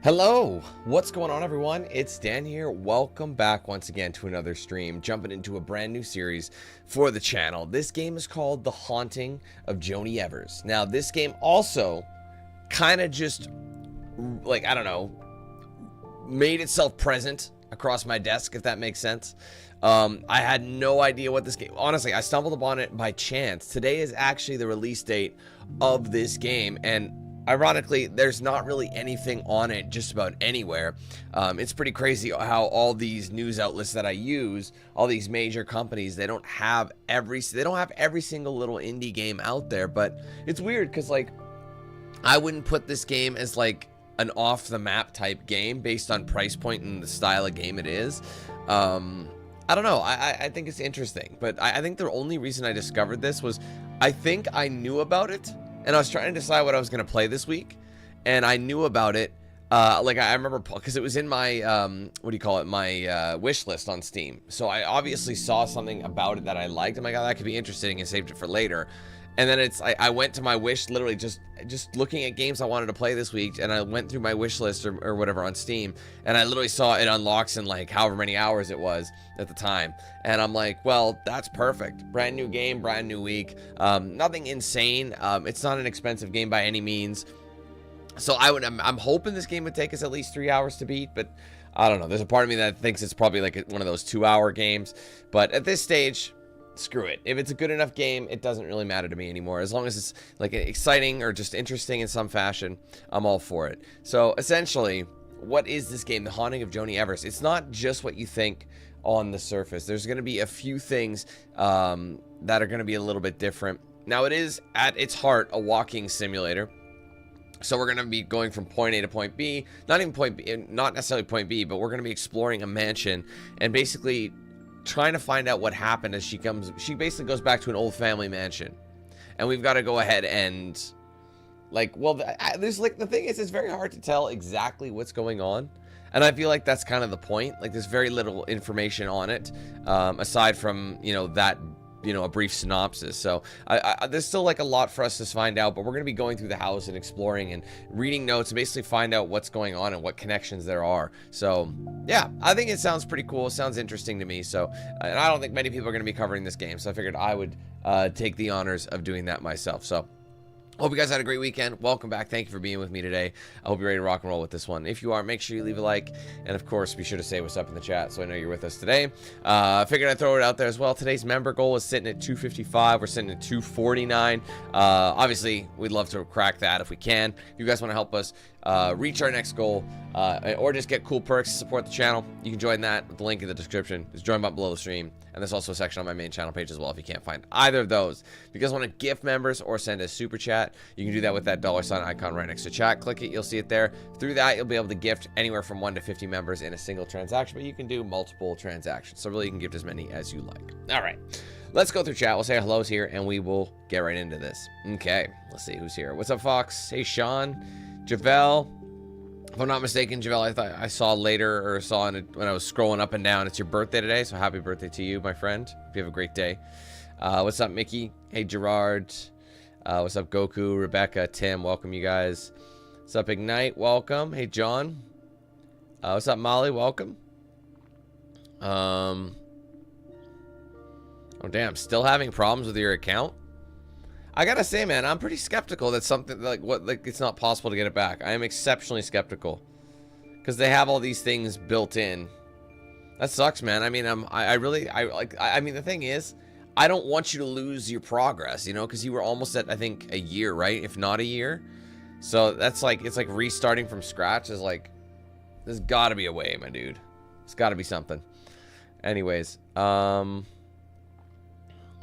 Hello, what's going on everyone? It's Dan here. Welcome back once again to another stream, jumping into a brand new series for the channel. This game is called The Haunting of Joni Evers. Now, this game also kind of just, like, I don't know, made itself present across my desk, if that makes sense. I had no idea what this game, honestly, I stumbled upon it by chance. Today is actually the release date of this game, and ironically, there's not really anything on it just about anywhere. It's pretty crazy how all these news outlets that I use, all these major companies, they don't have every single little indie game out there. But it's weird because, like, I wouldn't put this game as like an off the map type game based on price point and the style of game it is. I don't know. I think it's interesting, but I think the only reason I discovered this was I think I knew about it. And I was trying to decide what I was going to play this week, and I knew about it. Like, I remember, because it was in my, what do you call it, my wish list on Steam. So I obviously saw something about it that I liked. I'm like, oh, that could be interesting, and saved it for later. And then I went to my wish, literally just looking at games I wanted to play this week, and I went through my wish list or whatever on Steam, and I literally saw it unlocks in like however many hours it was at the time. And I'm like, well, that's perfect. Brand new game, brand new week. Nothing insane. It's not an expensive game by any means. So I'm hoping this game would take us at least 3 hours to beat, but I don't know. There's a part of me that thinks it's probably like one of those 2-hour games. But at this stage, screw it. If it's a good enough game, it doesn't really matter to me anymore. As long as it's like exciting or just interesting in some fashion, I'm all for it. So essentially, what is this game? The Haunting of Joni Evers. It's not just what you think on the surface. There's going to be a few things that are going to be a little bit different. Now, it is at its heart a walking simulator. So we're going to be going from point A to point B. Not even point B, not necessarily point B, but we're going to be exploring a mansion and basically trying to find out what happened as she basically goes back to an old family mansion, and we've got to go ahead and, like, well, there's, like, the thing is, it's very hard to tell exactly what's going on, and I feel like that's kind of the point. Like, there's very little information on it, aside from, you know, that, you know, a brief synopsis. So there's still like a lot for us to find out, but we're going to be going through the house and exploring and reading notes and basically find out what's going on and what connections there are. So yeah, I think it sounds pretty cool. It sounds interesting to me. So, and I don't think many people are going to be covering this game, so I figured I would take the honors of doing that myself. So hope you guys had a great weekend. Welcome back. Thank you for being with me today. I hope you're ready to rock and roll with this one. If you are, make sure you leave a like. And of course, be sure to say what's up in the chat so I know you're with us today. I figured I'd throw it out there as well. Today's member goal is sitting at 255. We're sitting at 249. Obviously, we'd love to crack that if we can. If you guys want to help us reach our next goal, or just get cool perks to support the channel, you can join that with the link in the description. There's join button below the stream, and there's also a section on my main channel page as well if you can't find either of those. If you guys want to gift members or send a super chat, you can do that with that $sign icon right next to chat. Click it, you'll see it there. Through that, you'll be able to gift anywhere from 1 to 50 members in a single transaction, but you can do multiple transactions, so really you can gift as many as you like. All right, let's go through chat. We'll say hellos here, and we will get right into this. Okay, let's see who's here. What's up, Fox? Hey, Sean, Javel. If I'm not mistaken, Javel, I thought I saw later, or saw it when I was scrolling up and down. It's your birthday today, so happy birthday to you, my friend. Hope you have a great day. What's up, Mickey? Hey, Gerard. What's up, Goku, Rebecca, Tim? Welcome, you guys. What's up, Ignite? Welcome. Hey, John. What's up, Molly? Welcome. Oh, damn. Still having problems with your account? I gotta say, man, I'm pretty skeptical that something like it's not possible to get it back. I am exceptionally skeptical because they have all these things built in. That sucks, man. I mean, I mean, the thing is, I don't want you to lose your progress, you know, because you were almost at, I think, a year, right? If not a year. So that's like, it's like restarting from scratch is like, there's got to be a way, my dude. It's got to be something. Anyways, let's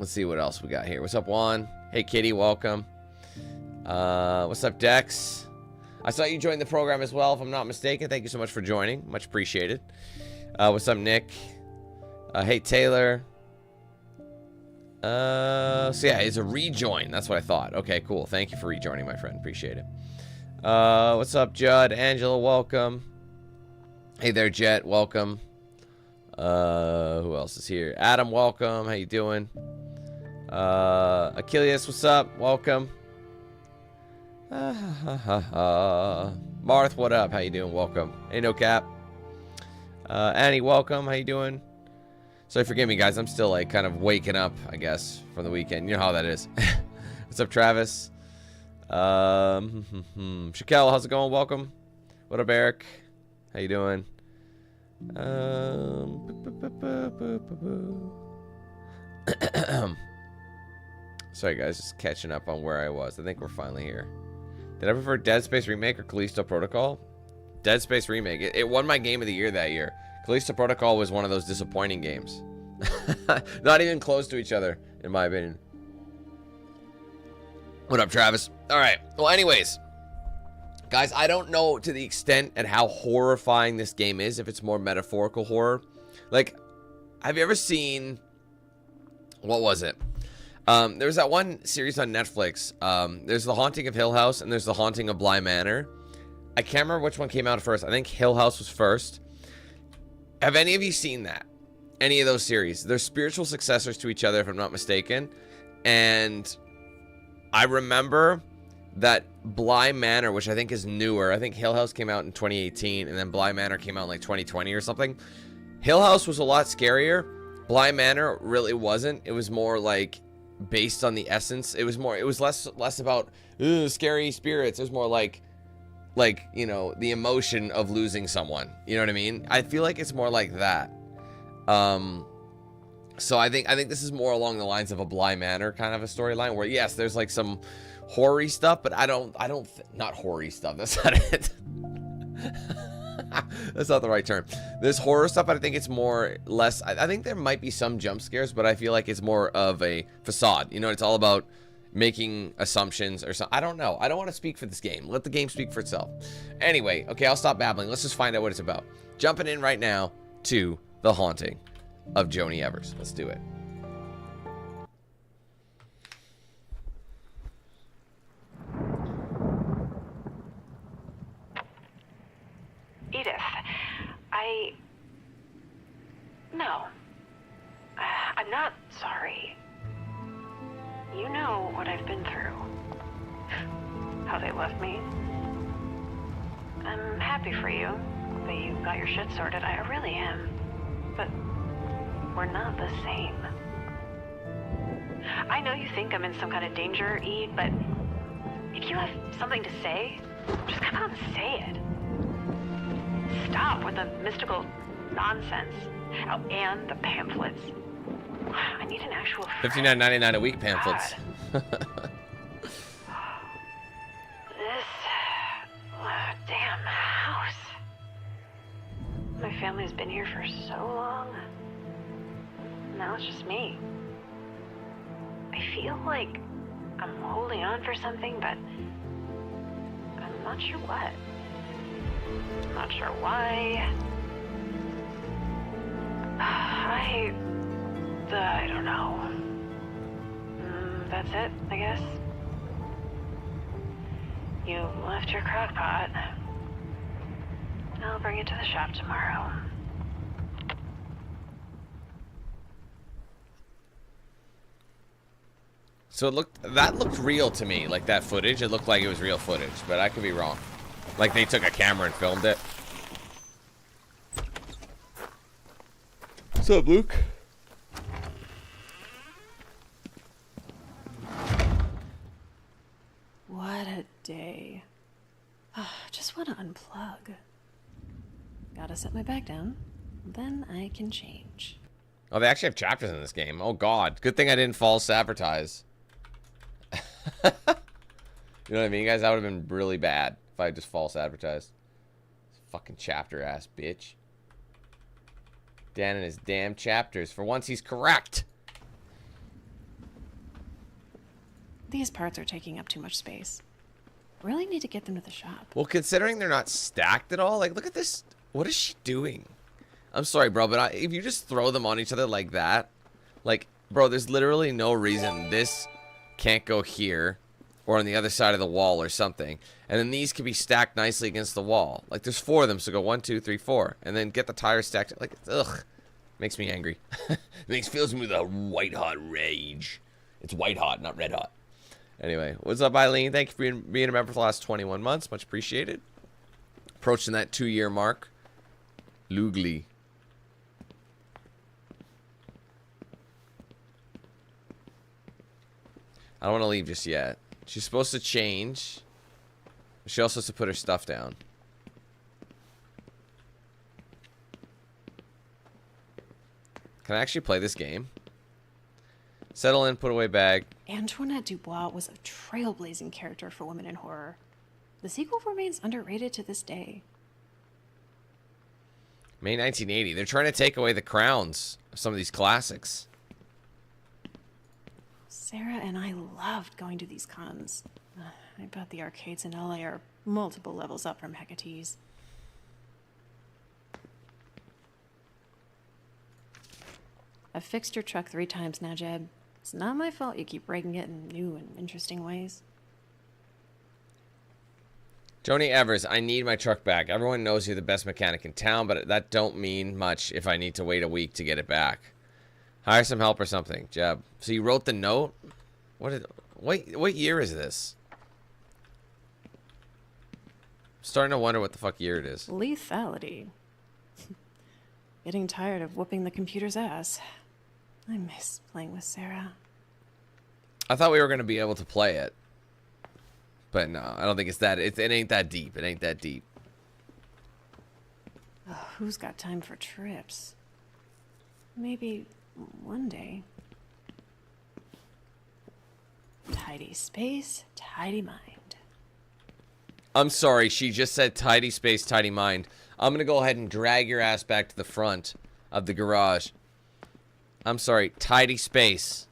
see what else we got here. What's up, Juan? Hey, Kitty, welcome. What's up, Dex? I saw you join the program as well, if I'm not mistaken. Thank you so much for joining. Much appreciated. What's up, Nick? Hey, Taylor. So yeah, it's a rejoin. That's what I thought. Okay, cool. Thank you for rejoining, my friend. Appreciate it. What's up, Judd? Angela, welcome. Hey there, Jet. Welcome. Who else is here? Adam, welcome. How you doing? Achilles, what's up? Welcome. Marth, what up? How you doing? Welcome. Hey, no cap. Annie, welcome. How you doing? So forgive me, guys. I'm still like kind of waking up, I guess, from the weekend. You know how that is. What's up, Travis? Shaquille, how's it going? Welcome. What up, Eric? How you doing? Sorry, guys. Just catching up on where I was. I think we're finally here. Did I prefer Dead Space Remake or Callisto Protocol? Dead Space Remake. It won my game of the year that year. Callisto Protocol was one of those disappointing games. Not even close to each other, in my opinion. What up, Travis? All right. Well, anyways, guys, I don't know to the extent and how horrifying this game is, if it's more metaphorical horror. Like, have you ever seen... What was it? There's that one series on Netflix. There's The Haunting of Hill House and there's The Haunting of Bly Manor. I can't remember which one came out first. I think Hill House was first. Have any of you seen that? Any of those series? They're spiritual successors to each other, if I'm not mistaken. And I remember that Bly Manor, which I think is newer. I think Hill House came out in 2018 and then Bly Manor came out in like 2020 or something. Hill House was a lot scarier. Bly Manor really wasn't. It was more like based on the essence. It was less about scary spirits. It was more like you know, the emotion of losing someone. You know what I mean? I feel like it's more like that. So I think this is more along the lines of a Bly Manor kind of a storyline where yes, there's like some horror-y stuff, but not horror-y stuff. That's not it. That's not the right term. There's horror stuff, but I think it's more less. I think there might be some jump scares, but I feel like it's more of a facade. You know, it's all about making assumptions or something. I don't know. I don't want to speak for this game. Let the game speak for itself. Anyway, okay, I'll stop babbling. Let's just find out what it's about. Jumping in right now to The Haunting of Joni Evers. Let's do it. Edith, No. I'm not sorry. You know what I've been through. How they left me. I'm happy for you that you got your shit sorted. I really am. But we're not the same. I know you think I'm in some kind of danger, Ed, but if you have something to say, just come out and say it. Stop with the mystical nonsense. Oh, and the pamphlets. I need an actual $59.99 a week pamphlets. This damn house. My family's been here for so long. Now it's just me. I feel like I'm holding on for something, but I'm not sure what. I'm not sure why. I don't know. That's it, I guess. You left your crock pot. I'll bring it to the shop tomorrow. So that looked real to me, like that footage. It looked like it was real footage, but I could be wrong. Like they took a camera and filmed it. What's up, Luke? What a day. Just want to unplug. Gotta set my bag down. Then I can change. Oh, they actually have chapters in this game. Oh, God. Good thing I didn't false advertise. You know what I mean, guys? That would have been really bad if I just false advertised. Fucking chapter ass bitch. Dan and his damn chapters. For once, he's correct. These parts are taking up too much space. Really need to get them to the shop. Well, considering they're not stacked at all, like, look at this. What is she doing? I'm sorry, bro, but if you just throw them on each other like that, like, bro, there's literally no reason this can't go here or on the other side of the wall or something. And then these can be stacked nicely against the wall. Like, there's 4 of them, so go 1, 2, 3, 4. And then get the tires stacked. Like, ugh. Makes me angry. Fills me with a white-hot rage. It's white-hot, not red-hot. Anyway, what's up, Eileen? Thank you for being a member for the last 21 months. Much appreciated. Approaching that 2-year mark. Lugly. I don't want to leave just yet. She's supposed to change. She also has to put her stuff down. Can I actually play this game? Settle in, put away bag. Antoinette Dubois was a trailblazing character for women in horror. The sequel remains underrated to this day. May 1980. They're trying to take away the crowns of some of these classics. Sarah and I loved going to these cons. I bet the arcades in LA are multiple levels up from Hecate's. I've fixed your truck 3 times now, Jeb. It's not my fault you keep breaking it in new and interesting ways. Joni Evers, I need my truck back. Everyone knows you're the best mechanic in town, but that don't mean much if I need to wait a week to get it back. Hire some help or something, Jeb. So you wrote the note? What year is this? I'm starting to wonder what the fuck year it is. Lethality. Getting tired of whooping the computer's ass. I miss playing with Sarah. I thought we were going to be able to play it. But no, I don't think it's that. It ain't that deep. It ain't that deep. Oh, who's got time for trips? Maybe one day. Tidy space, tidy mind. I'm sorry, she just said tidy space, tidy mind. I'm going to go ahead and drag your ass back to the front of the garage. I'm sorry, tidy space.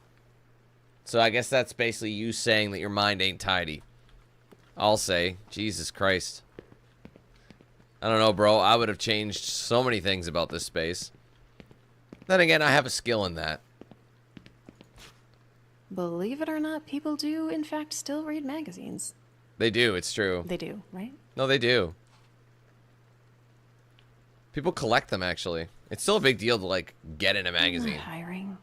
So I guess that's basically you saying that your mind ain't tidy. I'll say, Jesus Christ. I don't know, bro. I would have changed so many things about this space. Then again, I have a skill in that. Believe it or not, people do, in fact, still read magazines. They do, it's true. They do, right? No, they do. People collect them, actually. It's still a big deal to, like, get in a magazine. I'm not hiring.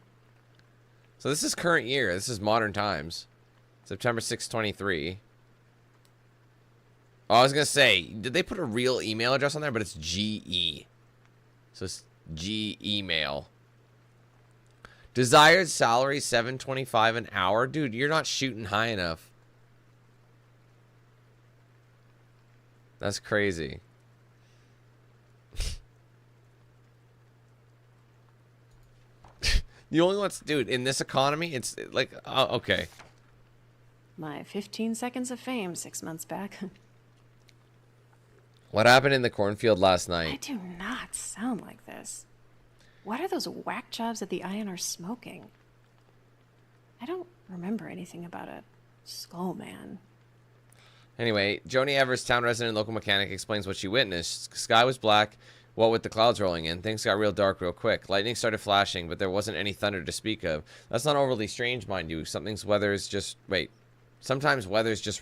So this is current year. This is modern times. September 6, 23. Oh, I was going to say, did they put a real email address on there? But it's GE. So it's G email. Desired salary, $7.25 an hour. Dude, you're not shooting high enough. That's crazy. The only ones, dude, in this economy, it's like, oh, okay. My 15 seconds of fame 6 months back. What happened in the cornfield last I night? do not sound like this. What are those whack jobs at the Iron are smoking? I don't remember anything about a skull man. Anyway, Joni Evers, town resident and local mechanic, explains what she witnessed. Sky was black, what with the clouds rolling in. Things got real dark real quick. Lightning started flashing, but there wasn't any thunder to speak of. That's not overly strange, mind you. Sometimes weather's just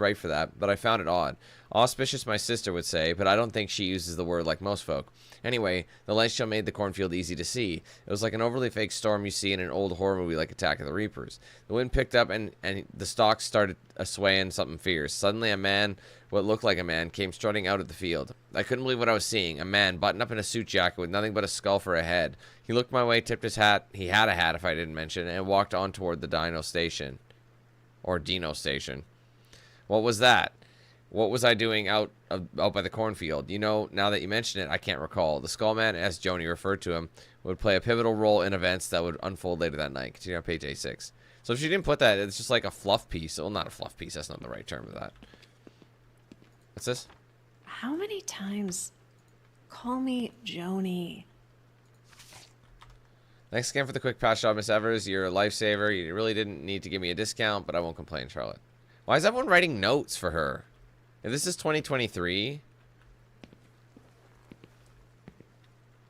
right for that, but I found it odd. Auspicious, my sister would say, but I don't think she uses the word like most folk. Anyway, the light show made the cornfield easy to see. It was like an overly fake storm you see in an old horror movie like Attack of the Reapers. The wind picked up and the stalks started swaying something fierce. Suddenly a man, what looked like a man, came strutting out of the field. I couldn't believe what I was seeing. A man, buttoned up in a suit jacket with nothing but a skull for a head. He looked my way, tipped his hat. He had a hat, if I didn't mention, and walked on toward the Dino Station. Or Dino Station. What was that? What was I doing out by the cornfield? You know, now that you mention it, I can't recall. The Skullman, as Joni referred to him, would play a pivotal role in events that would unfold later that night. Continue on page A6. So if she didn't put that, it's just like a fluff piece. Well, not a fluff piece. That's not the right term for that. What's this? How many times? Call me Joni. Thanks again for the quick patch job, Miss Evers. You're a lifesaver. You really didn't need to give me a discount, but I won't complain, Charlotte. Why is everyone writing notes for her? If this is 2023,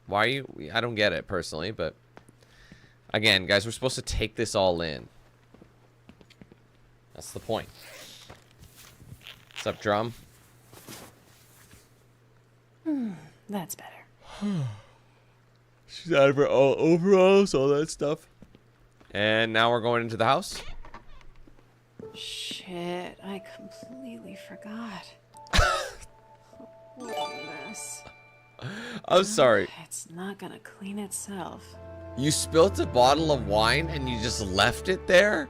why are you... I don't get it, personally, but... Again, guys, we're supposed to take this all in. That's the point. What's up, Drum? That's better. She's out of her overalls, all that stuff. And now we're going into the house. Shit, I completely forgot. What a mess. I'm sorry. It's not gonna clean itself. You spilt a bottle of wine and you just left it there?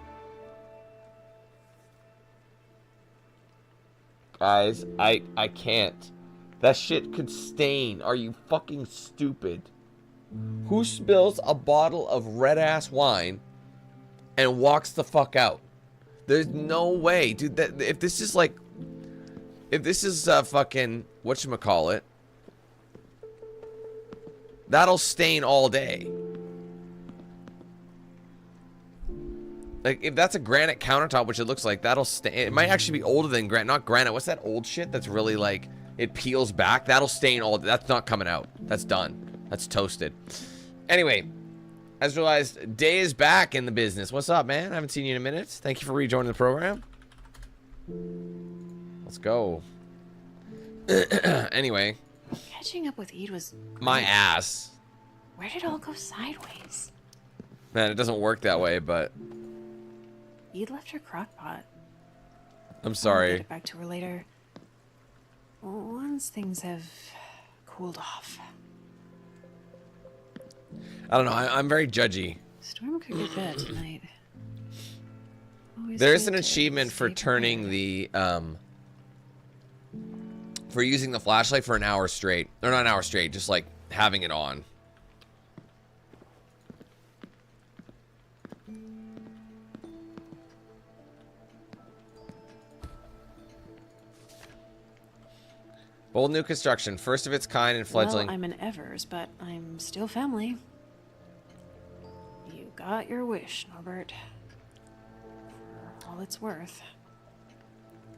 Guys, I can't. That shit could stain. Are you fucking stupid? Who spills a bottle of red-ass wine and walks the fuck out? There's no way. Dude, that if this is like... If this is fucking... Whatchamacallit? That'll stain all day. Like, if that's a granite countertop, which it looks like, that'll stain. It might actually be older than granite. Not granite. What's that old shit that's really, like, it peels back? That'll stain all day. That's not coming out. That's done. That's toasted. Anyway, as realized, Day is back in the business. What's up, man? I haven't seen you in a minute. Thank you for rejoining the program. Let's go. Anyway. Catching up with Ede was My great. ass. Where did it all go sideways? Man, it doesn't work that way, but... Ede left her crock pot. I'm I'll sorry. get it back to her later. Once things have cooled off. I don't know. I'm very judgy. Storm could get bad tonight. Always There's good an to achievement for stay turning prepared. the, for using the flashlight for an hour straight. Or not an hour straight, just like having it on. Bold new construction, first of its kind and fledgling. Well, I'm an Evers, but I'm still family. You got your wish, Norbert. For all it's worth.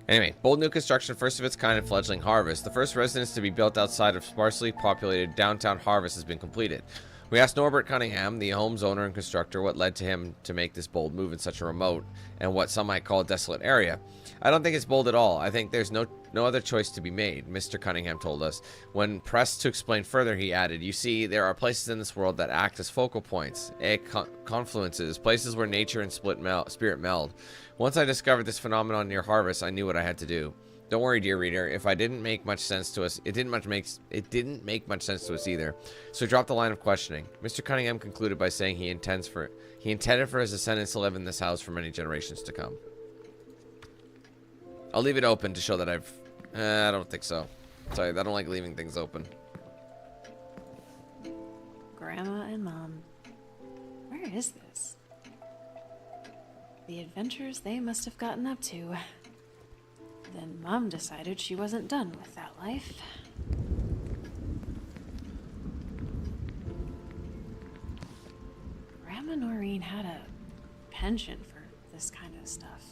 Anyway, bold new construction, first of its kind and fledgling Harvest. The first residence to be built outside of sparsely populated downtown Harvest has been completed. We asked Norbert Cunningham, the home's owner and constructor, what led to him to make this bold move in such a remote and what some might call a desolate area. I don't think it's bold at all. I think there's no other choice to be made, Mr. Cunningham told us. When pressed to explain further, he added, you see, there are places in this world that act as focal points, confluences, places where nature and spirit meld. Once I discovered this phenomenon near Harvest, I knew what I had to do. Don't worry, dear reader, if I didn't make much sense to us, it didn't make much sense to us either. So drop the line of questioning. Mr. Cunningham concluded by saying he intended for his descendants to live in this house for many generations to come. I'll leave it open to show that I don't think so. Sorry, I don't like leaving things open. Grandma and Mom. Where is this? The adventures they must have gotten up to. Then Mom decided she wasn't done with that life. Grandma Noreen had a penchant for this kind of stuff.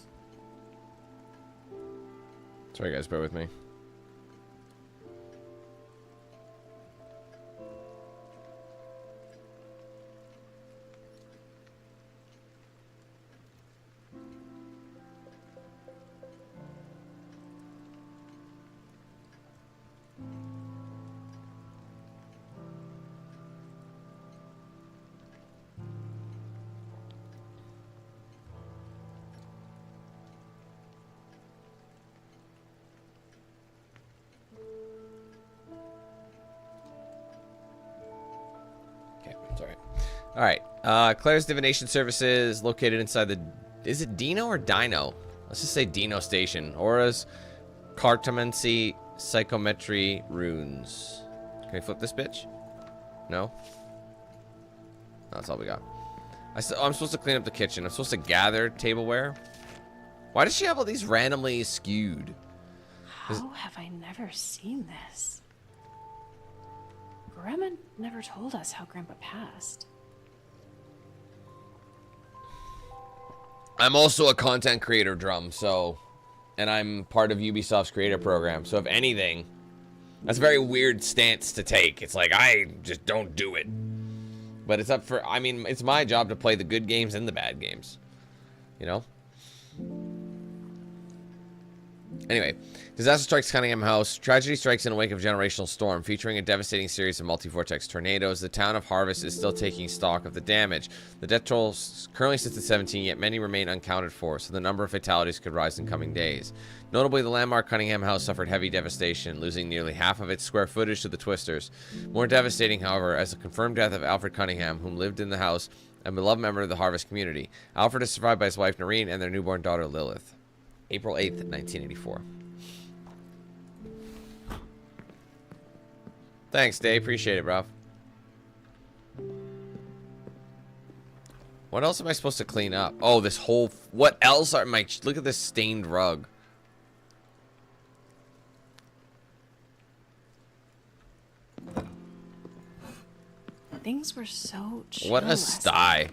Sorry guys, bear with me. All right. Claire's Divination Services located inside the... Is it Dino or Dino? Let's just say Dino Station. Auras, Cartomancy, Psychometry, Runes. Can we flip this bitch? No? That's all we got. I'm supposed to clean up the kitchen. I'm supposed to gather tableware. Why does she have all these randomly skewed? How have I never seen this? Grandma never told us how Grandpa passed. I'm also a content creator, Drum, so... And I'm part of Ubisoft's creator program, so if anything... That's a very weird stance to take. It's like, I just don't do it. But it's up for... I mean, it's my job to play the good games and the bad games. You know? Anyway, disaster strikes Cunningham House. Tragedy strikes in the wake of a generational storm, featuring a devastating series of multi-vortex tornadoes. The town of Harvest is still taking stock of the damage. The death toll currently sits at 17, yet many remain unaccounted for, so the number of fatalities could rise in coming days. Notably, the landmark Cunningham House suffered heavy devastation, losing nearly half of its square footage to the Twisters. More devastating, however, as the confirmed death of Alfred Cunningham, whom lived in the house, a beloved member of the Harvest community. Alfred is survived by his wife Noreen and their newborn daughter Lilith. April 8th, 1984. Thanks, Dave. Appreciate it, bro. What else am I supposed to clean up? Oh, this whole... What else are my... Look at this stained rug. Things were so chill. What a sty.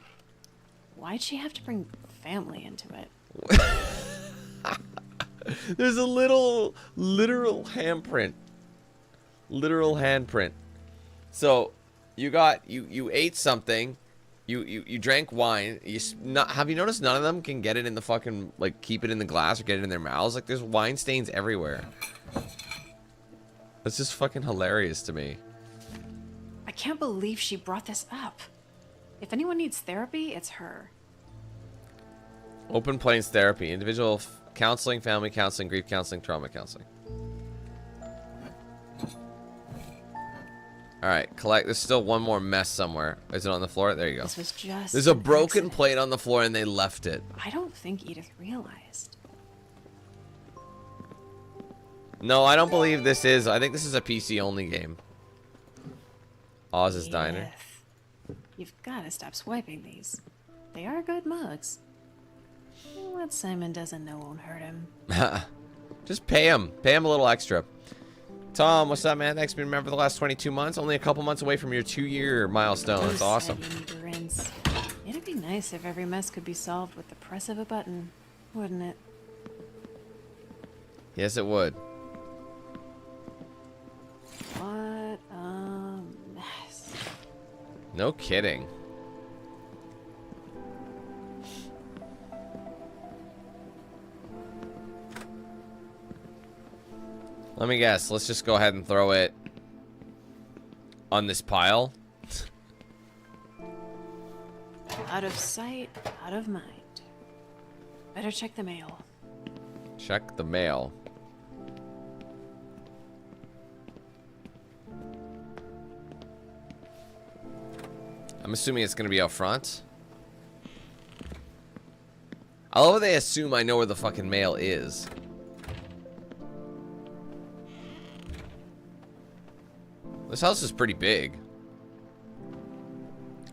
Why'd she have to bring family into it? There's a literal handprint. Literal handprint. So, you ate something. You drank wine. Have you noticed none of them can get it in the fucking, like, keep it in the glass or get it in their mouths? Like, there's wine stains everywhere. That's just fucking hilarious to me. I can't believe she brought this up. If anyone needs therapy, it's her. Open Plains Therapy. Individual counseling, family counseling, grief counseling, trauma counseling. Alright, collect. There's still one more mess somewhere. Is it on the floor? There you go. This was just There's a an broken accident. plate on the floor and they left it. I don't think Edith realized. No, I don't believe this is. I think this is a PC only game. Oz's Diner. Edith, you've got to stop swiping these. They are good mugs. What Simon doesn't know won't hurt him. Just pay him. Pay him a little extra. Tom, what's up, man? Thanks for being a member for the last 22 months. Only a couple months away from your 2-year milestone. That's awesome. You need to rinse. It'd be nice if every mess could be solved with the press of a button, wouldn't it? Yes, it would. What a mess. No kidding. Let me guess. Let's just go ahead and throw it on this pile. Out of sight, out of mind. Better check the mail. Check the mail. I'm assuming it's going to be out front. I love how they assume I know where the fucking mail is. This house is pretty big.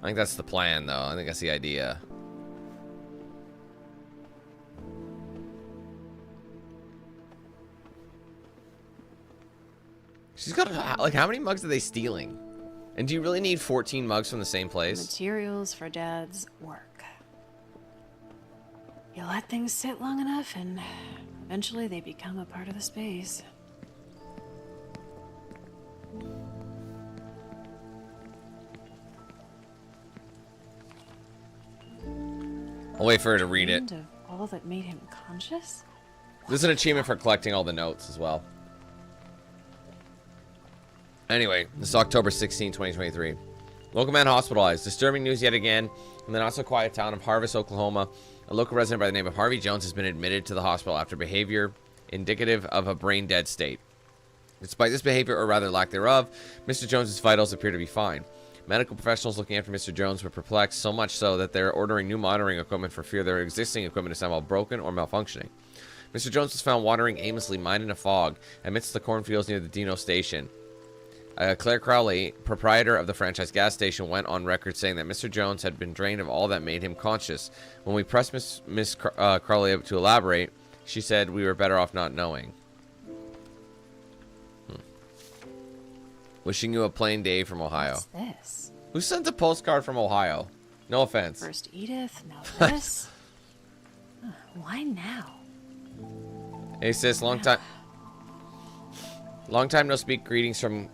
I think that's the plan, though. I think that's the idea. She's got, like, how many mugs are they stealing? And do you really need 14 mugs from the same place? Materials for Dad's work. You let things sit long enough, and eventually they become a part of the space. I'll wait for her to read it. End of all that made him conscious? There's an achievement for collecting all the notes as well. Anyway, this is October 16, 2023. Local man hospitalized. Disturbing news yet again in the not-so-quiet town of Harvest, Oklahoma. A local resident by the name of Harvey Jones has been admitted to the hospital after behavior indicative of a brain-dead state. Despite this behavior, or rather lack thereof, Mr. Jones's vitals appear to be fine. Medical professionals looking after Mr. Jones were perplexed, so much so that they're ordering new monitoring equipment for fear their existing equipment is somehow broken or malfunctioning. Mr. Jones was found wandering aimlessly, minding a fog, amidst the cornfields near the Dino station. Claire Crowley, proprietor of the franchise gas station, went on record saying that Mr. Jones had been drained of all that made him conscious. When we pressed Miss Crowley to elaborate, she said we were better off not knowing. Wishing you a plain day from Ohio. What's this? Who sent a postcard from Ohio? No offense. First Edith, now this. Why now? Hey sis, long time no speak. Greetings from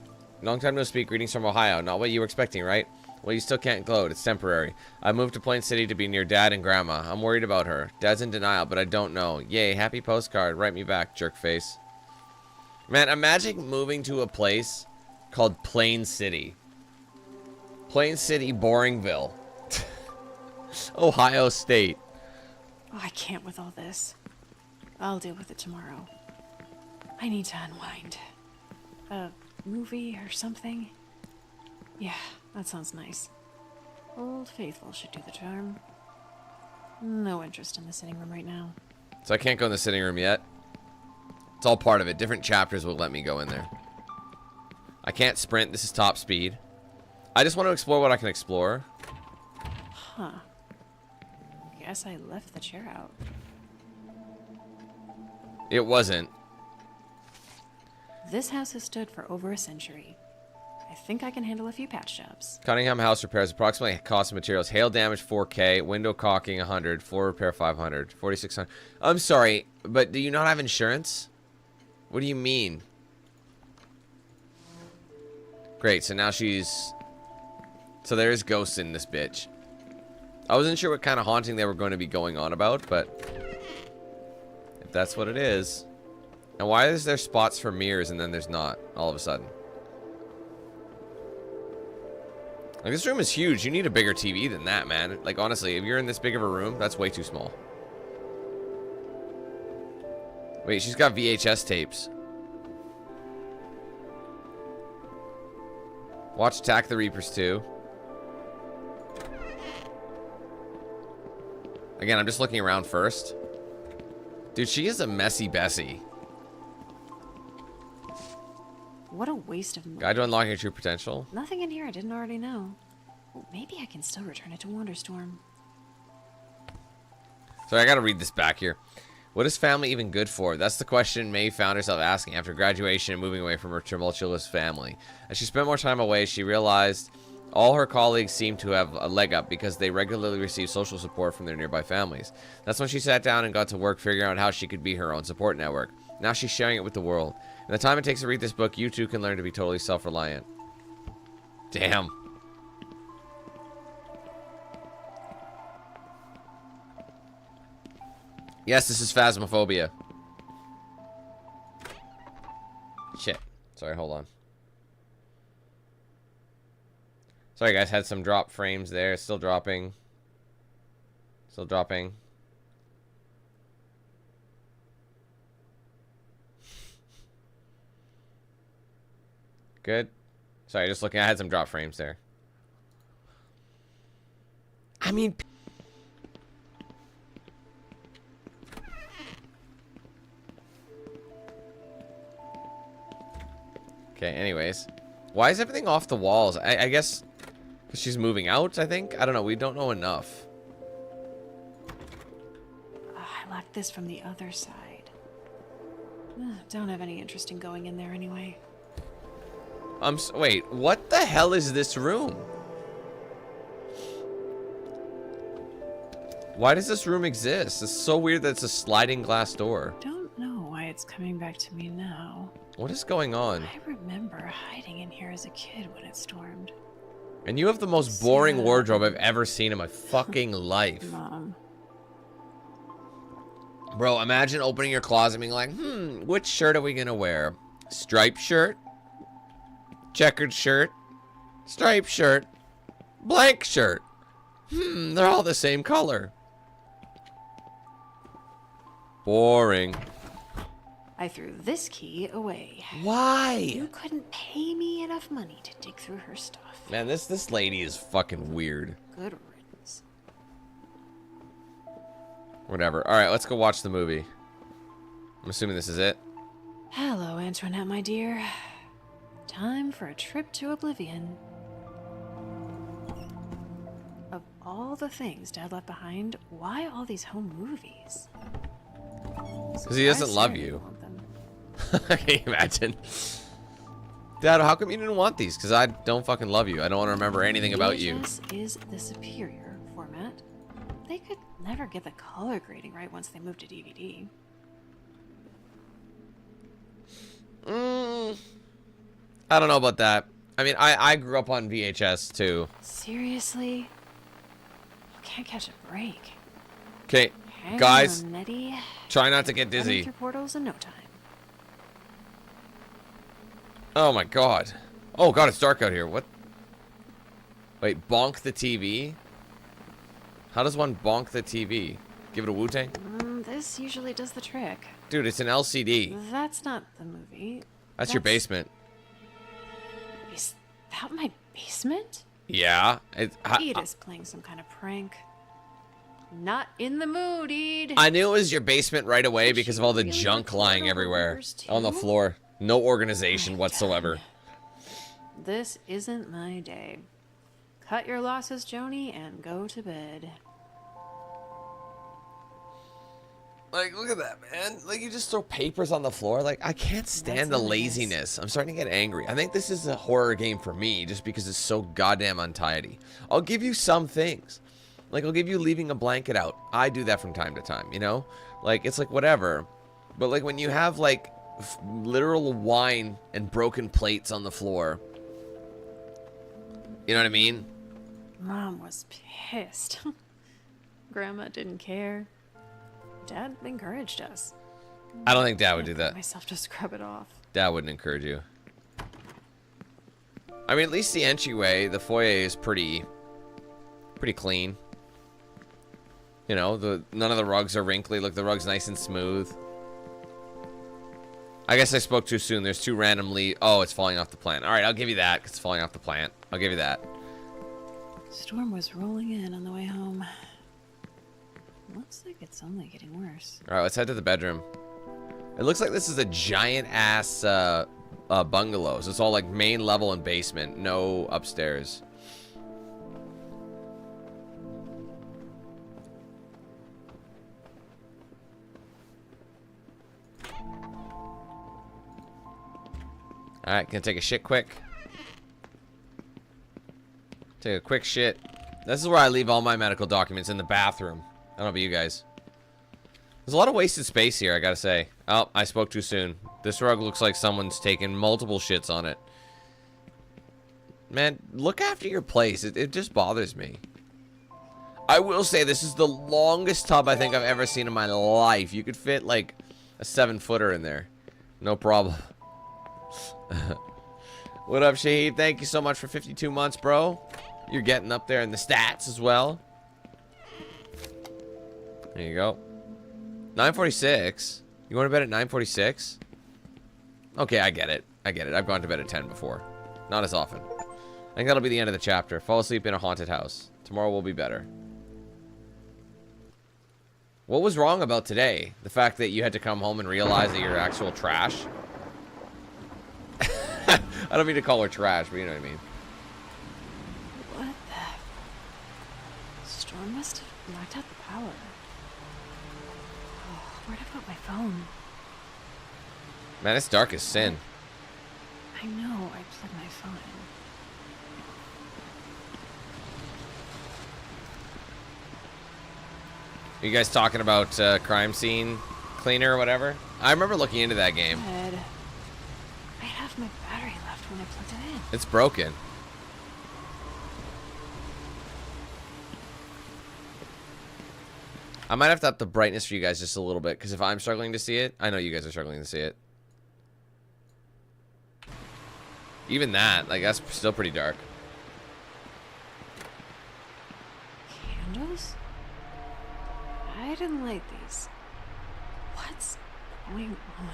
Ohio. Not what you were expecting, right? Well, you still can't gloat. It's temporary. I moved to Plain City to be near Dad and Grandma. I'm worried about her. Dad's in denial, but I don't know. Yay, happy postcard. Write me back, jerkface. Man, imagine moving to a place called Plain City. Plain City, Boringville. Ohio State. Oh, I can't with all this. I'll deal with it tomorrow. I need to unwind. A movie or something? Yeah, that sounds nice. Old Faithful should do the charm. No interest in the sitting room right now. So I can't go in the sitting room yet. It's all part of it. Different chapters will let me go in there. I can't sprint. This is top speed. I just want to explore what I can explore. Huh. Guess I left the chair out. It wasn't. This house has stood for over a century. I think I can handle a few patch jobs. Cunningham House repairs approximately cost of materials. Hail damage 4K. Window caulking 100. Floor repair 500. 4,600. I'm sorry, but do you not have insurance? What do you mean? Great, so now she's... So there's ghosts in this bitch. I wasn't sure what kind of haunting they were going to be going on about, but... if that's what it is... And why is there spots for mirrors and then there's not, all of a sudden? Like, this room is huge. You need a bigger TV than that, man. Like, honestly, if you're in this big of a room, that's way too small. Wait, she's got VHS tapes. Watch Attack the Reapers 2. Again, I'm just looking around first. Dude, she is a messy Bessie. What a waste of money. Guide to unlocking your true potential. Nothing in here I didn't already know. Well, maybe I can still return it to Wonderstorm. Sorry, I gotta read this back here. What is family even good for? That's the question May found herself asking after graduation and moving away from her tumultuous family. As she spent more time away, she realized all her colleagues seemed to have a leg up because they regularly received social support from their nearby families. That's when she sat down and got to work figuring out how she could be her own support network. Now she's sharing it with the world. In the time it takes to read this book, you too can learn to be totally self-reliant. Damn. Yes, this is Phasmophobia. Shit. Sorry, hold on. Sorry, guys. Had some drop frames there. Still dropping. Still dropping. Good. Sorry, just looking. I had some drop frames there. I mean... Okay, anyways. Why is everything off the walls? I guess... because she's moving out, I think? I don't know. We don't know enough. I locked this from the other side. Don't have any interest in going in there anyway. Wait, what the hell is this room? Why does this room exist? It's so weird that it's a sliding glass door. Don't know why it's coming back to me now. What is going on? I remember hiding in here as a kid when it stormed. And you have the most boring wardrobe I've ever seen in my fucking life. Mom. Bro, imagine opening your closet and being like, which shirt are we gonna wear? Striped shirt? Checkered shirt? Striped shirt? Blank shirt? They're all the same color. Boring. I threw this key away. Why? You couldn't pay me enough money to dig through her stuff. Man, this lady is fucking weird. Good riddance. Whatever. Alright, let's go watch the movie. I'm assuming this is it. Hello, Antoinette, my dear. Time for a trip to oblivion. Of all the things Dad left behind, why all these home movies? Because he doesn't love you. Can you imagine? Dad, how come you didn't want these? Because I don't fucking love you. I don't want to remember anything about you. This is the superior format. They could never get the color grading right once they moved to DVD. I don't know about that. I mean, I grew up on VHS too. Seriously? You can't catch a break. Okay, Hang guys, on, Nettie. try not to get Running dizzy. through portals in no time. Oh my god. Oh god, it's dark out here. What? Wait, bonk the TV? How does one bonk the TV? Give it a Wu-Tang? This usually does the trick. Dude, it's an LCD. That's not the movie. That's your basement. Is that my basement? Yeah. Eda's playing some kind of prank. Not in the mood, Ed. I knew it was your basement right away because of all the Really junk record lying over everywhere rumors on the too? floor. No organization I'm whatsoever. done. This isn't my day. Cut your losses, Joni, and go to bed. Like, look at that, man. Like, you just throw papers on the floor. Like, I can't stand the That's what it is. laziness. I'm starting to get angry. I think this is a horror game for me just because it's so goddamn untidy. I'll give you some things. Like, I'll give you leaving a blanket out. I do that from time to time, you know? Like, it's like whatever. But, like, when you have, like, literal wine and broken plates on the floor. You know what I mean? Mom was pissed. Grandma didn't care. Dad encouraged us. I don't think Dad would I do put that. myself to scrub it off. Dad wouldn't encourage you. I mean, at least the entryway, the foyer is pretty clean. You know, none of the rugs are wrinkly. Look, the rug's nice and smooth. I guess I spoke too soon. There's two randomly... Oh, it's falling off the plant. All right, I'll give you that because it's falling off the plant. I'll give you that. Storm was rolling in on the way home. Looks like it's only getting worse. All right, let's head to the bedroom. It looks like this is a giant-ass bungalow. So it's all like main level and basement. No upstairs. Alright, gonna take a shit quick. Take a quick shit. This is where I leave all my medical documents, in the bathroom. I don't know about you guys. There's a lot of wasted space here, I gotta say. Oh, I spoke too soon. This rug looks like someone's taken multiple shits on it. Man, look after your place. It just bothers me. I will say this is the longest tub I think I've ever seen in my life. You could fit like a 7-footer in there. No problem. What up, Shaheed? Thank you so much for 52 months, bro. You're getting up there in the stats as well. There you go. 9:46. You going to bed at 9:46? Okay, I get it. I get it. I've gone to bed at 10 before. Not as often. I think that'll be the end of the chapter. Fall asleep in a haunted house. Tomorrow will be better. What was wrong about today? The fact that you had to come home and realize that you're actual trash? I don't mean to call her trash, but you know what I mean. What the? Storm must have knocked out the power. Oh, where'd I put my phone? Man, it's dark as sin. I know, I plugged my phone in. Are you guys talking about crime scene cleaner or whatever? I remember looking into that game. Ed, I have my battery left when I plugged it in. It's broken. I might have to up the brightness for you guys just a little bit, because if I'm struggling to see it, I know you guys are struggling to see it. Even that, like, that's still pretty dark. Candles? I didn't light these. What's going on?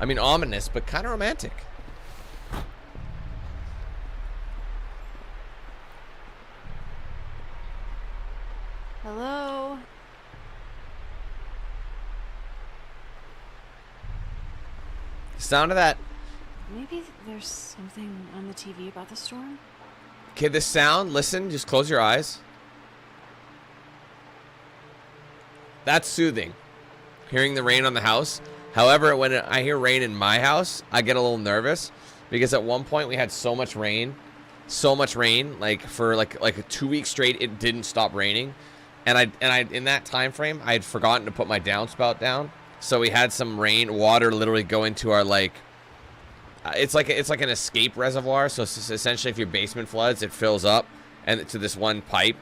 I mean, ominous, but kind of romantic. Hello? The sound of that. Maybe there's something on the TV about the storm? Okay, the sound, listen, just close your eyes. That's soothing. Hearing the rain on the house. However, when I hear rain in my house, I get a little nervous because at one point we had so much rain, like for like a 2 weeks straight, it didn't stop raining. And I in that time frame, I had forgotten to put my downspout down. So we had some water literally go into our, like, it's like an escape reservoir. So it's essentially, if your basement floods, it fills up and to this one pipe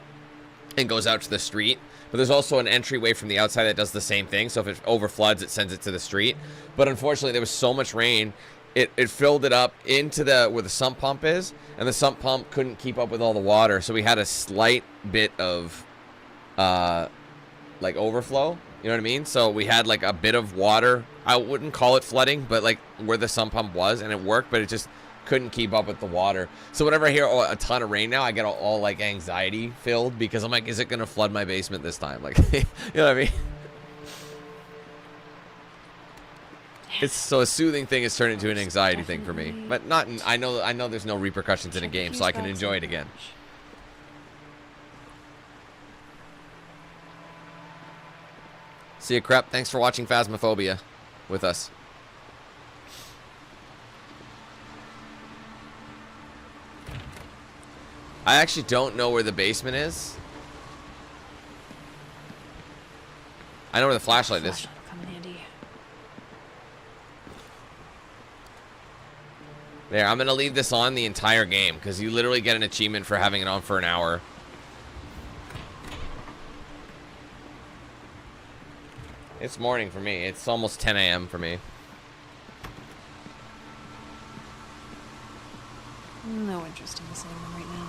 and goes out to the street. But there's also an entryway from the outside that does the same thing. So if it overfloods, it sends it to the street. But unfortunately, there was so much rain, it filled it up into where the sump pump is, and the sump pump couldn't keep up with all the water. So we had a slight bit of like overflow. You know what I mean? So we had like a bit of water. I wouldn't call it flooding, but like where the sump pump was, and it worked, but it just couldn't keep up with the water. So whenever I hear a ton of rain now, I get all like anxiety filled, because I'm like, is it gonna flood my basement this time? Like, you know what I mean? It's so a soothing thing has turned into an anxiety thing for me, but not. I know there's no repercussions in a game, so I can enjoy it again. See you, Crep. Thanks for watching Phasmophobia with us. I actually don't know where the basement is. I know where the flashlight is. Come in handy. There, I'm going to leave this on the entire game, because you literally get an achievement for having it on for an hour. It's morning for me. It's almost 10 a.m. for me. No interest in the same one right now.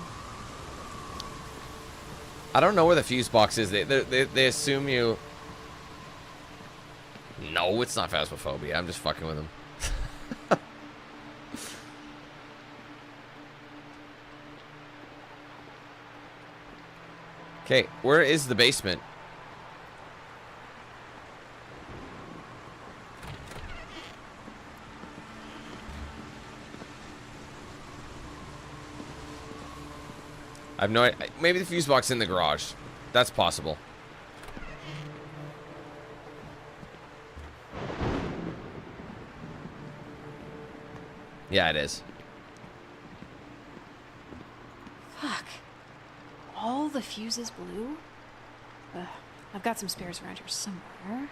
I don't know where the fuse box is. They assume you... No, it's not Phasmophobia. I'm just fucking with them. Okay, where is the basement? I have no idea. Maybe the fuse box in the garage. That's possible. Yeah, it is. Fuck. All the fuses blew? I've got some spares around here somewhere.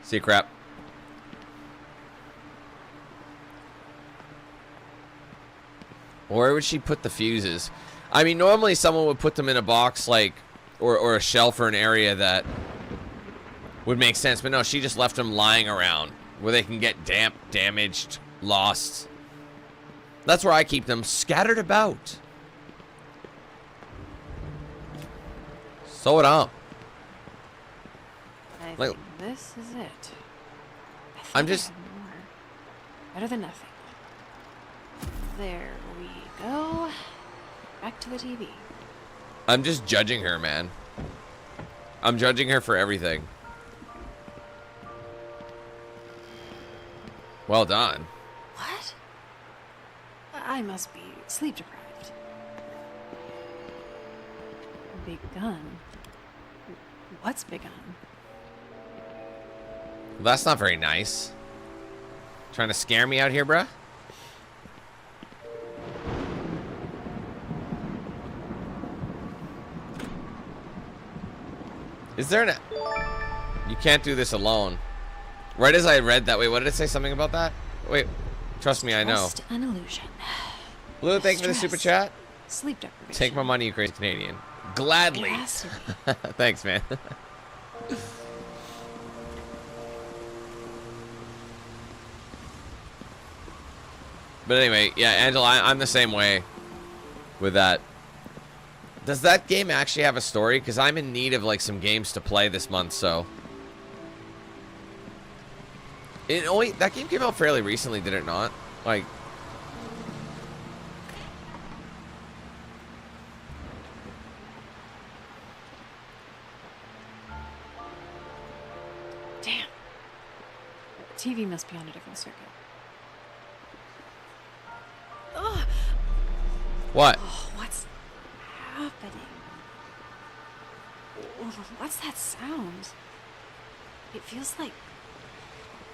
See you, crap. Where would she put the fuses? I mean, normally someone would put them in a box, like, or a shelf or an area that would make sense. But no, she just left them lying around where they can get damp, damaged, lost. That's where I keep them, scattered about. Sew it up. I Like, think this is it. I'm just... Better than nothing. There we go. Back to the TV. I'm just judging her, man. I'm judging her for everything. Well done. What? I must be sleep deprived. Big gun. What's big gun? Well, that's not very nice. Trying to scare me out here, bruh? Is there an... You can't do this alone. Right as I read that. Wait, what did it say something about that? Wait, trust me, I know. Just an illusion. Blue, thank you for the super chat. Sleep deprivation. Take my money, you crazy Canadian. Gladly. It has to be. Thanks, man. But anyway, yeah, Angela, I'm the same way with that. Does that game actually have a story? Because I'm in need of like some games to play this month, so. That game came out fairly recently, did it not? Like. Damn. The TV must be on a different circuit. Ugh. What? Oh, what's happening? What's that sound? It feels like...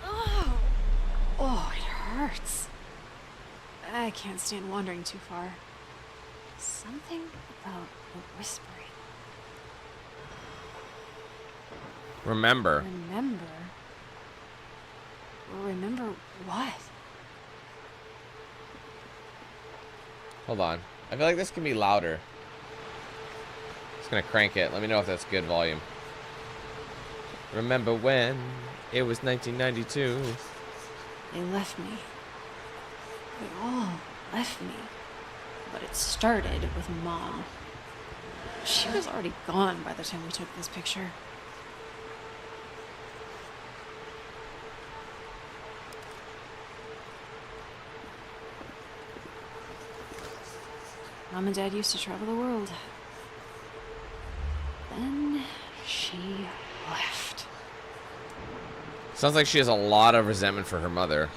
Oh! Oh, it hurts. I can't stand wandering too far. Something about the whispering. Remember. Remember what? Hold on. I feel like this can be louder. Just gonna crank it. Let me know if that's good volume. Remember when it was 1992. They left me. They all left me. But it started with Mom. She was already gone by the time we took this picture. Mom and Dad used to travel the world. Then she left. Sounds like she has a lot of resentment for her mother.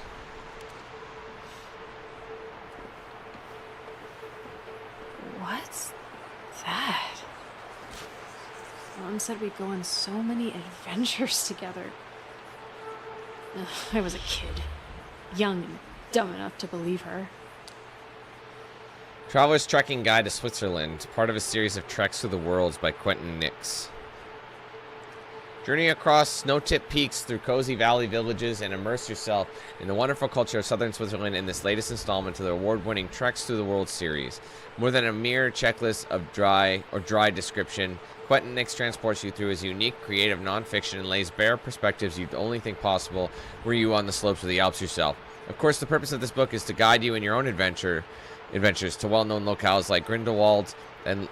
What's that? Mom said we'd go on so many adventures together. Ugh, I was a kid. Young and dumb enough to believe her. Traveler's Trekking Guide to Switzerland, part of a series of treks through the worlds by Quentin Nix. Journey across snow-tipped peaks through cozy valley villages and immerse yourself in the wonderful culture of southern Switzerland in this latest installment to the award-winning Treks Through the World series. More than a mere checklist of dry description, Quentin Nix transports you through his unique, creative nonfiction and lays bare perspectives you'd only think possible were you on the slopes of the Alps yourself. Of course, the purpose of this book is to guide you in your own adventures to well-known locales like Grindelwald and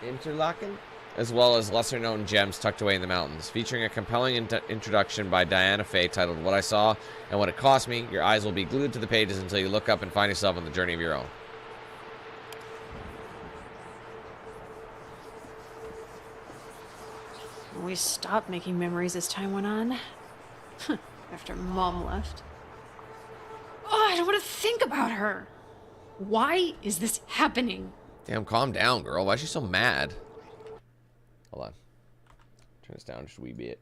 Interlaken, as well as lesser-known gems tucked away in the mountains. Featuring a compelling introduction by Diana Fay titled What I Saw and What It Cost Me, your eyes will be glued to the pages until you look up and find yourself on the journey of your own. We stopped making memories as time went on. After Mom left. Oh, I don't want to think about her. Why is this happening? Damn, calm down, girl. Why is she so mad? Hold on. Turn this down just a wee bit.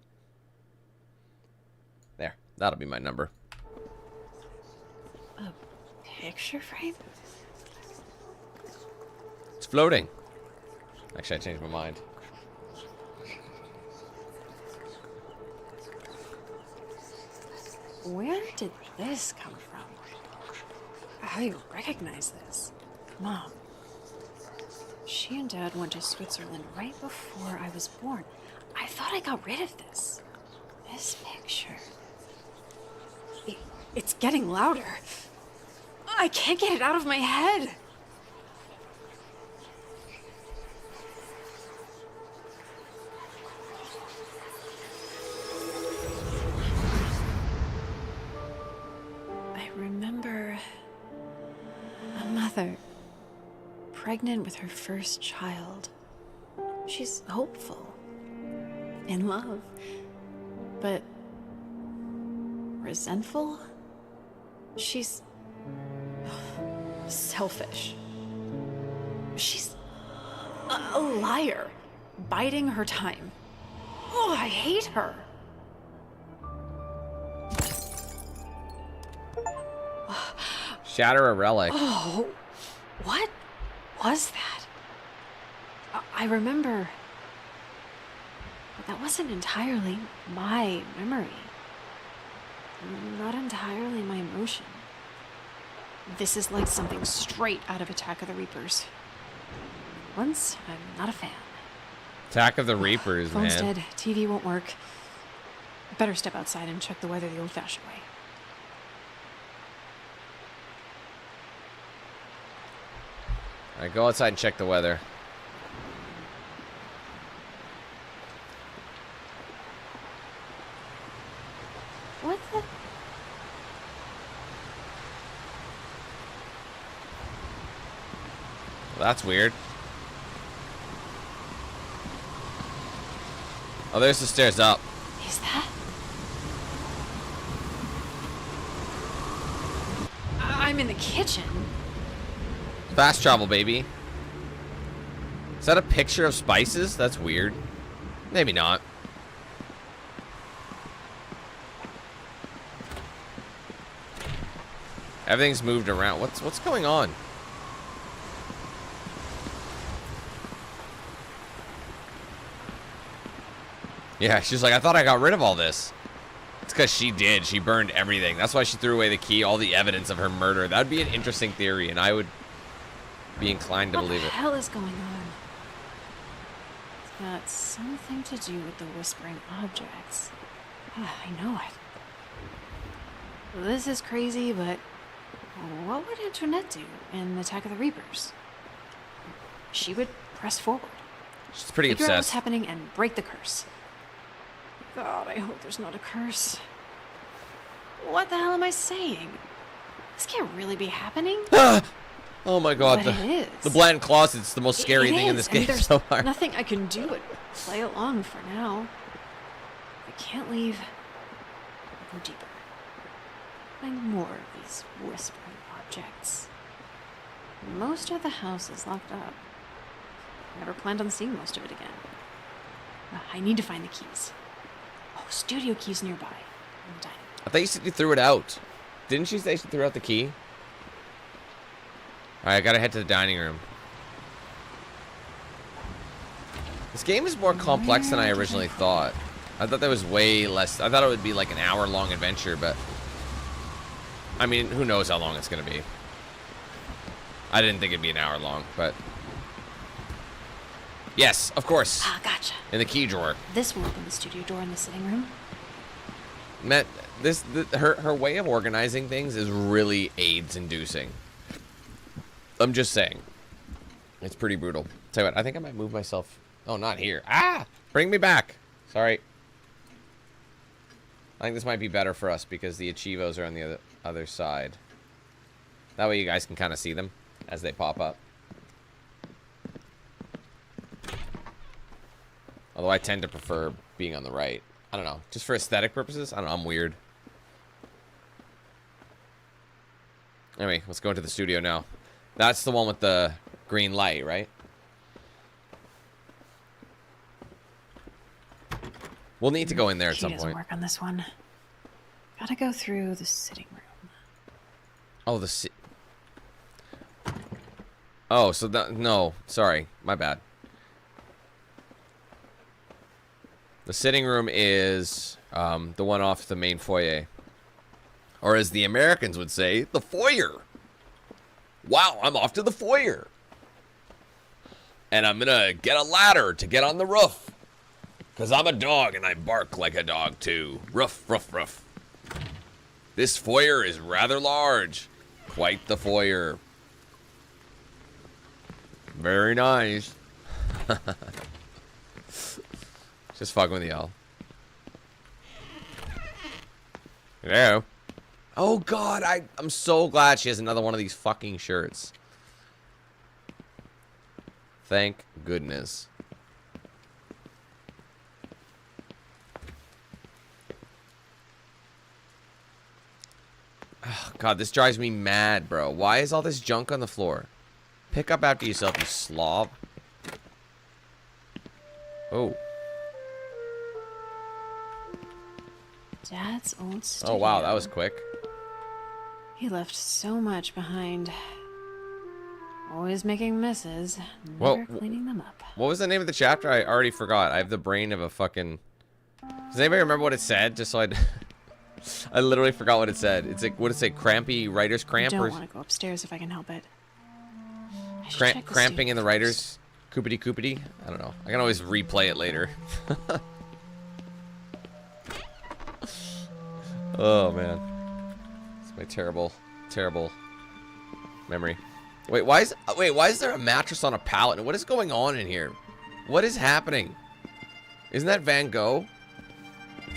There. That'll be my number. A picture frame? It's floating. Actually, I changed my mind. Where did this come from? How do you recognize this? Mom. She and Dad went to Switzerland right before I was born. I thought I got rid of this. This picture. It's getting louder. I can't get it out of my head. I remember a mother pregnant with her first child. She's hopeful, in love, but resentful. She's selfish. She's a liar, biding her time. Oh, I hate her. Shatter a relic. Oh, what was that? I remember, but that wasn't entirely my memory. Not entirely my emotion. This is like something straight out of Attack of the Reapers. Once, I'm not a fan. Attack of the Reapers, Phone's man. dead, TV won't work. Better step outside and check the weather the old-fashioned way. Alright, go outside and check the weather. What the? Well, that's weird. Oh, there's the stairs up. Is that? I'm in the kitchen. Fast travel, baby. that a picture of spices? That's weird. Maybe not. Everything's moved around. What's going on? Yeah, she's like, I thought I got rid of all this. It's because she did. She burned everything. That's why she threw away the key, all the evidence of her murder. That would be an interesting theory, and I would be inclined to believe it. What the hell is going on? It's got something to do with the whispering objects. I know it. This is crazy, but what would Antoinette do in Attack of the Reapers? She would press forward. She's pretty figure out what's obsessed. happening and break the curse. God, I hope there's not a curse. What the hell am I saying? This can't really be happening. Oh my god, But it is. the bland closet's the most scary It thing in is, this and game there's so far. nothing I can do but play along for now. I can't leave. Go deeper. Find more of these whispering objects. Most of the house is locked up. Never planned on seeing most of it again. I need to find the keys. Oh, studio keys nearby. In the dining room. I thought you said you threw it out. Didn't she say she threw out the key? Alright, I gotta head to the dining room. This game is more complex than I originally thought. I thought there was way less. I thought it would be like an hour-long adventure, but I mean, who knows how long it's gonna be. I didn't think it'd be an hour long, but yes, of course. Ah, gotcha. In the key drawer. This will open the studio door in the sitting room. Matt, her way of organizing things is really AIDS-inducing. I'm just saying. It's pretty brutal. Tell you what, I think I might move myself. Oh, not here. Ah! Bring me back. Sorry. I think this might be better for us because the Achievos are on the other side. That way you guys can kind of see them as they pop up. Although I tend to prefer being on the right. I don't know. Just for aesthetic purposes? I don't know. I'm weird. Anyway, let's go into the studio now. That's the one with the green light, right? We'll need to go in there at some Key doesn't point. work on this one. Gotta go through the sitting room. Oh, oh, so no, sorry, my bad. The sitting room is the one off the main foyer, or as the Americans would say, the foyer. Wow, I'm off to the foyer, and I'm gonna get a ladder to get on the roof, cause I'm a dog and I bark like a dog too. Ruff, ruff, ruff. This foyer is rather large. Quite the foyer. Very nice. Just fucking with y'all. Hello. Oh god, I'm so glad she has another one of these fucking shirts. Thank goodness. Oh, god, this drives me mad, bro. Why is all this junk on the floor? Pick up after yourself, you slob. Oh. Dad's old studio. Oh, wow, that was quick. He left so much behind. Always making messes, never Well, cleaning them up. What was the name of the chapter? I already forgot. I have the brain of a fucking... Does anybody remember what it said? Just so I'd... I literally forgot what it said. It's like, what did it say? Crampy writer's cramp? I Or don't want to go upstairs if I can help it. I should check the cramping in the studio writer's coopity coopity? I don't know. I can always replay it later. Oh, man. It's my terrible, terrible memory. Wait, why is there a mattress on a pallet? What is going on in here? What is happening? Isn't that Van Gogh?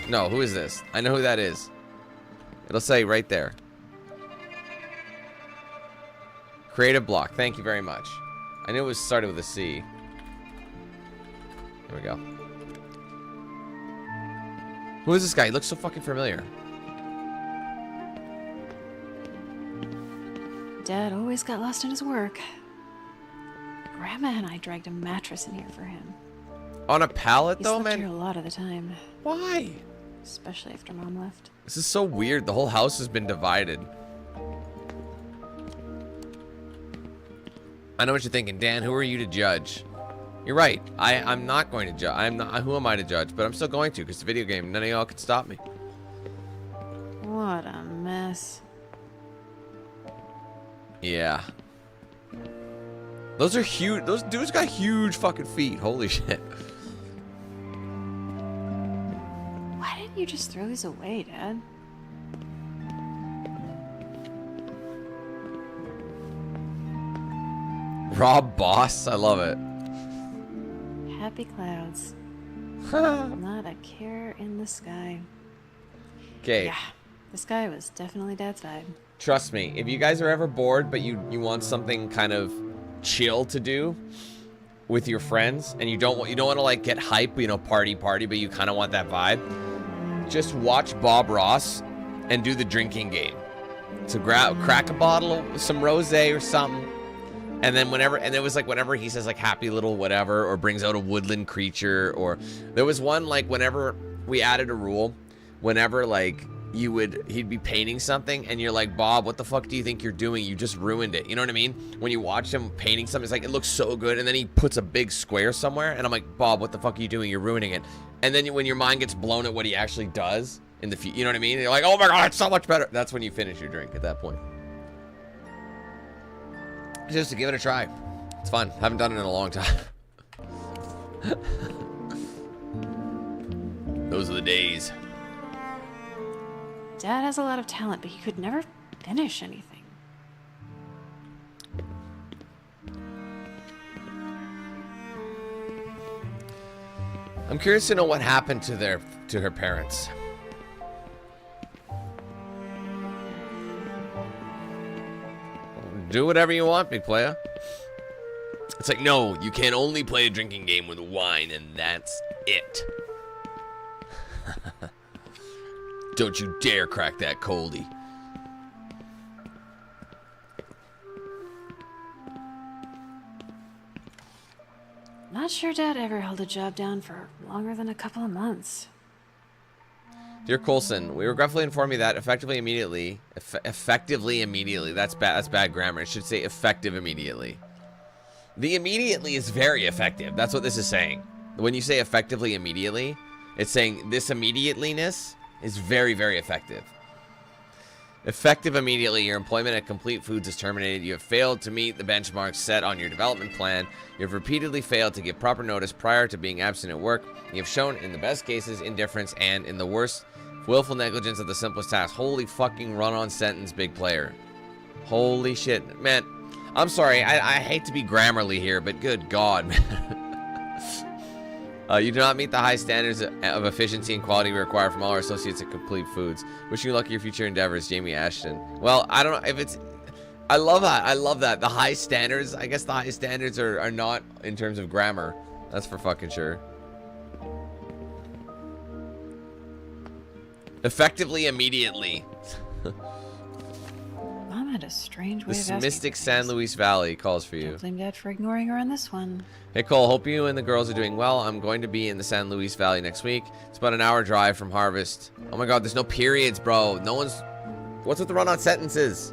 No, who is this? I know who that is. It'll say right there. Creative block. Thank you very much. I knew it was started with a C. There we go. Who is this guy? He looks so fucking familiar. Dad always got lost in his work. Grandma and I dragged a mattress in here for him. On a pallet, He though, slept man? here a lot of the time, Why? especially after Mom left. This is so weird. The whole house has been divided. I know what you're thinking, Dan. Who are you to judge? You're right. I'm not going to judge. I'm not. Who am I to judge? But I'm still going to, because it's a video game. None of y'all can stop me. What a mess. Yeah. Those are huge. Those dudes got huge fucking feet. Holy shit. Why didn't you just throw these away, Dad? Rob Boss. I love it. Happy clouds. Not a care in the sky. Okay. Yeah, the sky was definitely Dad's vibe. Trust me, if you guys are ever bored, but you want something kind of chill to do with your friends, and you don't want to like get hype, you know, party, but you kind of want that vibe, just watch Bob Ross and do the drinking game. So crack a bottle of some rosé or something, and then it was like whenever he says like happy little whatever, or brings out a woodland creature, or there was one like whenever we added a rule, whenever like he'd be painting something and you're like, Bob, what the fuck do you think you're doing? You just ruined it. You know what I mean? When you watch him painting something, it's like, it looks so good, and then he puts a big square somewhere, and I'm like, Bob, what the fuck are you doing? You're ruining it. And then when your mind gets blown at what he actually does in the future, you know what I mean? You're like, oh my god, it's so much better. That's when you finish your drink at that point. Just to give it a try. It's fun. Haven't done it in a long time. Those are the days. Dad has a lot of talent, but he could never finish anything. I'm curious to know what happened to her parents. Do whatever you want, big player. It's like, no, you can only play a drinking game with wine, and that's it. Don't you dare crack that coldie. Not sure Dad ever held a job down for longer than a couple of months. Dear Coulson, we regretfully inform you that effectively immediately. That's bad grammar. It should say effective immediately. The immediately is very effective. That's what this is saying. When you say effectively immediately, it's saying this immediateliness is very, very effective. Effective immediately, your employment at Complete Foods is terminated. You have failed to meet the benchmarks set on your development plan. You have repeatedly failed to give proper notice prior to being absent at work. You have shown, in the best cases, indifference, and in the worst, willful negligence of the simplest task. Holy fucking run-on sentence, big player. Holy shit. Man, I'm sorry. I hate to be Grammarly here, but good God, man. You do not meet the high standards of efficiency and quality we require from all our associates at Complete Foods. Wishing you luck in your future endeavors, Jamie Ashton. Well, I don't know if it's... I love that. I love that. The high standards, I guess the high standards are not in terms of grammar. That's for fucking sure. Effectively, immediately. Mom had a strange way of This asking mystic for San things. Luis Valley calls for you. Don't blame Dad for ignoring her on this one. Hey Cole, hope you and the girls are doing well. I'm going to be in the San Luis Valley next week. It's about an hour drive from Harvest. Oh my god, there's no periods, bro. No one's... What's with the run-on sentences?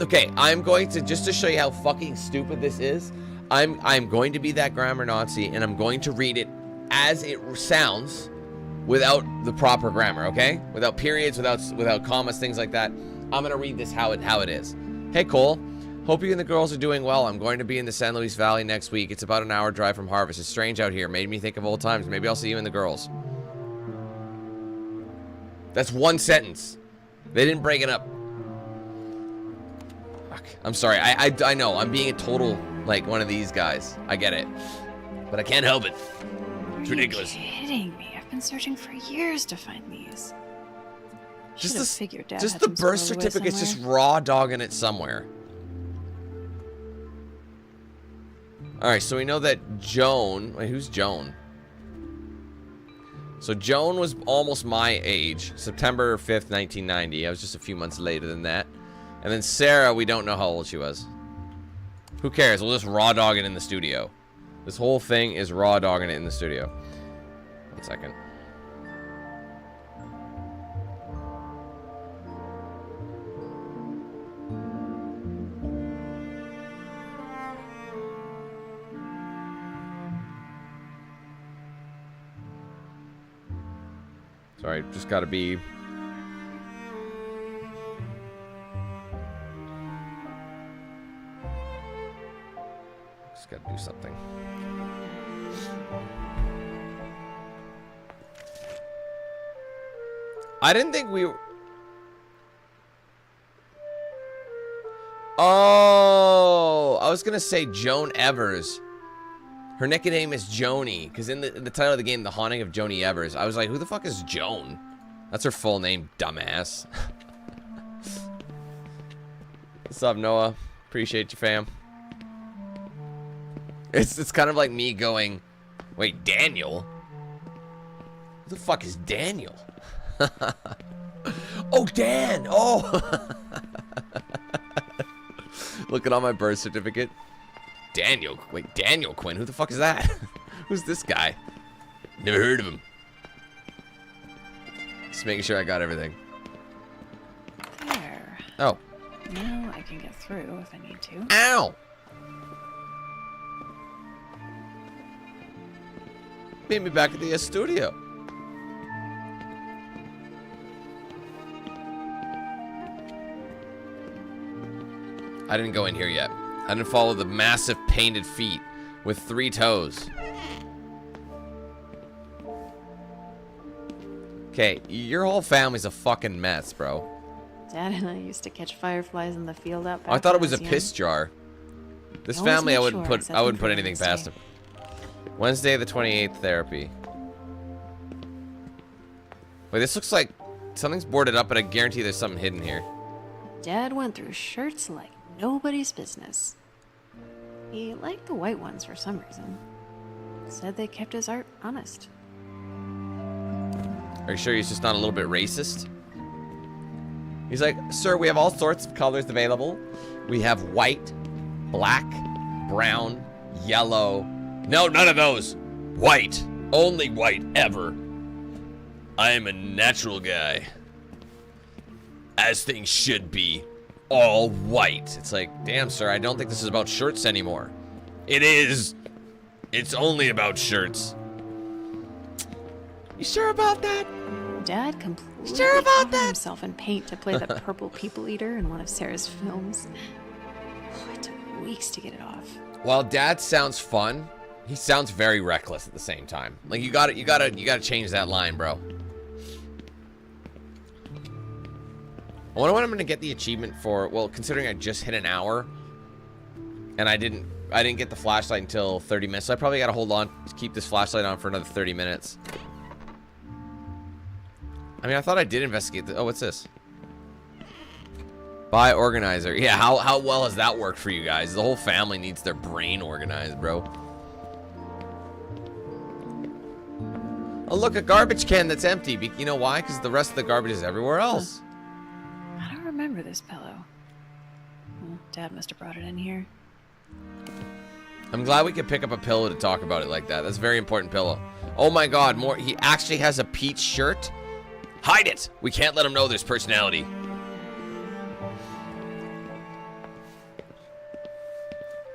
Okay, I'm going to... Just to show you how fucking stupid this is, I'm going to be that grammar Nazi, and I'm going to read it as it sounds without the proper grammar, okay? Without periods, without commas, things like that. I'm going to read this how it is. Hey Cole, hope you and the girls are doing well. I'm going to be in the San Luis Valley next week. It's about an hour drive from Harvest. It's strange out here. Made me think of old times. Maybe I'll see you and the girls. That's one sentence. They didn't break it up. Fuck. I'm sorry. I know. I'm being a total, like, one of these guys. I get it. But I can't help it. It's ridiculous. Are you kidding me? I've been searching for years to find these. Just Figured Dad just had the them birth squirreled away certificate's just somewhere. raw dogging it somewhere. Alright, so we know that Joan... Wait, who's Joan? So Joan was almost my age. September 5th, 1990. I was just a few months later than that. And then Sarah, we don't know how old she was. Who cares? We'll just raw dog it in the studio. This whole thing is raw dogging it in the studio. 1 second. Sorry, just gotta be... Just gotta do something. I didn't think we were... Oh, I was gonna say Joan Evers. Her nickname is Joni, because in the title of the game, The Haunting of Joni Evers, I was like, who the fuck is Joan? That's her full name, dumbass. What's up, Noah? Appreciate you, fam. It's kind of like me going, wait, Daniel? Who the fuck is Daniel? Oh, Dan! Oh! Looking on my birth certificate. Daniel. Wait, Daniel Quinn? Who the fuck is that? Who's this guy? Never heard of him. Just making sure I got everything. There. Oh. Now I can get through if I need to. Ow! Meet me back at the studio. I didn't go in here yet. I didn't follow the massive painted feet with 3 toes. Okay, your whole family's a fucking mess, bro. Dad and I used to catch fireflies in the field out back. I thought it was a when I piss jar. This Always family, I make wouldn't sure, put except for anything Wednesday. past them. Wednesday the 28th, therapy. Wait, this looks like something's boarded up, but I guarantee there's something hidden here. Dad went through shirts like nobody's business. He liked the white ones for some reason. Said they kept his art honest. Are you sure he's just not a little bit racist? He's like, sir, we have all sorts of colors available. We have white, black, brown, yellow. No, none of those. White. Only white ever. I am a natural guy. As things should be. All white. It's like, damn, sir, I don't think this is about shirts anymore. It is. It's only about shirts. You sure about that? Dad completely Sure about covered that? himself in paint to play the purple people eater in one of Sarah's films. Oh, it took weeks to get it off. While Dad sounds fun, he sounds very reckless at the same time. Like you gotta change that line, bro. I wonder when I'm gonna get the achievement for. Well, considering I just hit an hour, and I didn't get the flashlight until 30 minutes, so I probably gotta hold on to keep this flashlight on for another 30 minutes. I mean, I thought I did investigate this. Oh, what's this? Buy organizer. Yeah, how well has that worked for you guys? The whole family needs their brain organized, bro. Oh, look, a garbage can that's empty. You know why? Because the rest of the garbage is everywhere else. I don't remember this pillow. Well, Dad must have brought it in here. I'm glad we could pick up a pillow to talk about it like that. That's a very important pillow. Oh my god, more. He actually has a peach shirt. Hide it! We can't let him know there's personality.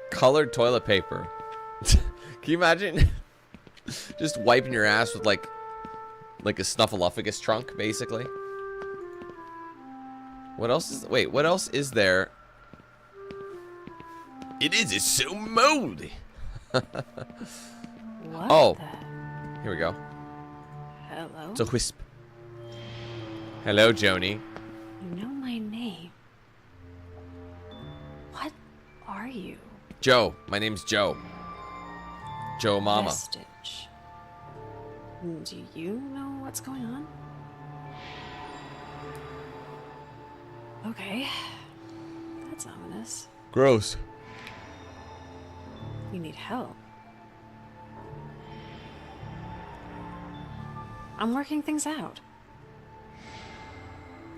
Colored toilet paper. Can you imagine? Just wiping your ass with like a snuffleupagus trunk, basically. What else is... Wait, what else is there? It's so moldy. What Oh. the... Here we go. Hello? It's a wisp. Hello, Joni. You know my name. What are you? Joe. My name's Joe. Joe Mama. Vestige. Do you know what's going on? Okay. That's ominous. Gross. You need help. I'm working things out.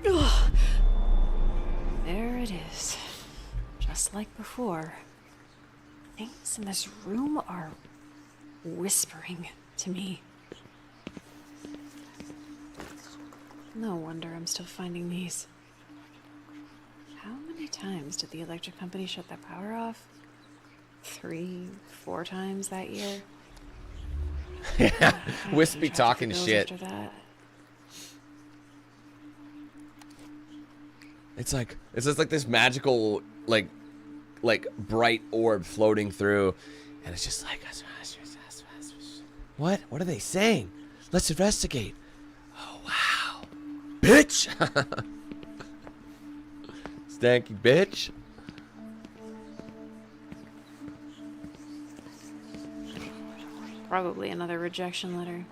Ugh. There it is. Just like before. Things in this room are whispering to me. No wonder I'm still finding these. How many times did the electric company shut their power off? 3, 4 times that year? Yeah, Wispy talking shit. After that. It's just like this magical, like bright orb floating through, and it's just like, what are they saying? Let's investigate. Oh wow, bitch. Stanky bitch. Probably another rejection letter.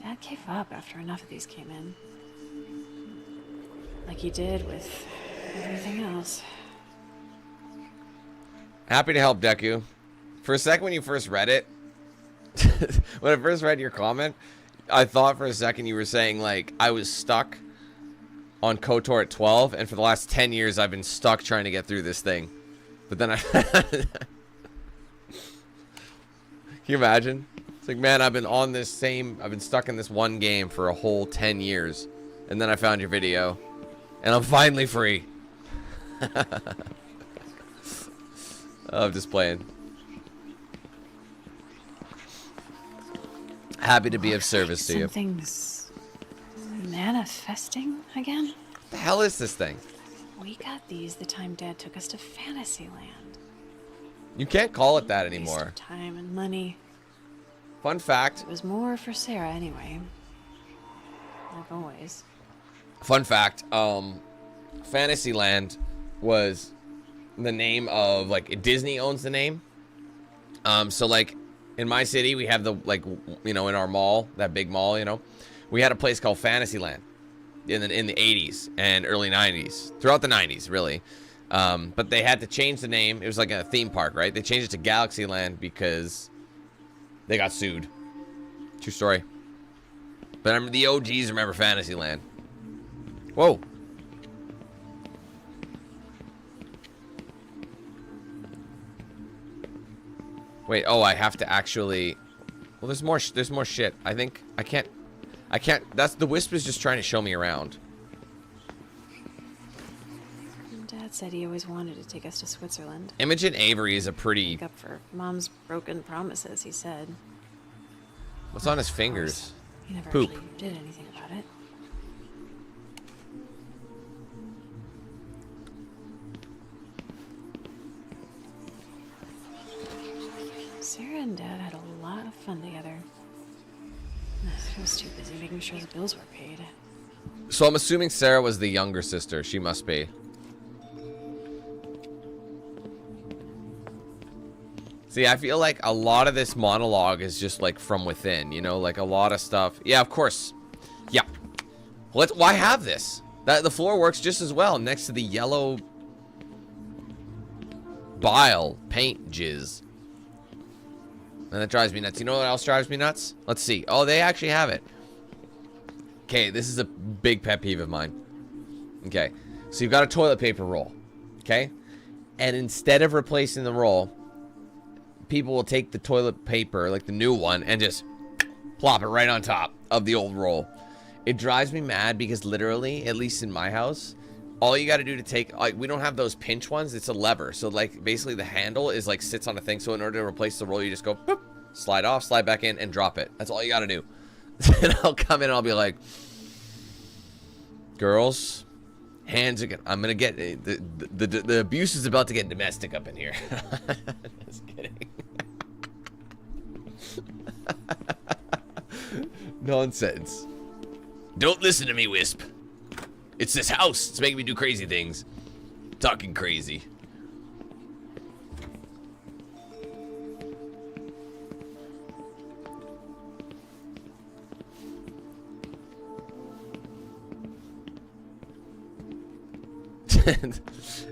Dad gave up after enough of these came in. Like he did with everything else. Happy to help, Deku. For a second when you first read it, when I first read your comment, I thought for a second you were saying, like, I was stuck on KOTOR at 12, and for the last 10 years I've been stuck trying to get through this thing. But then I... Can you imagine? It's like, man, I've been stuck in this one game for a whole 10 years. And then I found your video. And I'm finally free. Oh, I'm just playing. Happy to be of service to you. Something's manifesting again? What the hell is this thing? We got these the time Dad took us to Fantasyland. You can't call it that Waste anymore. of time and money. Fun fact. It was more for Sarah anyway. Like always. Fun fact. Fantasyland was the name of, like, Disney owns the name. So like in my city we have the, like, you know, in our mall, that big mall, you know, we had a place called Fantasyland in the 80s and early 90s, throughout the 90s really. But they had to change the name. It was like a theme park, right? They changed it to Galaxyland because they got sued. True story. But I remember the OGs remember Fantasyland. Whoa. Wait, oh, I have to actually... Well, there's more shit. I think I can't... That's the Wisp is just trying to show me around. Dad said he always wanted to take us to Switzerland. Imogen Avery is a pretty... Make up for Mom's broken promises, he said. What's on his fingers? He never Poop. actually did anything about it. Sarah and Dad had a lot of fun together. I was too busy making sure the bills were paid. So I'm assuming Sarah was the younger sister. She must be. See, I feel like a lot of this monologue is just like from within, you know, like a lot of stuff. Yeah, of course. Yeah. Why have this? The floor works just as well next to the yellow bile paint jizz. And that drives me nuts. You know what else drives me nuts? Let's see. Oh, they actually have it. Okay, this is a big pet peeve of mine. Okay, so you've got a toilet paper roll. Okay? And instead of replacing the roll, people will take the toilet paper, like the new one, and just plop it right on top of the old roll. It drives me mad because literally, at least in my house, all you got to do to take, like, we don't have those pinch ones. It's a lever. So, like, basically the handle is, like, sits on a thing. So in order to replace the roll, you just go, boop, slide off, slide back in, and drop it. That's all you got to do. And I'll come in and I'll be like, girls, hands are gonna, I'm going to get, the abuse is about to get domestic up in here. Just kidding. Nonsense. Don't listen to me, Wisp. It's this house. It's making me do crazy things. Talking crazy.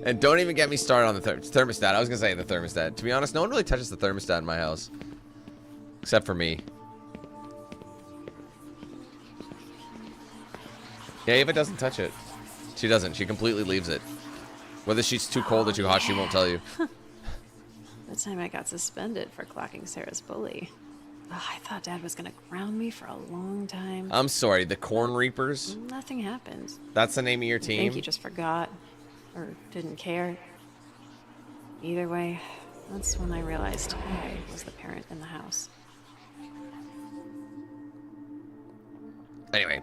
And don't even get me started on the thermostat. I was going to say the thermostat. To be honest, no one really touches the thermostat in my house. Except for me. Yeah, Ava doesn't touch it. She doesn't. She completely leaves it. Whether she's too cold or too hot, she won't tell you. The time I got suspended for clocking Sarah's bully. Oh, I thought Dad was gonna ground me for a long time. I'm sorry, the Corn Reapers? Nothing happened. That's the name of your I team? think he just forgot. Or didn't care. Either way, that's when I realized I was the parent in the house. Anyway,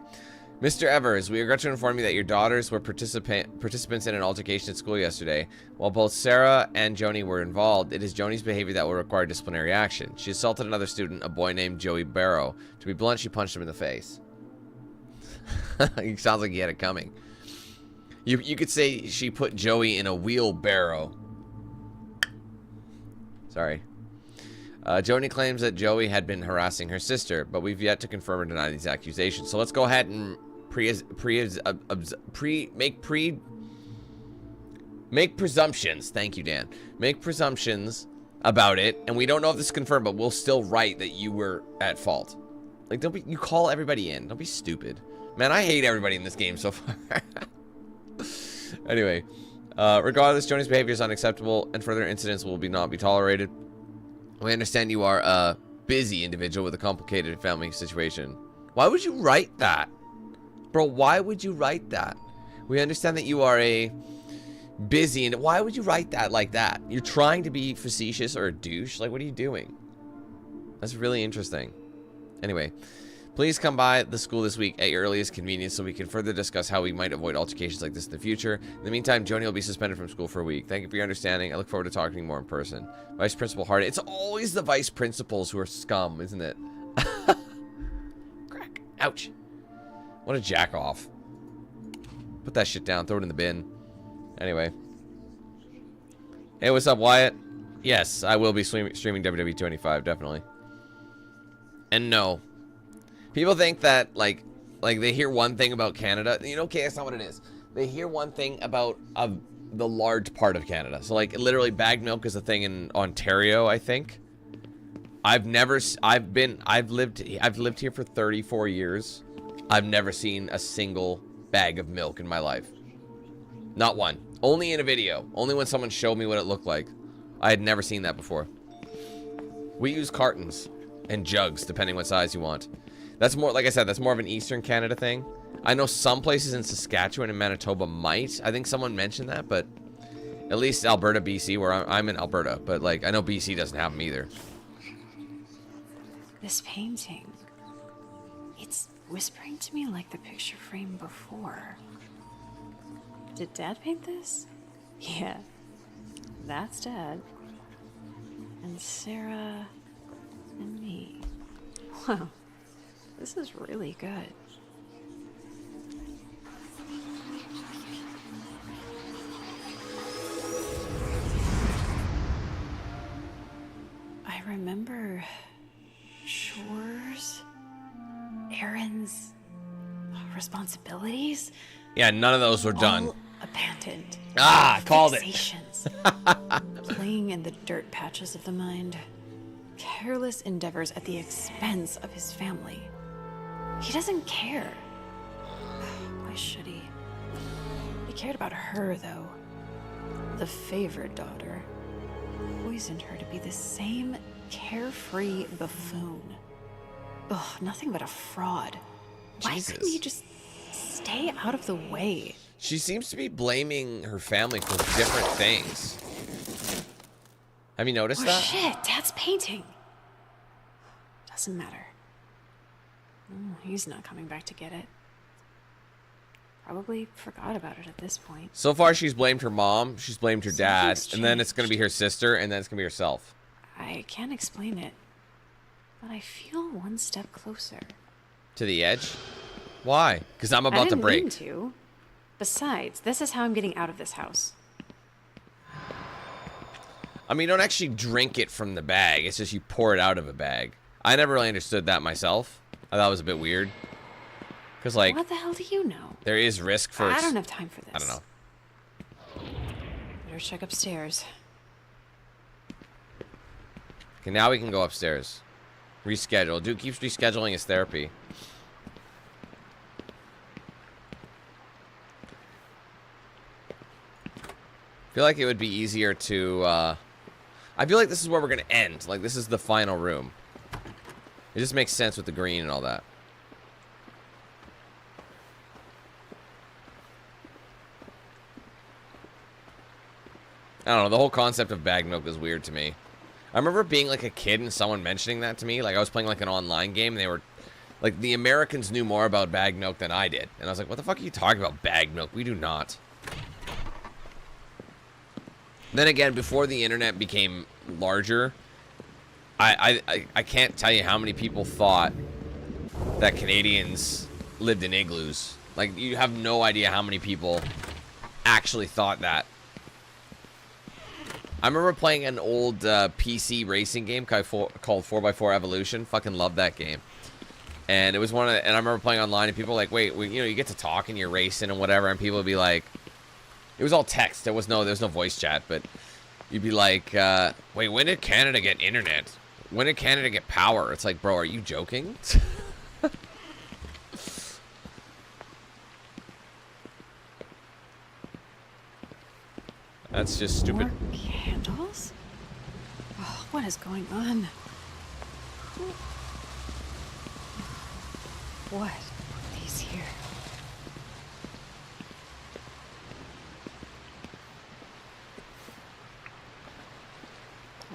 Mr. Evers, we regret to inform you that your daughters were participants in an altercation at school yesterday. While both Sarah and Joni were involved, it is Joni's behavior that will require disciplinary action. She assaulted another student, a boy named Joey Barrow. To be blunt, she punched him in the face. It sounds like he had it coming. You could say she put Joey in a wheelbarrow. Sorry. Joni claims that Joey had been harassing her sister, but we've yet to confirm or deny these accusations. So let's go ahead and make presumptions. Thank you, Dan. Make presumptions about it, and we don't know if this is confirmed, but we'll still write that you were at fault. Like, don't be. You call everybody in. Don't be stupid, man. I hate everybody in this game so far. Anyway, regardless, Joni's behavior is unacceptable, and further incidents will not be tolerated. We understand you are a busy individual with a complicated family situation. Why would you write that? Bro, why would you write that? We understand that you are a busy, and why would you write that like that? You're trying to be facetious or a douche? Like, what are you doing? That's really interesting. Anyway, please come by the school this week at your earliest convenience so we can further discuss how we might avoid altercations like this in the future. In the meantime, Joni will be suspended from school for a week. Thank you for your understanding. I look forward to talking to you more in person. Vice Principal Hardy. It's always the vice principals who are scum, isn't it? Crack. Ouch. What a jack off. Put that shit down. Throw it in the bin. Anyway. Hey, what's up, Wyatt? Yes, I will be streaming WWE 25, definitely. And no. People think that, like they hear one thing about Canada. You know, okay, that's not what it is. They hear one thing about the large part of Canada. So, like, literally, bagged milk is a thing in Ontario, I think. I've lived here for 34 years. I've never seen a single bag of milk in my life. Not one. Only in a video. Only when someone showed me what it looked like. I had never seen that before. We use cartons and jugs, depending what size you want. That's more, like I said, that's more of an Eastern Canada thing. I know some places in Saskatchewan and Manitoba might. I think someone mentioned that, but at least Alberta, BC, where I'm in Alberta. But, like, I know BC doesn't have them either. This painting, it's whispering to me like the picture frame before. Did Dad paint this? Yeah, that's Dad. And Sarah and me. Wow, this is really good. I remember chores, errands, responsibilities. Yeah, none of those were done. All abandoned. Ah, called it. Playing in the dirt patches of the mind. Careless endeavors at the expense of his family. He doesn't care. Why should he? He cared about her, though. The favored daughter. Poisoned her to be the same carefree buffoon. Ugh, nothing but a fraud. Why couldn't he just stay out of the way? She seems to be blaming her family for different things. Have you noticed that? Shit, Dad's painting. Doesn't matter. He's not coming back to get it. Probably forgot about it at this point. So far, she's blamed her mom, she's blamed her dad, Something's and then it's going to be changed. her sister, and then it's going to be herself. I can't explain it, but I feel one step closer. To the edge? Why? Because I'm I about to didn't break. mean to. Besides, this is how I'm getting out of this house. I mean, you don't actually drink it from the bag. It's just you pour it out of a bag. I never really understood that myself. I thought it was a bit weird. Because, like, What the hell do you know? there is risk for... I don't have time for this. I don't know. Better check upstairs. Okay, now we can go upstairs. Reschedule. Dude keeps rescheduling his therapy. I feel like it would be easier to, I I feel like this is where we're gonna end. Like, this is the final room. It just makes sense with the green and all that. I don't know, the whole concept of bag milk is weird to me. I remember being like a kid and someone mentioning that to me. Like, I was playing like an online game and they were like, the Americans knew more about bag milk than I did. And I was like, what the fuck are you talking about, bag milk? We do not. Then again, before the internet became larger, I can't tell you how many people thought that Canadians lived in igloos. Like, you have no idea how many people actually thought that. I remember playing an old PC racing game called 4x4 Evolution. Fucking loved that game. And it was one of the, and I remember playing online and people were like, wait, you know, you get to talk and you're racing and whatever, and people would be like, it was all text. There was no voice chat, but you'd be like, wait, when did Canada get internet? When did Canada get power? It's like, bro, are you joking? That's just stupid. More candles? Oh, what is going on? What? Put these here.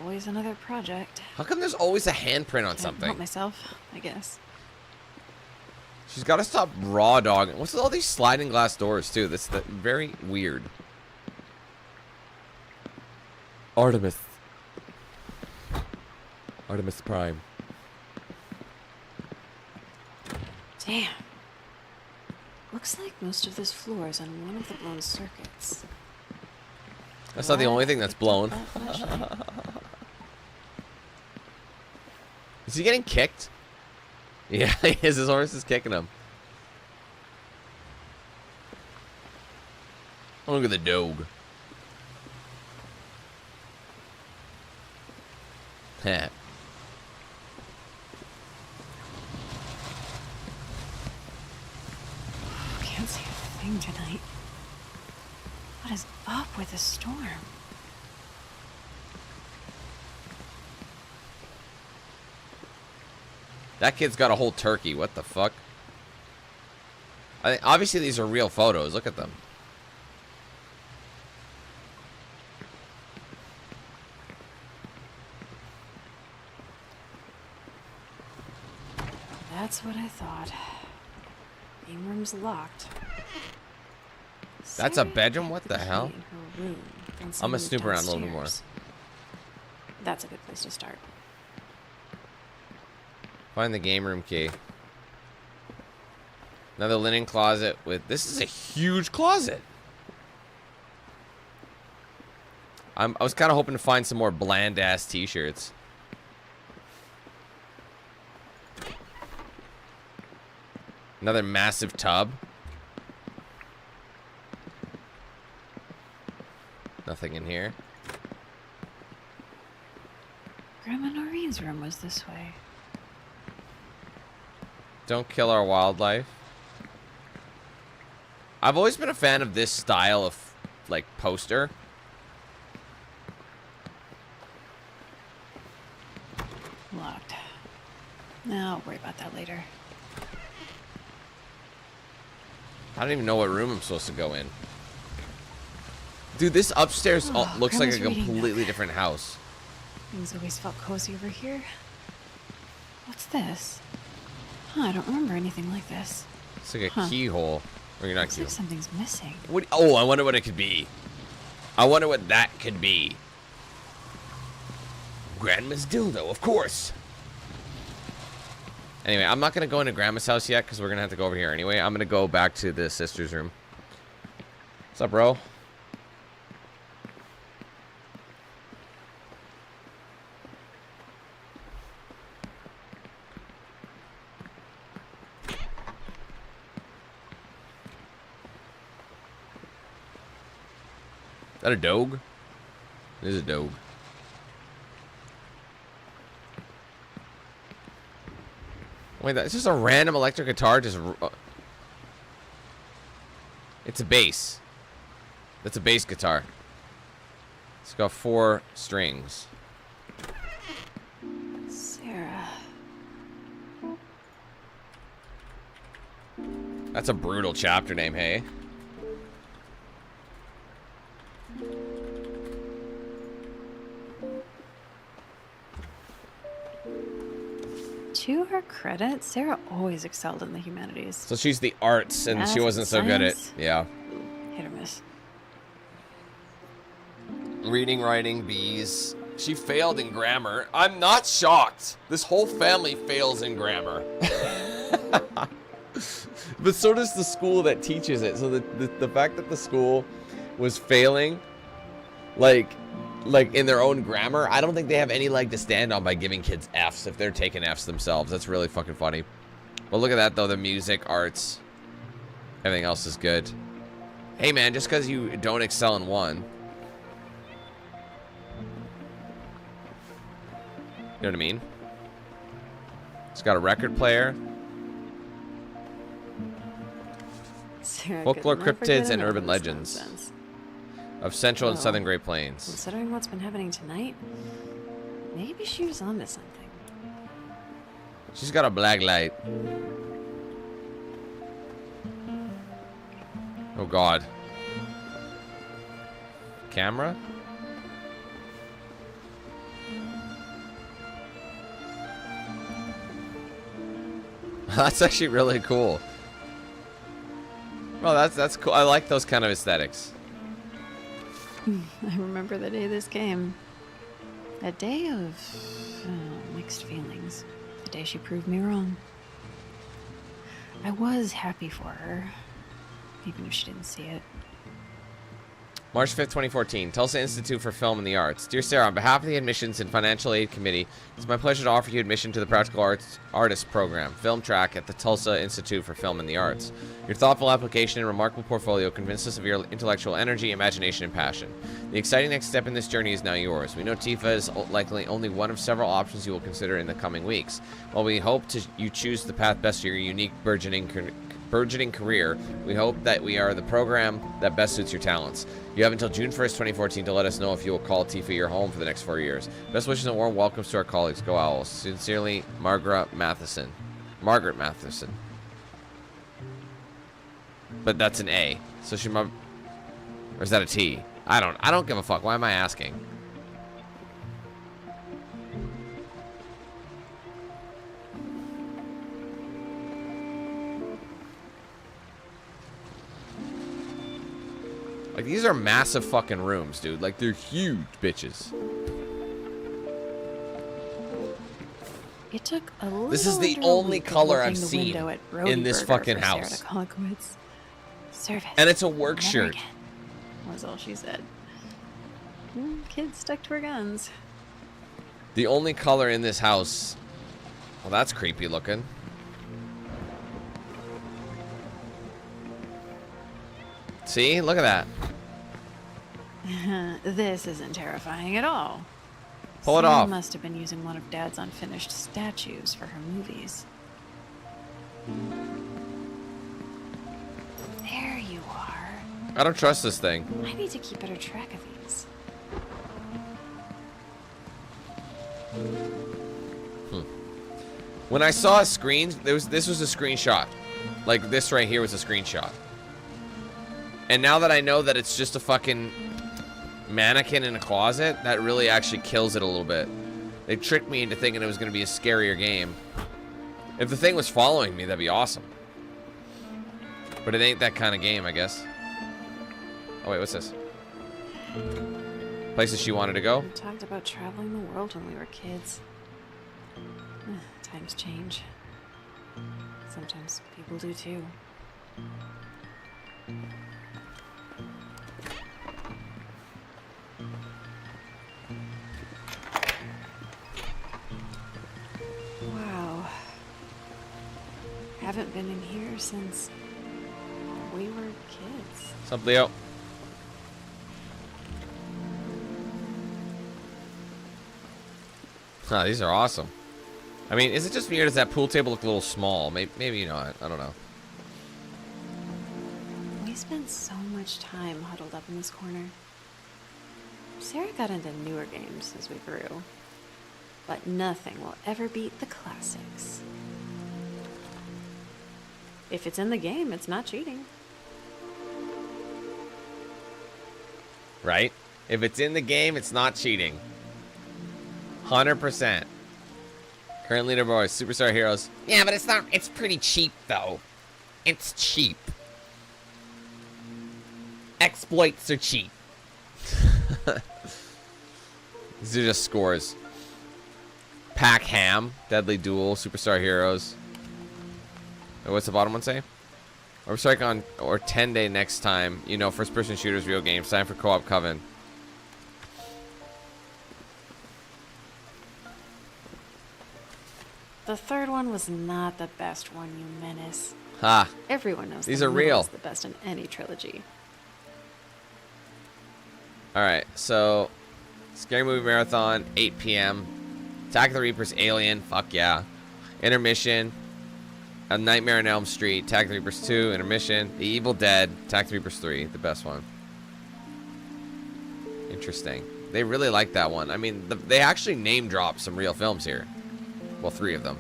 Always another project. How come there's always a handprint on Can't something? help myself, I guess. She's got to stop raw dogging. What's with all these sliding glass doors, too? That's very weird. Artemis Prime. Damn. Looks like most of this floor is on one of the blown circuits. That's not the only thing that's blown. Is he getting kicked? Yeah, he is. His horse is kicking him. Oh, look at the dog. Heh. Can't see a thing tonight. What is up with the storm? That kid's got a whole turkey. What the fuck? I think obviously these are real photos. Look at them. That's what I thought. Game room's locked. That's a Sarah bedroom? What kept the key hell? in her room, and I'm some gonna snoop around a little bit more. downstairs. That's a good place to start. Find the game room key. Another linen closet with... This is a huge closet. I was kind of hoping to find some more bland-ass t-shirts. Another massive tub. Nothing in here. Grandma Noreen's room was this way. Don't kill our wildlife. I've always been a fan of this style of, like, poster. Locked. No, I'll worry about that later. I don't even know what room I'm supposed to go in. Dude, this upstairs Oh, looks like a Grandma's reading completely book. different house. Things always felt cozy over here. What's this? Huh, I don't remember anything like this. It's like a Huh. keyhole. Or you're not Looks like keyhole. something's missing. What? Oh, I wonder what it could be. I wonder what that could be. Grandma's dildo, of course. Anyway, I'm not going to go into Grandma's house yet because we're going to have to go over here anyway. I'm going to go back to the sister's room. What's up, bro? Is that a dog? It is a dog. Wait, that's just a random electric guitar. Just it's a bass. That's a bass guitar. It's got 4 strings. That's a brutal chapter name, hey? To her credit, Sarah always excelled in the humanities. So she's the arts, and she wasn't so good at... Yeah. Hit or miss. Reading, writing, B's. She failed in grammar. I'm not shocked. This whole family fails in grammar. But so does the school that teaches it. So the fact that the school was failing, like in their own grammar, I don't think they have any leg to stand on by giving kids Fs if they're taking Fs themselves. That's really fucking funny. But look at that, though. The music, arts, everything else is good. Hey, man, just because you don't excel in one... You know what I mean? It's got a record player. Folklore, cryptids, and urban legends of Central and Southern Great Plains. Considering what's been happening tonight, maybe she was onto something. She's got a black light. Oh God. Camera? That's actually really cool. Well, that's cool. I like those kind of aesthetics. I remember the day this came. A day of mixed feelings. The day she proved me wrong. I was happy for her, even if she didn't see it. March 5th, 2014, Tulsa Institute for Film and the Arts. Dear Sarah, on behalf of the Admissions and Financial Aid Committee, it's my pleasure to offer you admission to the Practical Arts Artist Program, film track at the Tulsa Institute for Film and the Arts. Your thoughtful application and remarkable portfolio convince us of your intellectual energy, imagination, and passion. The exciting next step in this journey is now yours. We know TIFA is likely only one of several options you will consider in the coming weeks. While we hope you choose the path best for your unique burgeoning career, we hope that we are the program that best suits your talents. You have until June 1st, 2014 to let us know if you will call TIFA your home for the next 4 years. Best wishes and warm welcomes to our colleagues. Go Owls. Sincerely, Margaret Matheson. Margaret Matheson. But that's an A. So she might... Or is that a T? I don't give a fuck. Why am I asking? Like, these are massive fucking rooms, dude. Like, they're huge bitches. It took a little. This is the only color I've seen in this fucking house. And it's a work shirt. Was all she said. Kid stuck to her guns. The only color in this house. Well, that's creepy looking. See? Look at that. This isn't terrifying at all. Pull it Sarah off. Must have been using one of Dad's unfinished statues for her movies. There you are. I don't trust this thing. I need to keep better track of these. When I saw a screen, this was a screenshot. Like, this right here was a screenshot. And now that I know that it's just a fucking mannequin in a closet, that really actually kills it a little bit. They tricked me into thinking it was going to be a scarier game. If the thing was following me, that'd be awesome. But it ain't that kind of game, I guess. Oh, wait, what's this? Places she wanted to go? We talked about traveling the world when we were kids. Times change. Sometimes people do too. Wow. Haven't been in here since we were kids. What's up, Leo? Huh, these are awesome. I mean, is it just me or does that pool table look a little small? Maybe you know, I don't know. We spent so much time huddled up in this corner. Sarah got into newer games as we grew, but nothing will ever beat the classics. If it's in the game, it's not cheating. Right? If it's in the game, it's not cheating. 100%. Current leaderboard, Superstar Heroes. Yeah, but it's not. It's pretty cheap, though. It's cheap. Exploits are cheap. These are just scores. Pack Ham, Deadly Duel, Superstar Heroes. What's the bottom one say? Overstrike on or 10-day next time. You know, first-person shooters, real games. Time for co-op Coven. The third one was not the best one, you menace. Ha. Everyone knows These the are middle real. is the best in any trilogy. Alright, so Scary Movie Marathon, 8 p.m. Attack of the Reapers, Alien, fuck yeah. Intermission, A Nightmare on Elm Street, Attack of the Reapers 2, Intermission, The Evil Dead, Attack of the Reapers 3, the best one. Interesting. They really like that one. I mean, they actually name drop some real films here. Well, 3 of them.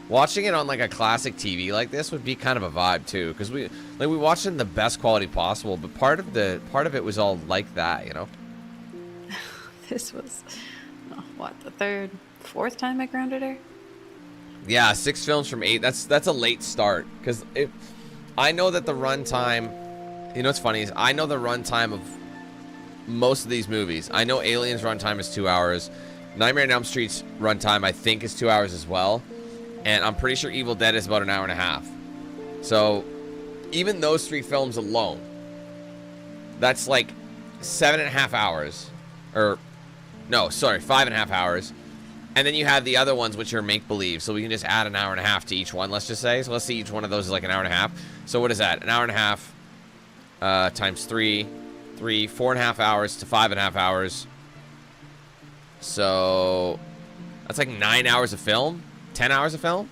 Watching it on like a classic TV like this would be kind of a vibe too, because we watched it in the best quality possible. But part of it was all like that, you know. This was, what, the third, fourth time I grounded her? Yeah, 6 films from 8. That's a late start, because I know that the runtime. You know what's funny is I know the runtime of most of these movies. I know Alien's runtime is 2 hours. Nightmare on Elm Street's runtime I think is 2 hours as well. And I'm pretty sure Evil Dead is about an hour and a half. So, even those 3 films alone, that's like 7.5 hours. Or, no, sorry, 5.5 hours. And then you have the other ones, which are make-believe. So we can just add an hour and a half to each one, let's just say. So let's see, each one of those is like an hour and a half. So what is that? An hour and a half times 3, 4.5 hours to 5.5 hours. So, that's like 9 hours of film. 10 hours of film?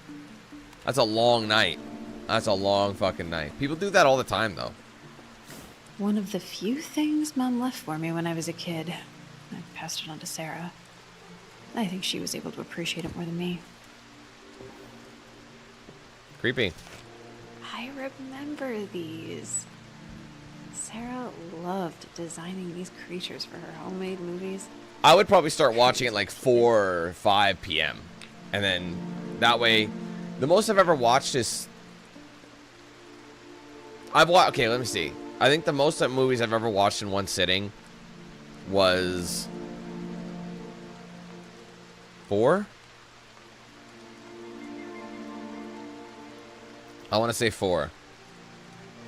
That's a long night. That's a long fucking night. People do that all the time, though. One of the few things Mom left for me when I was a kid. I passed it on to Sarah. I think she was able to appreciate it more than me. Creepy. I remember these. Sarah loved designing these creatures for her homemade movies. I would probably start watching at like 4 or 5 p.m. And then that way, the most I've ever watched is... Okay, let me see. I think the most movies I've ever watched in one sitting was 4? I want to say 4.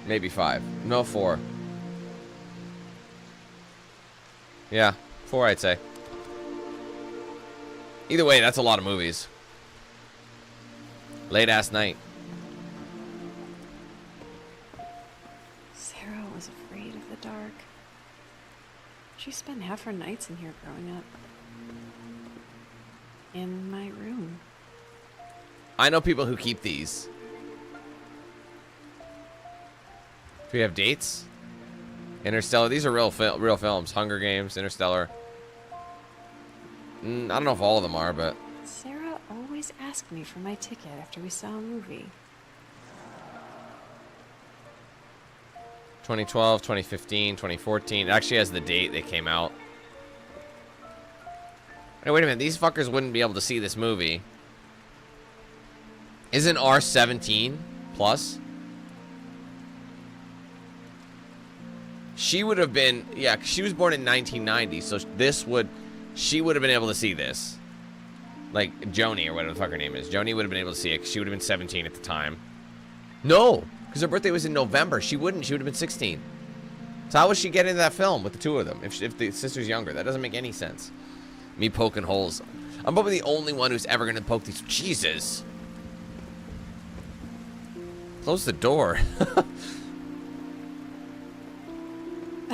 Maybe 5. No, 4. Yeah, 4 I'd say. Either way, that's a lot of movies. Late ass night. Sarah was afraid of the dark. She spent half her nights in here growing up. In my room. I know people who keep these. Do we have dates? Interstellar. These are real films. Hunger Games, Interstellar. I don't know if all of them are, but... Sarah always asked me for my ticket after we saw a movie. 2012, 2015, 2014. It actually has the date they came out. Hey, wait a minute. These fuckers wouldn't be able to see this movie. Isn't R17 plus? She would have been... Yeah, she was born in 1990, so she would have been able to see this. Like, Joni, or whatever the fuck her name is. Joni would have been able to see it, because she would have been 17 at the time. No! Because her birthday was in November. She wouldn't. She would have been 16. So how would she get into that film with the 2 of them, if the sister's younger? That doesn't make any sense. Me poking holes. I'm probably the only one who's ever going to poke these... Jesus! Close the door.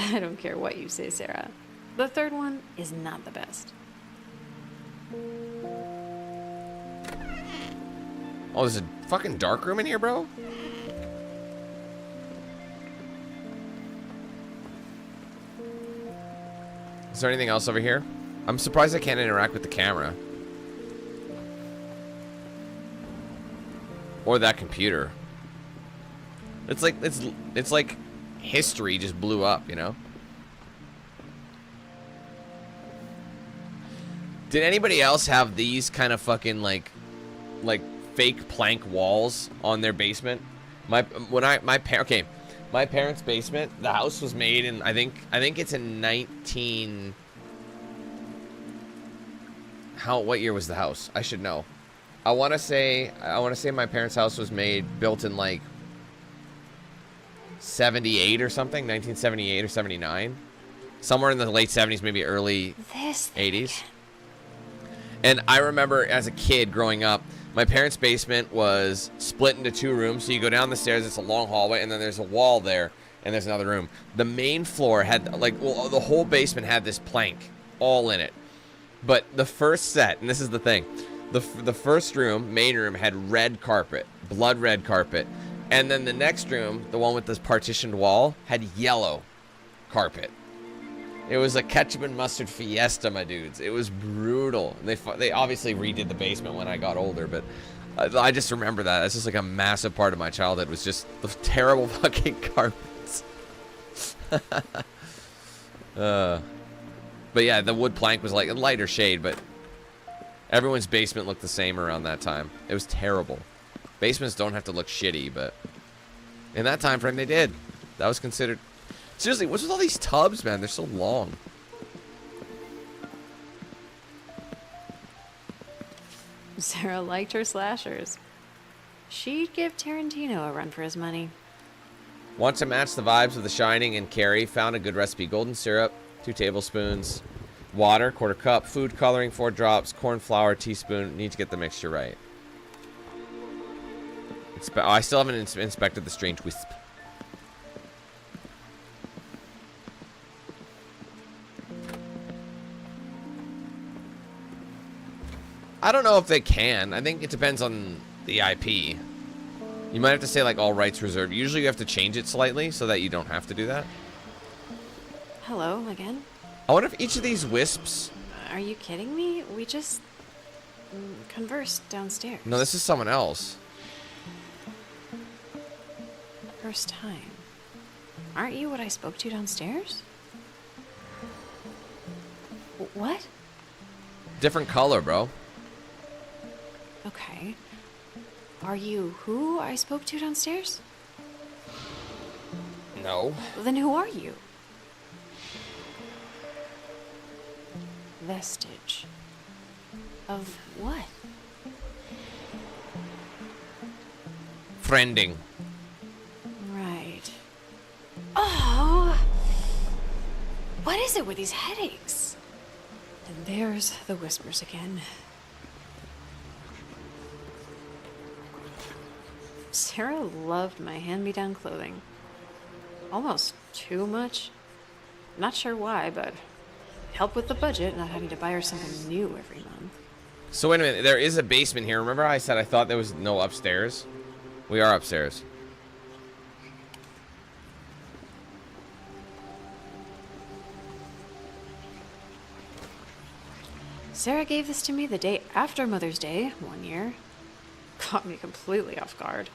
I don't care what you say, Sarah. The third one is not the best. Oh, there's a fucking dark room in here, bro? Is there anything else over here? I'm surprised I can't interact with the camera. Or that computer. It's like history just blew up, you know? Did anybody else have these kind of fucking like fake plank walls on their basement? My parents' basement, the house was made in I think it's in 19 what year was the house? I should know. I want to say my parents' house was built in like 78 or something, 1978 or 79. Somewhere in the late 70s, maybe early 80s. And I remember as a kid growing up, my parents' basement was split into 2 rooms. So you go down the stairs, it's a long hallway, and then there's a wall there, and there's another room. The main floor had, the whole basement had this plank all in it. But the first set, and this is the thing, the first room, main room, had red carpet, blood red carpet. And then the next room, the one with this partitioned wall, had yellow carpet. It was a ketchup and mustard fiesta, my dudes. It was brutal. They obviously redid the basement when I got older, but I just remember that. It's just like a massive part of my childhood was just the terrible fucking carpets. But yeah, the wood plank was like a lighter shade, but everyone's basement looked the same around that time. It was terrible. Basements don't have to look shitty, but in that time frame they did. That was considered. Seriously, what's with all these tubs, man? They're so long. Sarah liked her slashers. She'd give Tarantino a run for his money. Want to match the vibes of The Shining and Carrie? Found a good recipe. Golden syrup, 2 tablespoons. Water, 1/4 cup. Food coloring, 4 drops. Corn flour, teaspoon. Need to get the mixture right. I still haven't inspected the strange wisp. I don't know if they can. I think it depends on the IP. You might have to say, like, all rights reserved. Usually you have to change it slightly so that you don't have to do that. Hello, again? I wonder if each of these wisps... Are you kidding me? We just conversed downstairs. No, this is someone else. First time. Aren't you what I spoke to downstairs? What? Different color, bro. Okay. Are you who I spoke to downstairs? No. Well, then who are you? Vestige. Of what? Friending. Right. Oh! What is it with these headaches? And there's the whispers again. Sarah loved my hand-me-down clothing. Almost too much. Not sure why, but helped with the budget, not having to buy her something new every month. So wait a minute, there is a basement here. Remember I said I thought there was no upstairs? We are upstairs. Sarah gave this to me the day after Mother's Day, one year. Caught me completely off guard.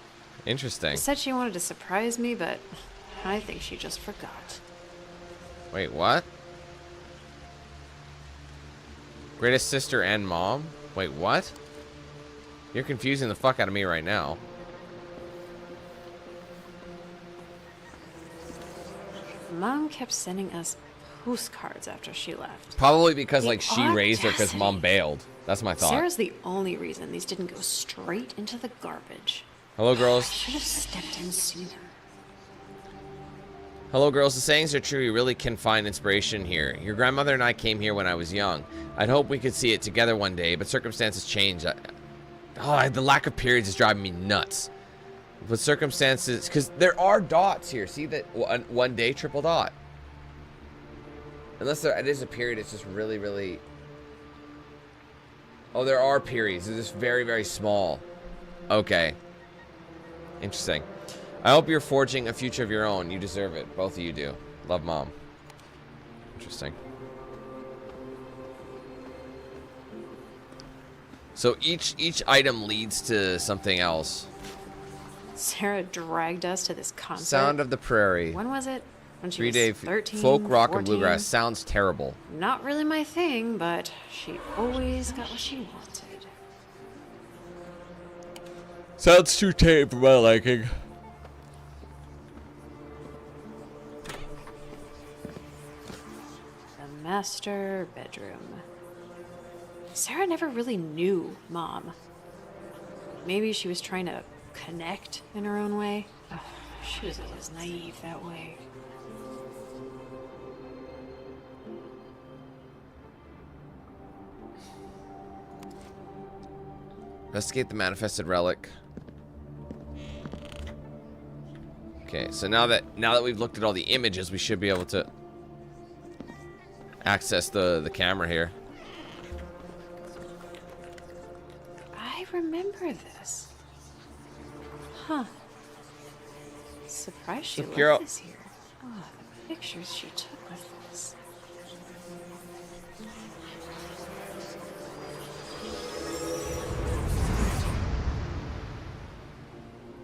Interesting. Said she wanted to surprise me, but I think she just forgot. Wait, what? Greatest sister and mom? Wait, what? You're confusing the fuck out of me right now. Mom kept sending us postcards after she left. Probably because, The like, she raised her because mom bailed. That's my thought. Sarah's the only reason these didn't go straight into the garbage. Hello, I girls. should have stepped in sooner. Hello, girls. The sayings are true. You really can find inspiration here. Your grandmother and I came here when I was young. I'd hope we could see it together one day, but circumstances change. The lack of periods is driving me nuts. But circumstances... Because there are dots here. See that one day triple dot. Unless there it is a period, it's just really, really... Oh, there are periods. They're just very, very small. Okay. Interesting. I hope you're forging a future of your own. You deserve it. Both of you do. Love, Mom. Interesting. So each item leads to something else. Sarah dragged us to this concert. Sound of the Prairie. When was it? When she 3-day was 13, folk rock 14? and bluegrass. Sounds terrible. Not really my thing, but she always got what she wanted. Sounds too tame for my liking. The master bedroom. Sarah never really knew Mom. Maybe she was trying to connect in her own way. Ugh, she was always naive that way. Investigate the manifested relic. Okay, so now that we've looked at all the images, we should be able to access the camera here. I remember this. Huh. Surprised she Look, you're left this here. Oh, the pictures she took with this.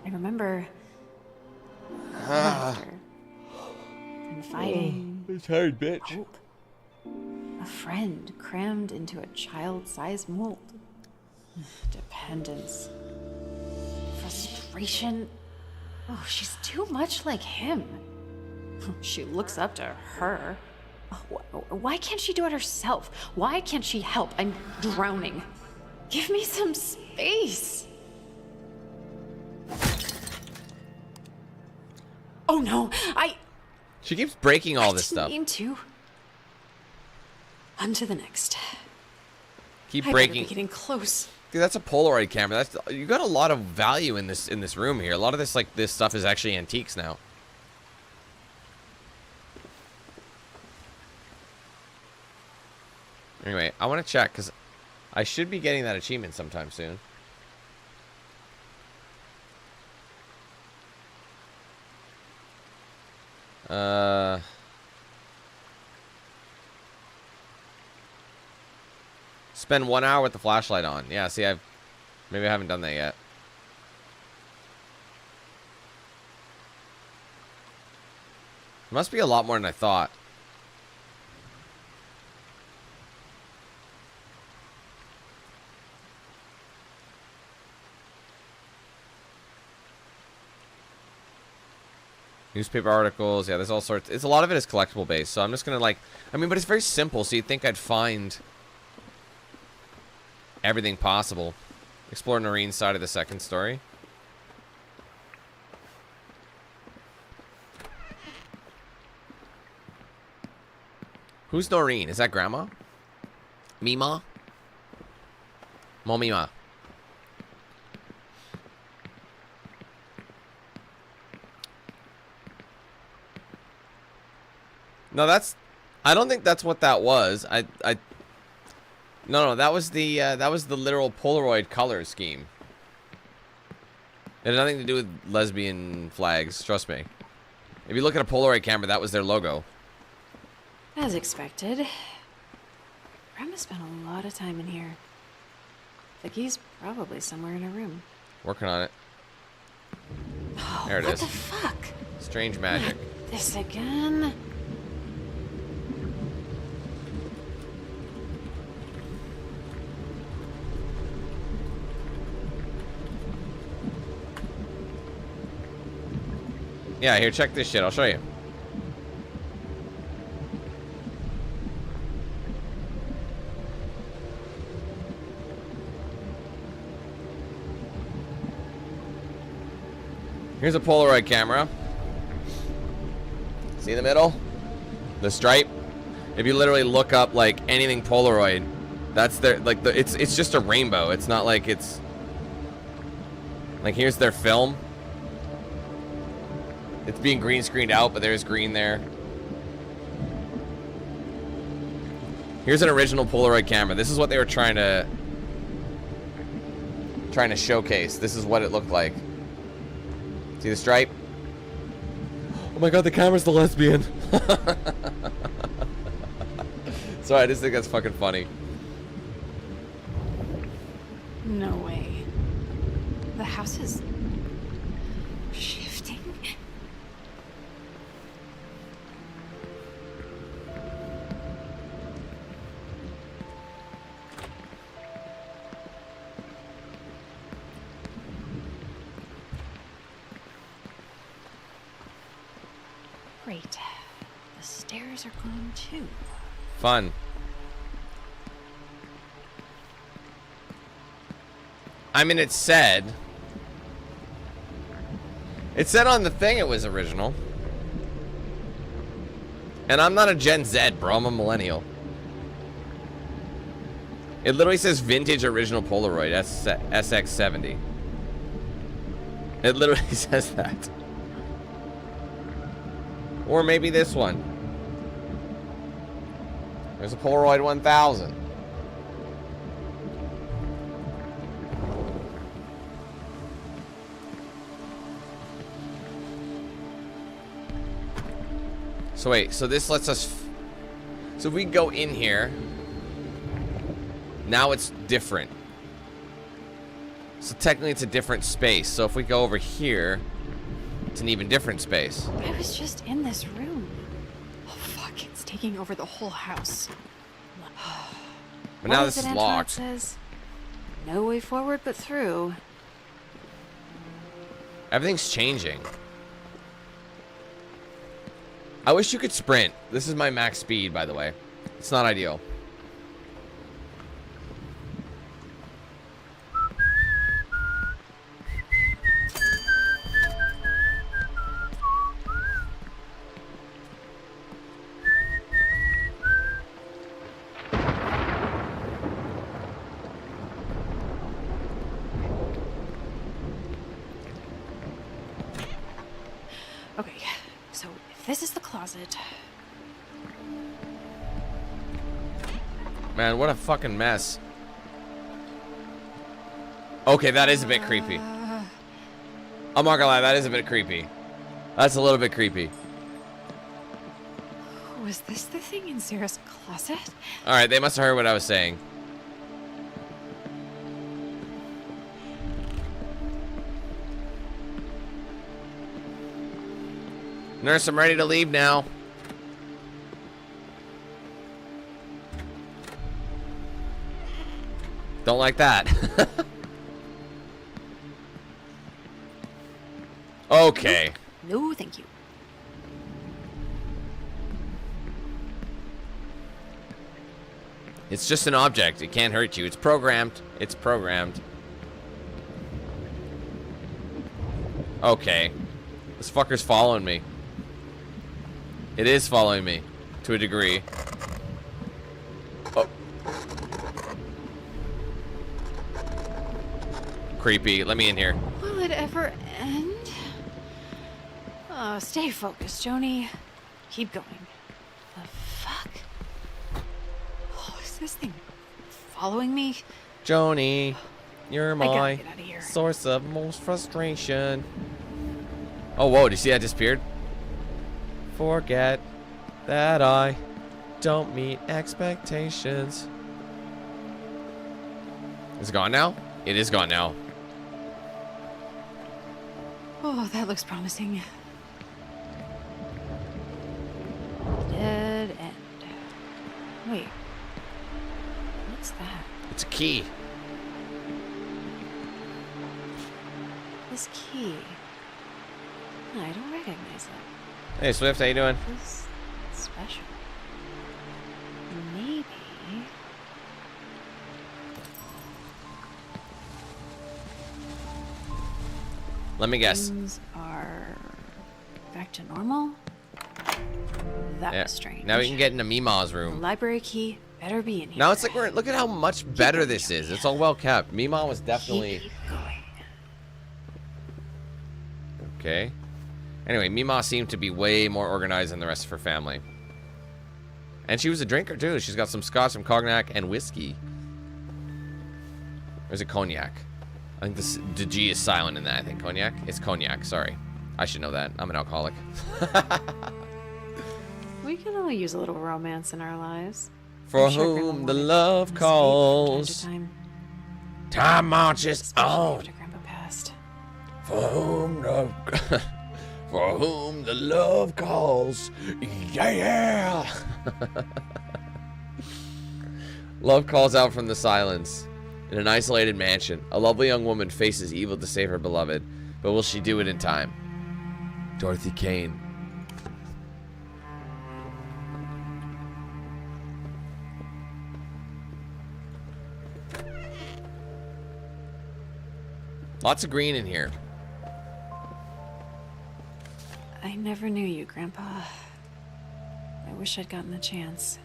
I remember laughter and fighting. It's hard, bitch. Hope. A friend crammed into a child-sized mold. Dependence. Frustration. Oh, she's too much like him. She looks up to her. Why can't she do it herself? Why can't she help? I'm drowning. Give me some space. Oh no, She keeps breaking all this didn't stuff. mean to. On to the next. Keep I breaking. better be getting close. Dude, that's a Polaroid camera. You got a lot of value in this room here. A lot of this stuff is actually antiques now. Anyway, I want to check because I should be getting that achievement sometime soon. Spend 1 hour with the flashlight on. Yeah, see, maybe I haven't done that yet. Must be a lot more than I thought. Newspaper articles, yeah, there's all sorts. It's a lot of it is collectible based, so I'm just gonna but it's very simple, so you'd think I'd find everything possible. Explore Noreen's side of the second story. Who's Noreen? Is that Grandma? Mima? Momima. No, I don't think that's what that was. No, that was the literal Polaroid color scheme. It had nothing to do with lesbian flags, trust me. If you look at a Polaroid camera, that was their logo. As expected. Grandma spent a lot of time in here. Vicky's probably somewhere in her room. Working on it. Oh, There it is. What the fuck? Strange magic. Not this again. Yeah, here, check this shit. I'll show you. Here's a Polaroid camera. See the middle? The stripe? If you literally look up like anything Polaroid, that's their it's just a rainbow. It's not like it's like here's their film. It's being green screened out, but there's green there. Here's an original Polaroid camera. This is what they were trying to showcase. This is what it looked like. See the stripe? Oh my god, the camera's the lesbian. Sorry, I just think that's fucking funny. No way. The house is Great. The stairs are gone too. Fun. I mean, it said on the thing it was original. And I'm not a Gen Z, bro. I'm a millennial. It literally says vintage original Polaroid SX70. It literally says that. Or maybe this one. There's a Polaroid 1000. So wait, so this lets us... So if we go in here... Now it's different. So technically it's a different space. So if we go over here, it's an even different space. I was just in this room. Oh, fuck, it's taking over the whole house. But now this is locked. Says, no way forward but through. Everything's changing. I wish you could sprint. This is my max speed, by the way. It's not ideal. Okay, so if this is the closet. Man, what a fucking mess. Okay, that is a bit creepy. I'm not gonna lie, that is a bit creepy. That's a little bit creepy. Was this the thing in Sarah's closet? Alright, they must have heard what I was saying. Nurse, I'm ready to leave now. Don't like that. Okay. No, thank you. It's just an object. It can't hurt you. It's programmed. It's programmed. Okay. This fucker's following me. It is following me. To a degree. Oh. Creepy. Let me in here. Will it ever end? Oh, stay focused, Joni. Keep going. The fuck? Oh, is this thing following me? Joni, you're I gotta my get out of here. source of most frustration. Oh, whoa. Did you see that disappeared? Forget that I don't meet expectations. Is it gone now? It is gone now. Oh, that looks promising. Dead end. Wait. What's that? It's a key. This key. I don't recognize it. Hey, Swift, how you doing? This special. Maybe. Let me guess. Things are back to normal. That Yeah. was strange. Now we can get into Mima's The room. library key better be in here. Now it's like look at how much better this is. It's all well kept. Mima was definitely Keep going. okay. Anyway, Mima seemed to be way more organized than the rest of her family. And she was a drinker too. She's got some scotch, some cognac, and whiskey. Or is it cognac? I think the G is silent in that. I think cognac. It's cognac. Sorry, I should know that. I'm an alcoholic. We can all use a little romance in our lives. For I'm sure everyone whom the wanted love an escape from calls, time time marches especially on. after Grandpa passed. For whom the for whom the love calls, yeah. Love calls out from the silence. In an isolated mansion, a lovely young woman faces evil to save her beloved, but will she do it in time? Dorothy Kane. Lots of green in here. I never knew you, Grandpa. I wish I'd gotten the chance.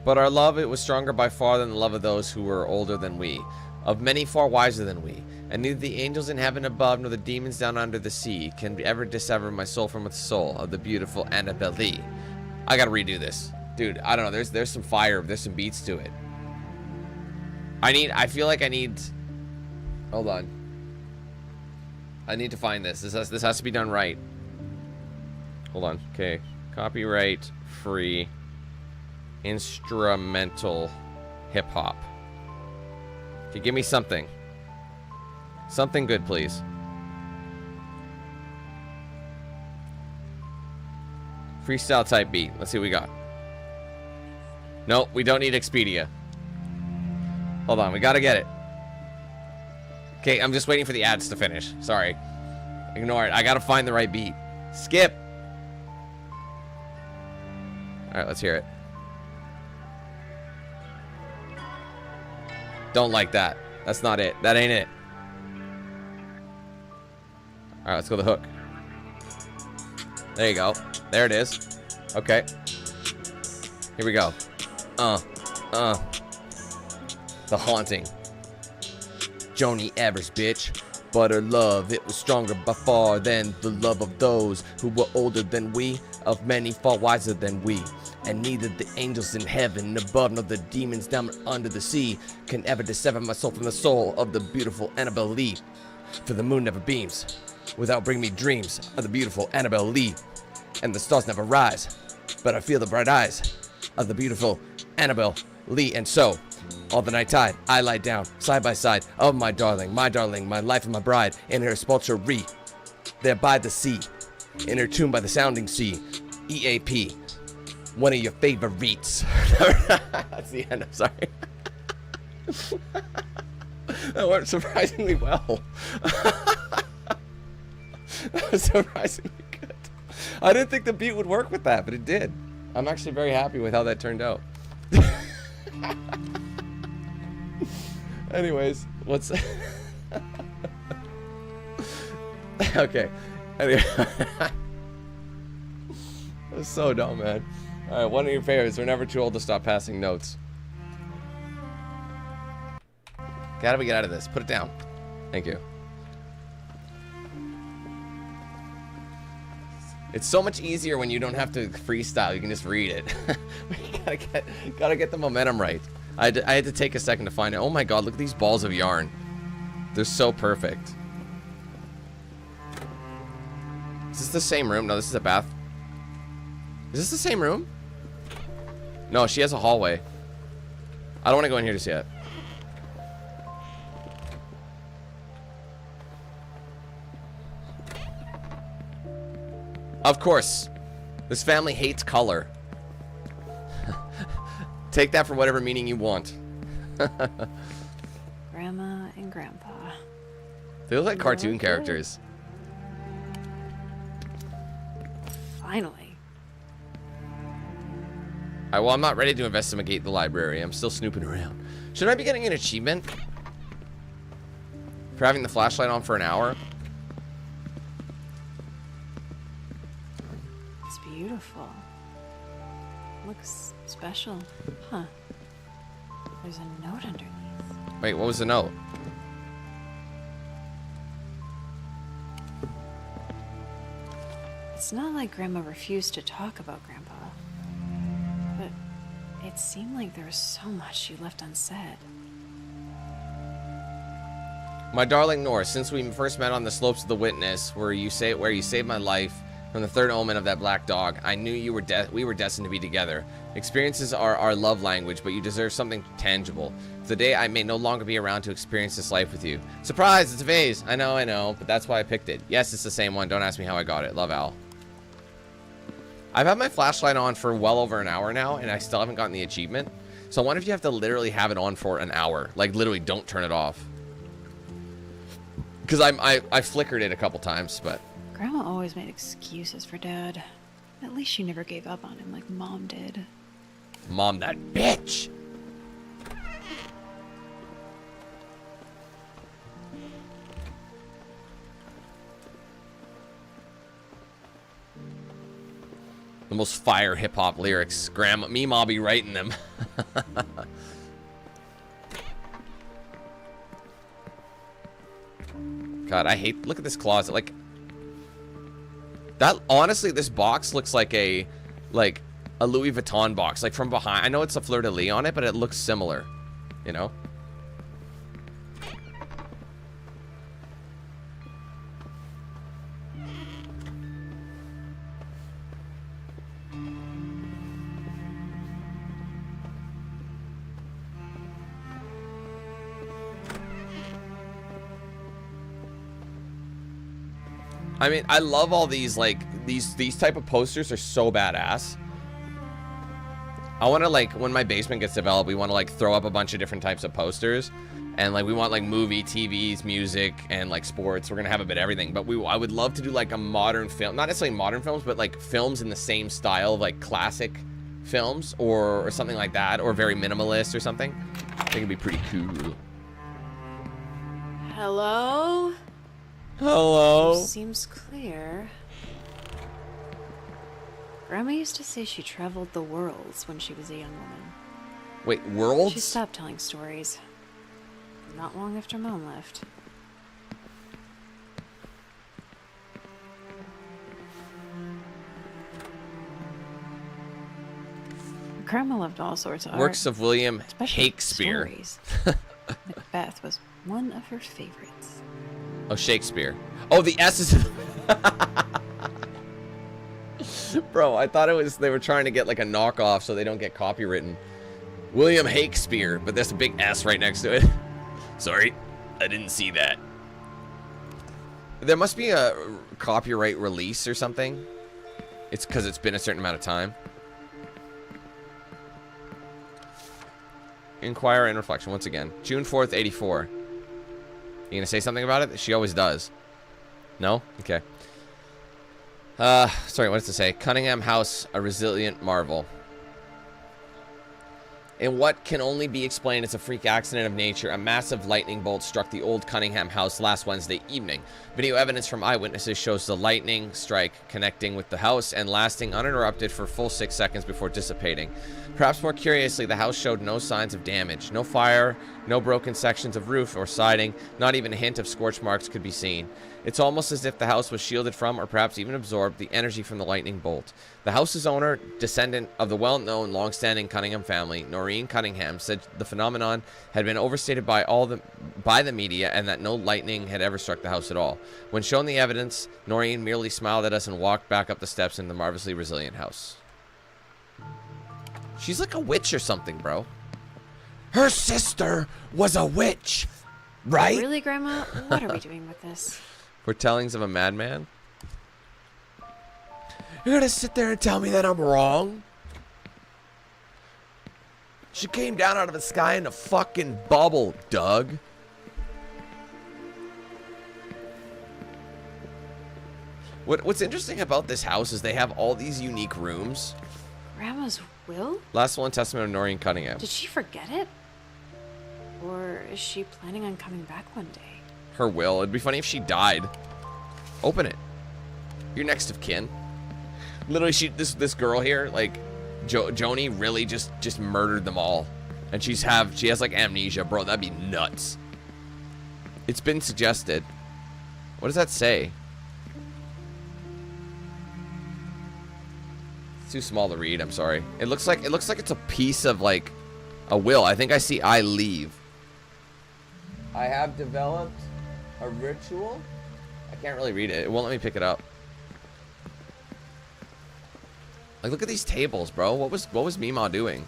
But our love, it was stronger by far than the love of those who were older than we, of many far wiser than we. And neither the angels in heaven above nor the demons down under the sea can ever dissever my soul from the soul of the beautiful Annabelle Lee. I gotta redo this. Dude, I don't know. There's some fire. There's some beats to it. I feel like I need... Hold on. I need to find this. This has to be done right. Hold on. Okay. Copyright free instrumental hip hop. Okay, give me something. Something good, please. Freestyle type beat. Let's see what we got. Nope, we don't need Expedia. Hold on, we gotta get it. Okay, I'm just waiting for the ads to finish. Sorry. Ignore it. I gotta find the right beat. Skip. Alright, let's hear it. Don't like that. That's not it. That ain't it. Alright, let's go to the hook. There you go. There it is. Okay. Here we go. The Haunting. Joni Evers, bitch. But her love, it was stronger by far than the love of those who were older than we, of many far wiser than we. And neither the angels in heaven above nor the demons down under the sea can ever dissever my soul from the soul of the beautiful Annabelle Lee. For the moon never beams without bringing me dreams of the beautiful Annabelle Lee. And the stars never rise, but I feel the bright eyes of the beautiful Annabelle Lee. And so, all the night tide, I lie down, side by side of my darling, my life and my bride, in her sepulchre, there by the sea, in her tomb by the sounding sea, EAP, one of your favorites. That's the end, I'm sorry. That worked surprisingly well. That was surprisingly good. I didn't think the beat would work with that, but it did. I'm actually very happy with how that turned out. Anyways, what's... Okay. Anyway. That's so dumb, man. Alright, one of your favorites. We're never too old to stop passing notes. How do we get out of this? Put it down. Thank you. It's so much easier when you don't have to freestyle. You can just read it. You gotta get the momentum right. I had to take a second to find it. Oh my god, look at these balls of yarn. They're so perfect. Is this the same room? No, this is a bath. Is this the same room? No, she has a hallway. I don't want to go in here just yet. Of course. This family hates color. Take that for whatever meaning you want. Grandma and Grandpa. They look like cartoon characters. Finally. Alright, well, I'm not ready to investigate the library. I'm still snooping around. Should I be getting an achievement for having the flashlight on for an hour? It's beautiful. Looks special. Huh. There's a note underneath. Wait, what was the note? It's not like Grandma refused to talk about Grandpa. But it seemed like there was so much she left unsaid. My darling Nora, since we first met on the slopes of the Witness, where you saved my life from the third omen of that black dog, I knew we were destined to be together. Experiences are our love language, but you deserve something tangible. Today I may no longer be around to experience this life with you. Surprise, it's a vase. I know, but that's why I picked it. Yes, it's the same one. Don't ask me how I got it. Love, Al. I've had my flashlight on for well over an hour now, and I still haven't gotten the achievement. So I wonder if you have to literally have it on for an hour. Like, literally, don't turn it off. Because I flickered it a couple times, but... Grandma always made excuses for Dad. At least she never gave up on him like Mom did. Mom, that bitch! The most fire hip-hop lyrics. Grandma, Meemaw be writing them. God, I hate... Look at this closet. Like... That... Honestly, this box looks like a... Like, a Louis Vuitton box. Like, from behind. I know it's a fleur-de-lis on it, but it looks similar. You know? I mean, I love all these, like, these type of posters are so badass. I want to, like, when my basement gets developed, we want to, like, throw up a bunch of different types of posters. And, like, we want, like, movie, TVs, music, and, like, sports. We're going to have a bit of everything. But I would love to do, like, a modern film. Not necessarily modern films, but, like, films in the same style of, like, classic films. Or something like that. Or very minimalist or something. I think it'd be pretty cool. Hello? Hello? Seems clear. Grandma used to say she traveled the worlds when she was a young woman. Wait, worlds? She stopped telling stories. Not long after Mom left. Grandma loved all sorts of Works art, of William especially Shakespeare. stories. Macbeth was one of her favorites. Oh, Shakespeare. Oh, the S is... Bro, I thought it was... They were trying to get, like, a knockoff so they don't get copywritten. William Shakespeare, but there's a big S right next to it. Sorry, I didn't see that. There must be a copyright release or something. It's because it's been a certain amount of time. Inquire and reflection, once again. June 4th, 84. You gonna say something about it? She always does. No? Okay. Sorry, what does it say? Cunningham House, a resilient marvel. In what can only be explained as a freak accident of nature, a massive lightning bolt struck the old Cunningham house last Wednesday evening. Video evidence from eyewitnesses shows the lightning strike connecting with the house and lasting uninterrupted for a full 6 seconds before dissipating. Perhaps more curiously, the house showed no signs of damage. No fire, no broken sections of roof or siding, not even a hint of scorch marks could be seen. It's almost as if the house was shielded from, or perhaps even absorbed, the energy from the lightning bolt. The house's owner, descendant of the well-known, long-standing Cunningham family, Noreen Cunningham, said the phenomenon had been overstated by the media and that no lightning had ever struck the house at all. When shown the evidence, Noreen merely smiled at us and walked back up the steps in the marvelously resilient house. She's like a witch or something, bro. Her sister was a witch, right? Really, Grandma? What are we doing with this? Foretellings of a madman? You're gonna sit there and tell me that I'm wrong? She came down out of the sky in a fucking bubble, Doug. What's interesting about this house is they have all these unique rooms. Grandma's will? Last will and testament of Noreen Cunningham. Did she forget it? Or is she planning on coming back one day? Her will. It'd be funny if she died. Open it. You're next of kin. Literally, this girl here, like, Joni really just murdered them all. And she has like amnesia, bro. That'd be nuts. It's been suggested. What does that say? It's too small to read, I'm sorry. It looks like it's a piece of, like, a will. I think I see I leave. I have developed a ritual. I can't really read it. It won't let me pick it up. Like, look at these tables, bro. What was Meemaw doing?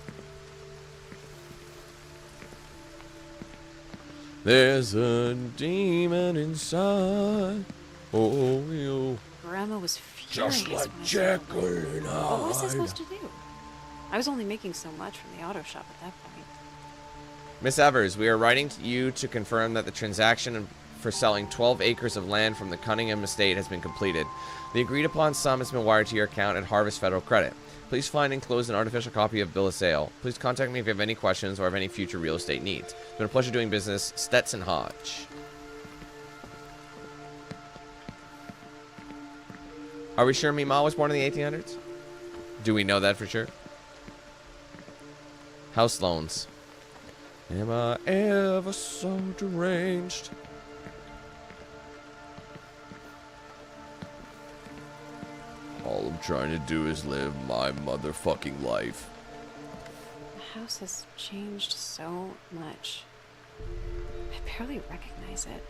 There's a demon inside. Oh, you. Grandma was furious. Just like when I saw Jekyll the light. and What was I Hyde. supposed to do? I was only making so much from the auto shop at that point. Miss Evers, we are writing to you to confirm that the transaction for selling 12 acres of land from the Cunningham estate has been completed. The agreed upon sum has been wired to your account at Harvest Federal Credit. Please find enclosed an artificial copy of bill of sale. Please contact me if you have any questions or have any future real estate needs. It's been a pleasure doing business. Stetson Hodge. Are we sure Meemaw was born in the 1800s? Do we know that for sure? House loans. Am I ever so deranged? All I'm trying to do is live my motherfucking life. The house has changed so much. I barely recognize it.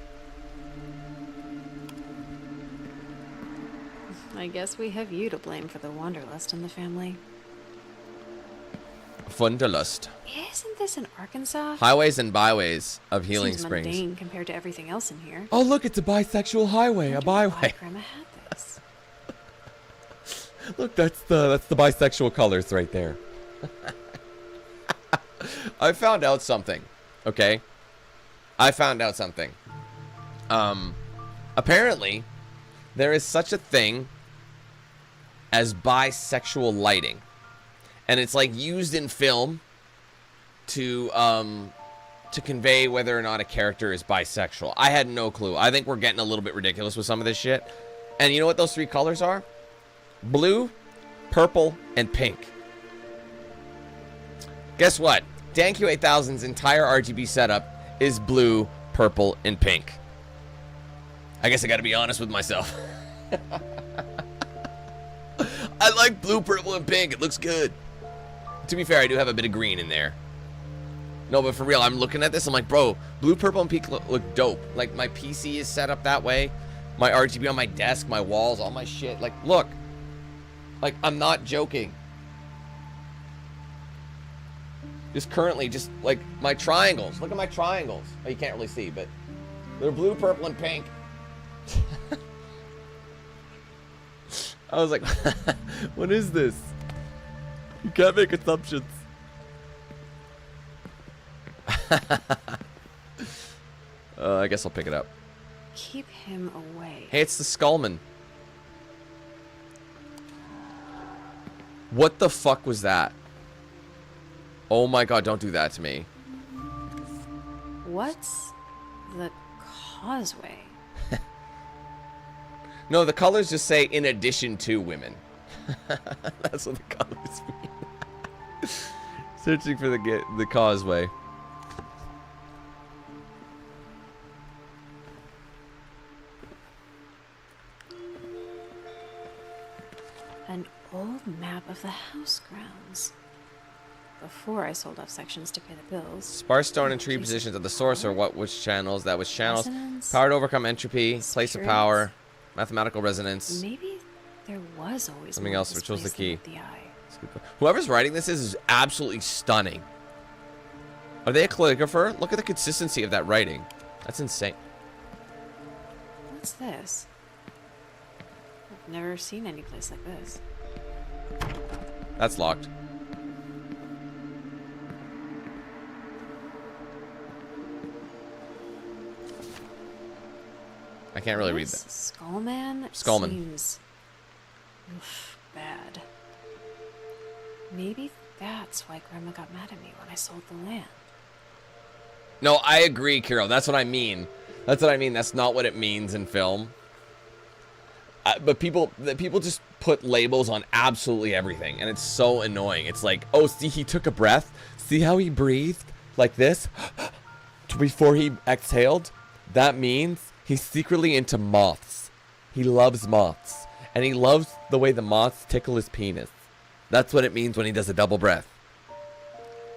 I guess we have you to blame for the wanderlust in the family. Funderlust. Isn't this in Arkansas? Highways and byways of Healing Seems Springs. mundane compared to everything else in here. Oh, look, it's a bisexual highway, a byway. Why Grandma had this. Look, that's the bisexual colors right there. I found out something. Okay? I found out something. Apparently, there is such a thing as bisexual lighting. And it's like used in film to convey whether or not a character is bisexual. I had no clue. I think we're getting a little bit ridiculous with some of this shit. And you know what those three colors are? Blue, purple, and pink. Guess what? Dan Q8000's entire RGB setup is blue, purple, and pink. I guess I gotta be honest with myself. I like blue, purple, and pink. It looks good. To be fair, I do have a bit of green in there. No, but for real, I'm looking at this. I'm like, bro, blue, purple, and pink look dope. Like, my PC is set up that way. My RGB on my desk, my walls, all my shit. Like, look. Like, I'm not joking. Just currently, just, like, my triangles. Look at my triangles. Oh, you can't really see, but they're blue, purple, and pink. I was like, what is this? You can't make assumptions. I guess I'll pick it up. Keep him away. Hey, it's the Skullman. What the fuck was that? Oh my god, don't do that to me. What's the causeway? No, the colors just say in addition to women. That's what the colors mean. Searching for the causeway. An old map of the house grounds. Before I sold off sections to pay the bills. Sparse stone and tree positions at the source are which channels? That was channels. Resonance, Power to overcome entropy. Place of spirits. power. Mathematical resonance. Maybe there was always Something more else, to which this was the place key. than met the eye. Whoever's writing this is absolutely stunning. Are they a calligrapher? Look at the consistency of that writing. That's insane. What's this? I've never seen any place like this. That's locked. I can't really read This that. Skullman Skullman. seems bad. Maybe that's why Grandma got mad at me when I sold the land. No, I agree, Kiro. That's what I mean. That's what I mean. That's not what it means in film. But people just put labels on absolutely everything, and it's so annoying. It's like, oh, see, he took a breath. See how he breathed like this before he exhaled? That means he's secretly into moths. He loves moths, and he loves the way the moths tickle his penis. That's what it means when he does a double breath.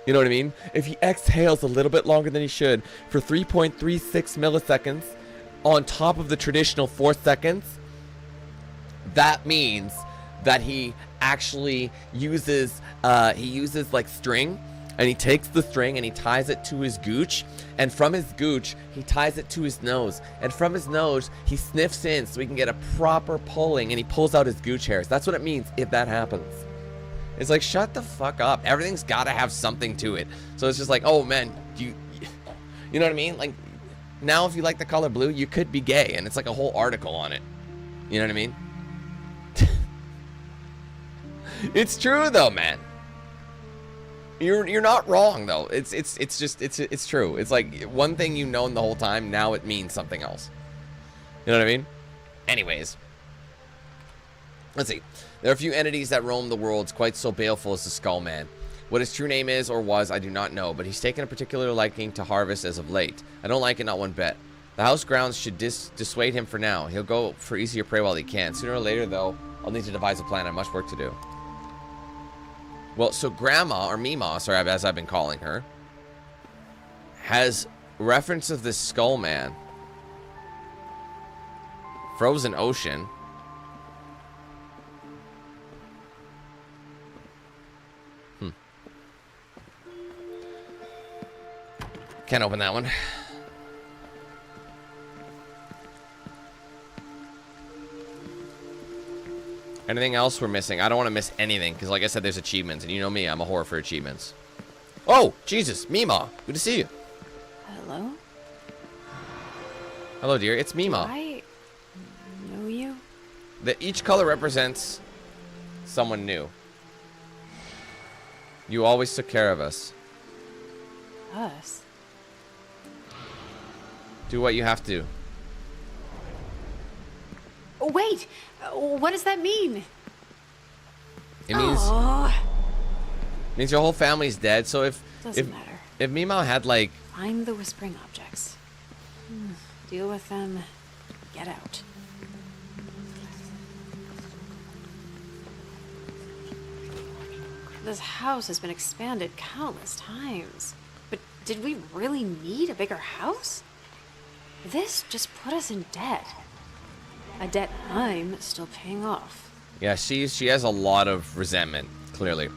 You know what I mean? If he exhales a little bit longer than he should for 3.36 milliseconds on top of the traditional 4 seconds, that means that he actually uses like string, and he takes the string and he ties it to his gooch, and from his gooch he ties it to his nose, and from his nose he sniffs in so he can get a proper pulling, and he pulls out his gooch hairs. That's what it means if that happens. It's like, shut the fuck up. Everything's got to have something to it. So it's just like, oh man, you know what I mean? Like, now if you like the color blue, you could be gay, and it's like a whole article on it. You know what I mean? It's true though, man. You're not wrong though. It's true. It's like one thing you've known the whole time, now it means something else. You know what I mean? Anyways. Let's see. There are a few entities that roam the worlds quite so baleful as the Skull Man. What his true name is or was, I do not know, but he's taken a particular liking to Harvest as of late. I don't like it, not one bit. The house grounds should dissuade him for now. He'll go for easier prey while he can. Sooner or later, though, I'll need to devise a plan. I have much work to do. Well, so Grandma, or Mima, sorry, as I've been calling her, has reference of this Skull Man. Frozen Ocean. Can't open that one. Anything else we're missing? I don't want to miss anything, because like I said, there's achievements, and you know me, I'm a whore for achievements. Oh, Jesus, Mima. Good to see you. Hello? Hello, dear. It's Mima. I know you? Each color represents someone new. You always took care of us. Us? Do what you have to. Oh, wait! What does that mean? It means your whole family's dead. So Doesn't matter. If Mima had like Find the whispering objects. Deal with them. Get out. This house has been expanded countless times. But did we really need a bigger house? This just put us in debt. A debt I'm still paying off. Yeah, she has a lot of resentment, clearly.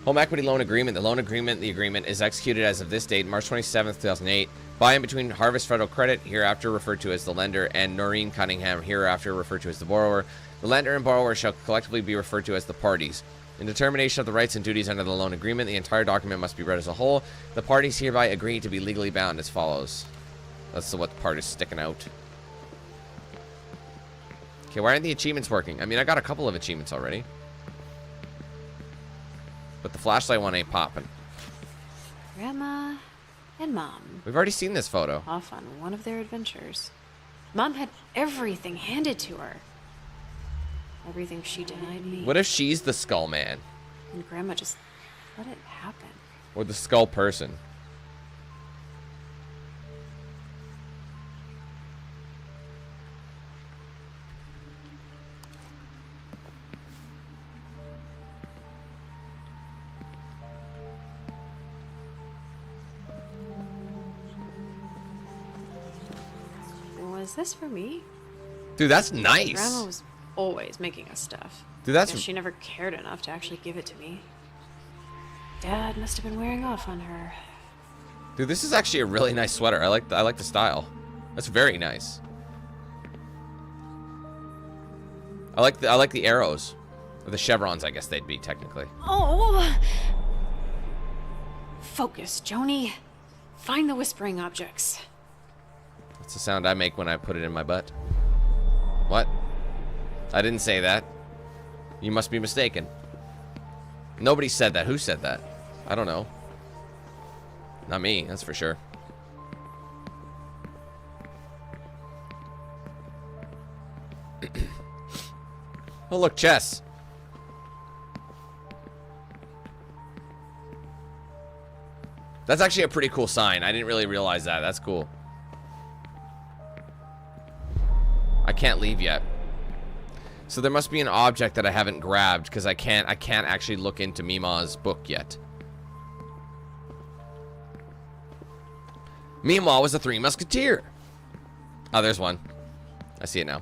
Home equity loan agreement. The agreement is executed as of this date, March 27th, 2008. By and between Harvest Federal Credit, hereafter referred to as the lender, and Noreen Cunningham, hereafter referred to as the borrower. The lender and borrower shall collectively be referred to as the parties. In determination of the rights and duties under the loan agreement, the entire document must be read as a whole. The parties hereby agree to be legally bound as follows. That's what part is sticking out. Okay, why aren't the achievements working? I mean, I got a couple of achievements already. But the flashlight one ain't popping. Grandma and Mom. We've already seen this photo. Off on one of their adventures. Mom had everything handed to her. Everything she denied me. What if she's the Skull Man? And Grandma just let it happen. Or the Skull Person? Was this for me? Dude, that's nice. Grandma was always making us stuff. Dude, that's... Guess she never cared enough to actually give it to me. Dad must have been wearing off on her. Dude, this is actually a really nice sweater. I like the style. That's very nice. I like the arrows. Or the chevrons, I guess they'd be technically. Oh! Focus, Joni. Find the whispering objects. That's the sound I make when I put it in my butt. What? I didn't say that. You must be mistaken. Nobody said that. Who said that? I don't know. Not me, that's for sure. Oh, look, chess. That's actually a pretty cool sign. I didn't really realize that. That's cool. I can't leave yet. So there must be an object that I haven't grabbed because I can't actually look into Mima's book yet. Mima was a Three Musketeer. Oh, there's one. I see it now.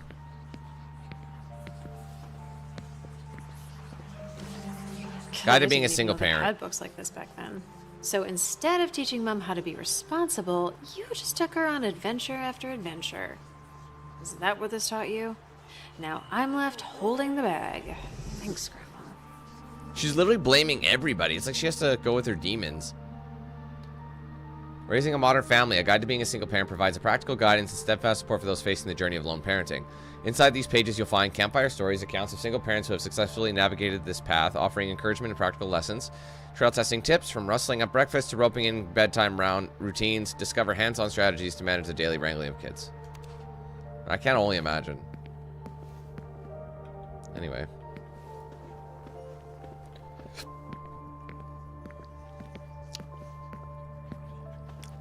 Guide to being a single parent. I had books like this back then. So instead of teaching Mom how to be responsible, you just took her on adventure after adventure. Is that what this taught you? Now I'm left holding the bag. Thanks, Grandma. She's literally blaming everybody. It's like she has to go with her demons. Raising a Modern Family, a guide to being a single parent, provides a practical guidance and steadfast support for those facing the journey of lone parenting. Inside these pages, you'll find campfire stories, accounts of single parents who have successfully navigated this path, offering encouragement and practical lessons, trail testing tips, from rustling up breakfast to roping in bedtime round routines, discover hands-on strategies to manage the daily wrangling of kids. I can only imagine. Anyway.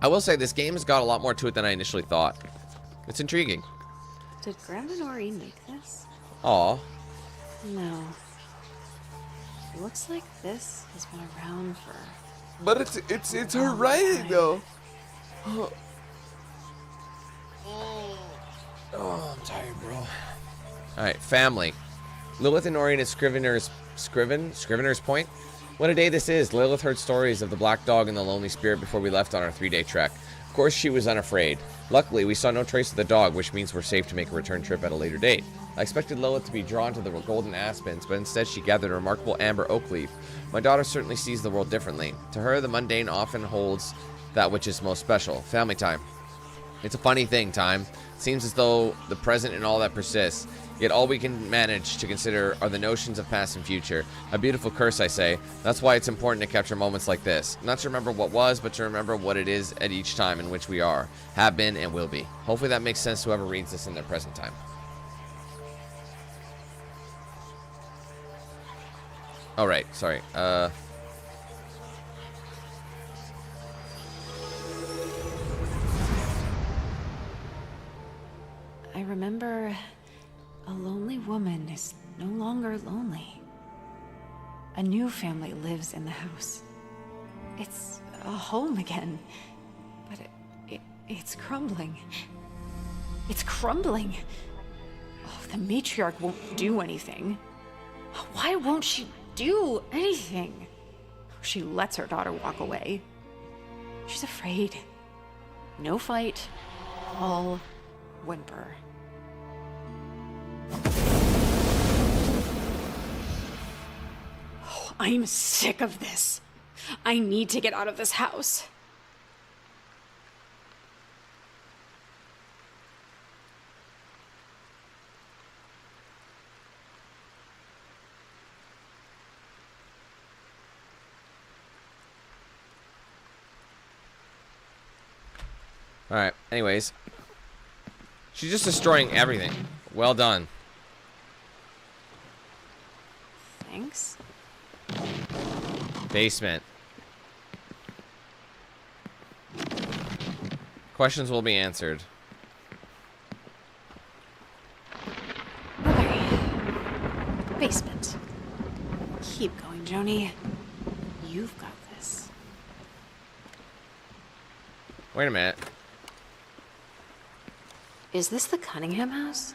I will say this game has got a lot more to it than I initially thought. It's intriguing. Did Grandma Noreen make this? Aw. No. Looks like this has been around for... But it's her writing though. Oh, I'm tired, bro. Alright, family. Lilith and Noreen at Scrivener's Point? What a day this is. Lilith heard stories of the black dog and the lonely spirit before we left on our 3-day trek. Of course, she was unafraid. Luckily, we saw no trace of the dog, which means we're safe to make a return trip at a later date. I expected Lilith to be drawn to the golden aspens, but instead she gathered a remarkable amber oak leaf. My daughter certainly sees the world differently. To her, the mundane often holds that which is most special. Family time. It's a funny thing, time. It seems as though the present and all that persists, yet all we can manage to consider are the notions of past and future. A beautiful curse, I say. That's why it's important to capture moments like this. Not to remember what was, but to remember what it is at each time in which we are, have been, and will be. Hopefully that makes sense to whoever reads this in their present time. Alright, sorry. I remember a lonely woman is no longer lonely. A new family lives in the house. It's a home again, but it's crumbling. It's crumbling. Oh, the matriarch won't do anything. Why won't she do anything? She lets her daughter walk away. She's afraid. No fight, all whimper. Oh, I'm sick of this. I need to get out of this house. Alright, anyways. She's just destroying everything. Well done. Thanks. Basement. Questions will be answered. Okay. Basement. Keep going, Joni. You've got this. Wait a minute. Is this the Cunningham House?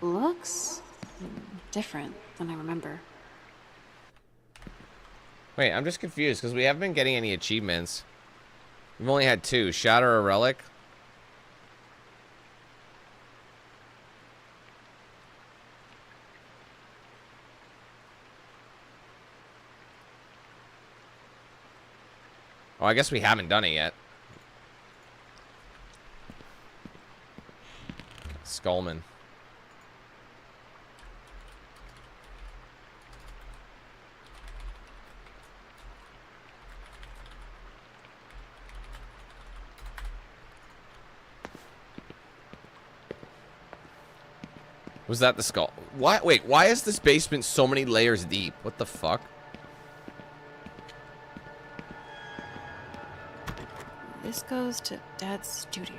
Looks different than I remember. Wait, I'm just confused because we haven't been getting any achievements. We've only had 2. Shatter a relic. Oh, I guess we haven't done it yet. Skullman. Was that the skull? Why? Wait, why is this basement so many layers deep? What the fuck? This goes to Dad's studio.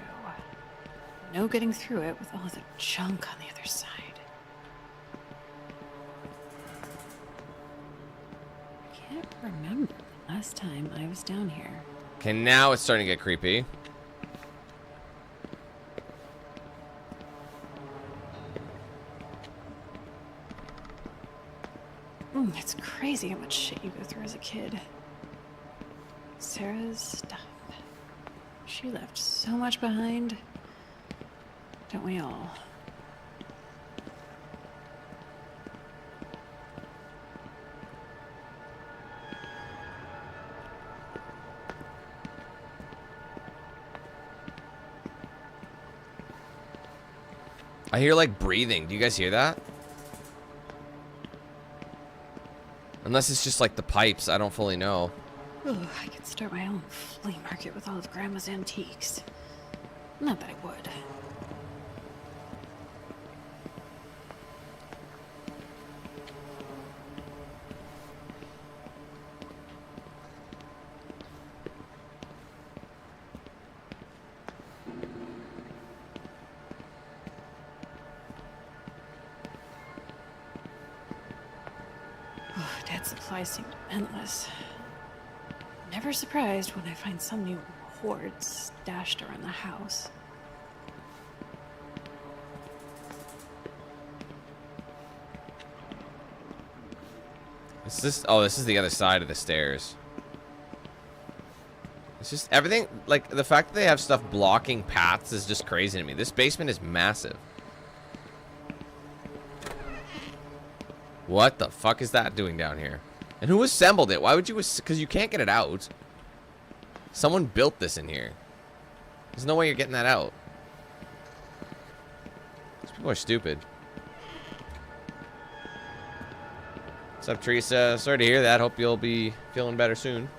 No getting through it with all the junk on the other side. I can't remember the last time I was down here. Okay, now it's starting to get creepy. It's crazy how much shit you go through as a kid. Sarah's stuff. She left so much behind. Don't we all? I hear like breathing. Do you guys hear that? Unless it's just like the pipes. I don't fully know. Ooh, I could start my own flea market with all of Grandma's antiques. Not that I would. art supplies seem endless. Never surprised when I find some new hoard stashed around the house. Is this? Oh, this is the other side of the stairs. It's just everything, like the fact that they have stuff blocking paths is just crazy to me. This basement is massive. What the fuck is that doing down here? And who assembled it? Why would you? Because you can't get it out. Someone built this in here. There's no way you're getting that out. These people are stupid. What's up, Teresa? Sorry to hear that. Hope you'll be feeling better soon.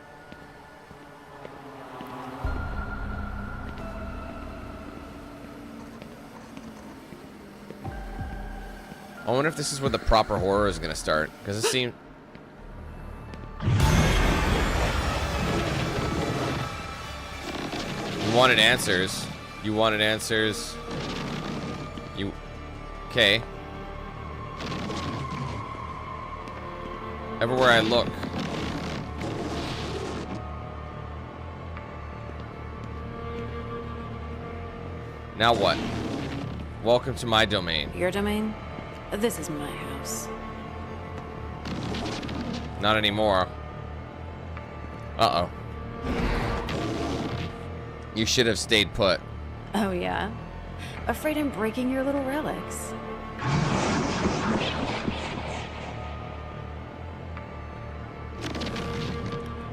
I wonder if this is where the proper horror is going to start. Because it seemed... You wanted answers. You wanted answers. You... Okay. Everywhere I look. Now what? Welcome to my domain. Your domain? This is my house. Not anymore. Uh-oh. You should have stayed put. Oh, yeah? Afraid I'm breaking your little relics.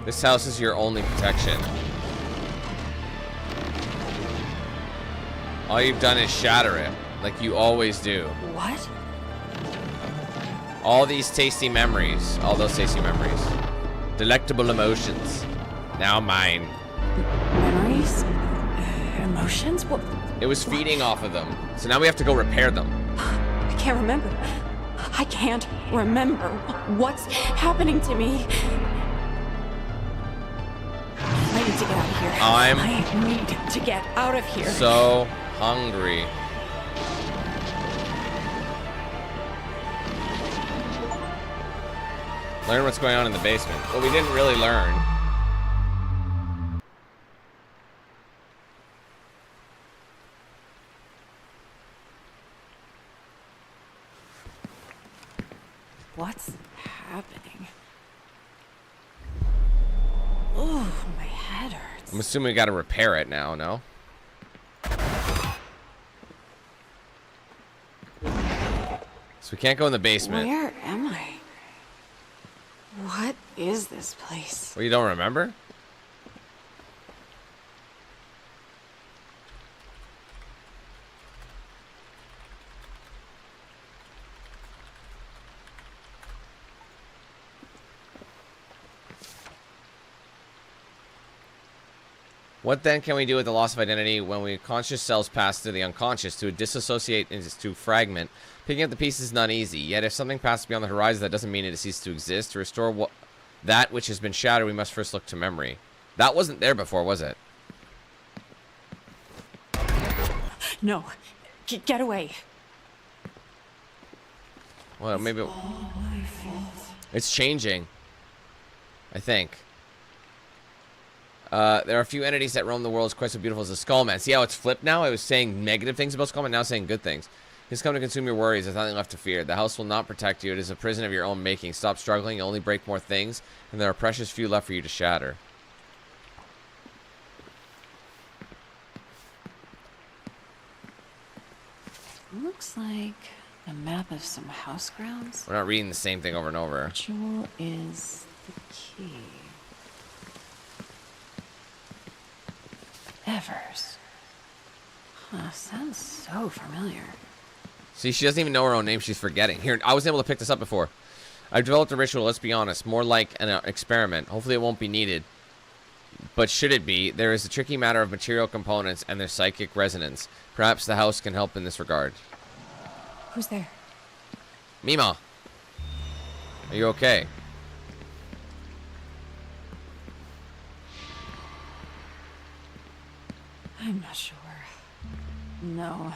This house is your only protection. All you've done is shatter it, like you always do. What? All these tasty memories, all those tasty memories. Delectable emotions. Now mine. Memories? Emotions? What? It was feeding off of them. So now we have to go repair them. I can't remember. I can't remember what's happening to me. I need to get out of here. I need to get out of here. So hungry. Learn what's going on in the basement. Well, we didn't really learn. What's happening? Oh, my head hurts. I'm assuming we gotta repair it now, no? So we can't go in the basement. Where am I? What is this place? Well, you don't remember? What then can we do with the loss of identity when we conscious cells pass through the unconscious to disassociate and to fragment? Picking up the pieces is not easy. Yet if something passes beyond the horizon, that doesn't mean it ceases to exist. To restore that which has been shattered, we must first look to memory. That wasn't there before, was it? No. Get away. Well, maybe... It's changing. I think. There are a few entities that roam the world as quite so beautiful as the Skullman. See how it's flipped now? I was saying negative things about Skullman, now saying good things. He's come to consume your worries. There's nothing left to fear. The house will not protect you. It is a prison of your own making. Stop struggling. You'll only break more things, and there are precious few left for you to shatter. Looks like a map of some house grounds. We're not reading the same thing over and over. Jewel is the key. Evers. Huh, sounds so familiar. See, she doesn't even know her own name. She's forgetting. Here, I was able to pick this up before. I've developed a ritual, let's be honest. More like an experiment. Hopefully it won't be needed. But should it be, there is a tricky matter of material components and their psychic resonance. Perhaps the house can help in this regard. Who's there? Mima. Are you okay? I'm not sure. No,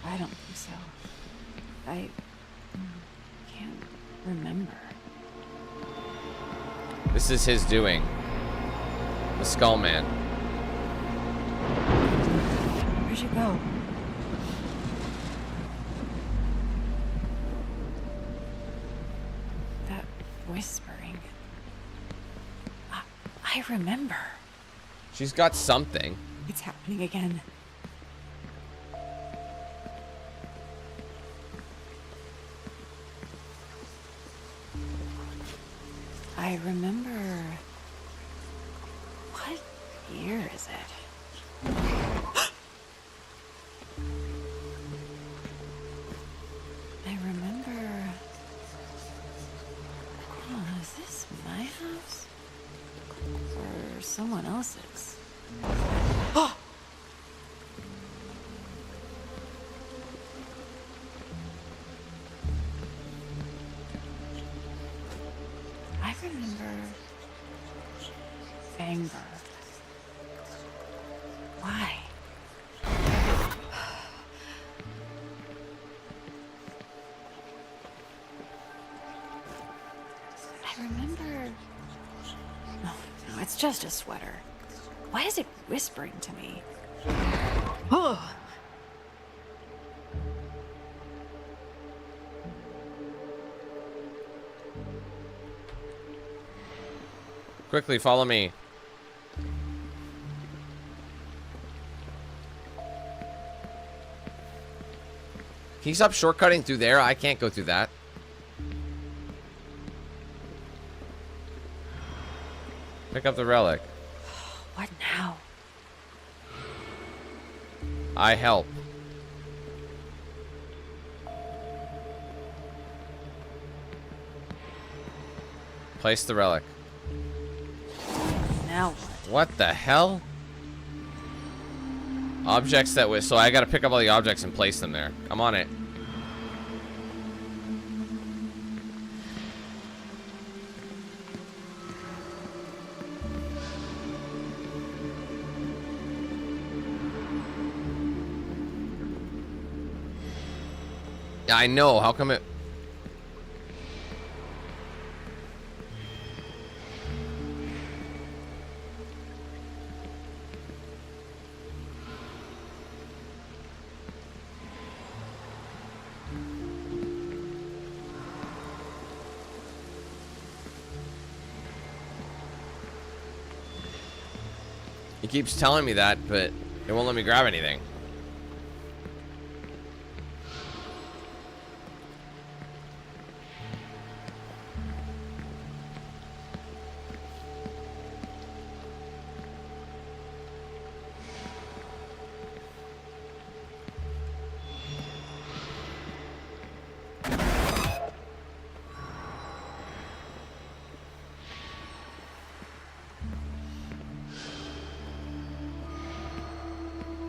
I don't think so. I can't remember. This is his doing. The Skull Man. Where'd you go? That whispering. I remember. She's got something. It's happening again. I remember. What year is it? I remember. Oh, is this my house? Or someone else's? Oh! I remember Fangberg. Why? I remember... No, it's just a sweater. Why is it whispering to me? Oh! Quickly, follow me. Can you stop shortcutting through there? I can't go through that. Pick up the relic. What now? I help. Place the relic. Now what? What the hell? Objects that was... So I gotta pick up all the objects and place them there. I'm on it. I know. How come it... He keeps telling me that, but it won't let me grab anything.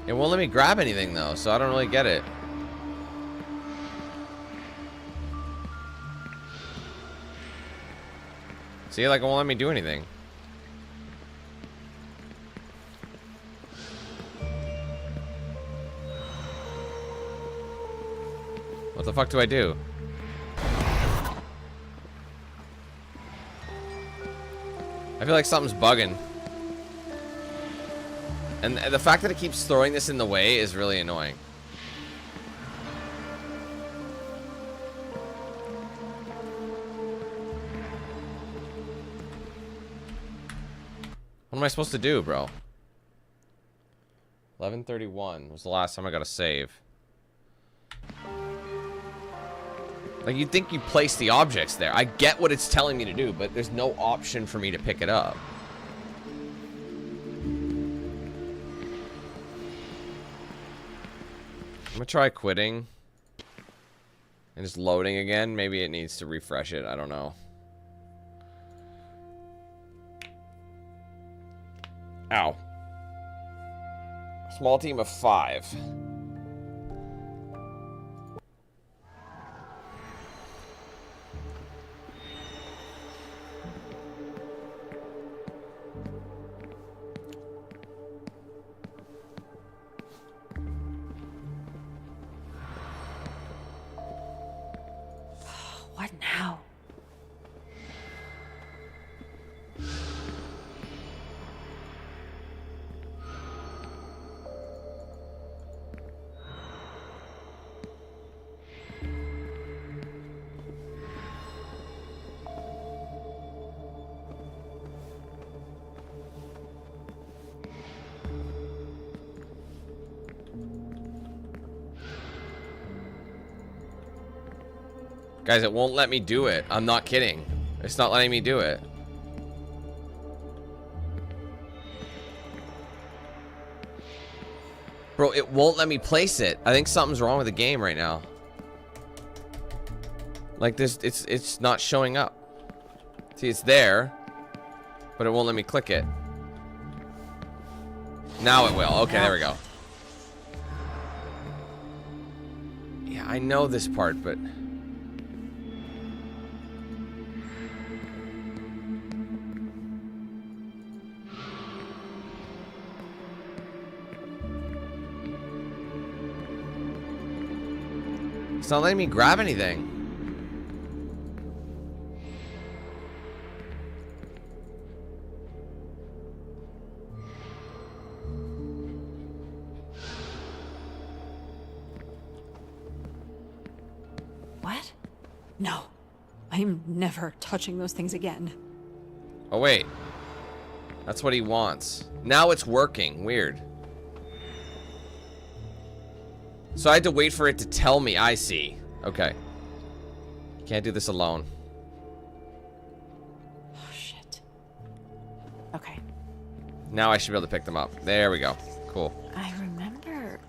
It won't let me grab anything though, so I don't really get it. See, like it won't let me do anything. What the fuck do I do? I feel like something's bugging. And the fact that it keeps throwing this in the way is really annoying. What am I supposed to do, bro? 11:31 was the last time I got a save. Like, you'd think you place the objects there. I get what it's telling me to do, but there's no option for me to pick it up. I'm gonna try quitting and just loading again. Maybe it needs to refresh it. I don't know. Ow. Small team of 5. What now? Guys, it won't let me do it. I'm not kidding. It's not letting me do it. Bro, it won't let me place it. I think something's wrong with the game right now. Like this, it's not showing up. See, it's there, but it won't let me click it. Now it will. Okay, there we go. Yeah, I know this part, but... It's not letting me grab anything. What? No. I'm never touching those things again. Oh, wait. That's what he wants. Now it's working. Weird. So I had to wait for it to tell me. I see. Okay. You can't do this alone. Oh, shit. Okay. Now I should be able to pick them up. There we go. Cool. I remember...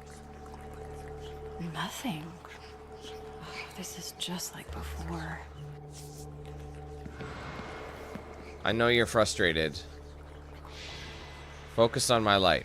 nothing. Oh, this is just like before. I know you're frustrated. Focus on my light.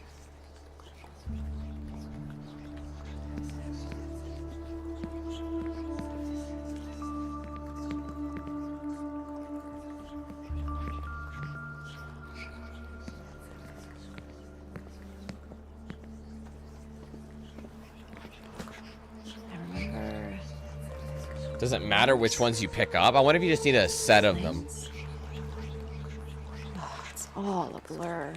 Doesn't matter which ones you pick up. I wonder if you just need a set of them. Oh, it's all a blur.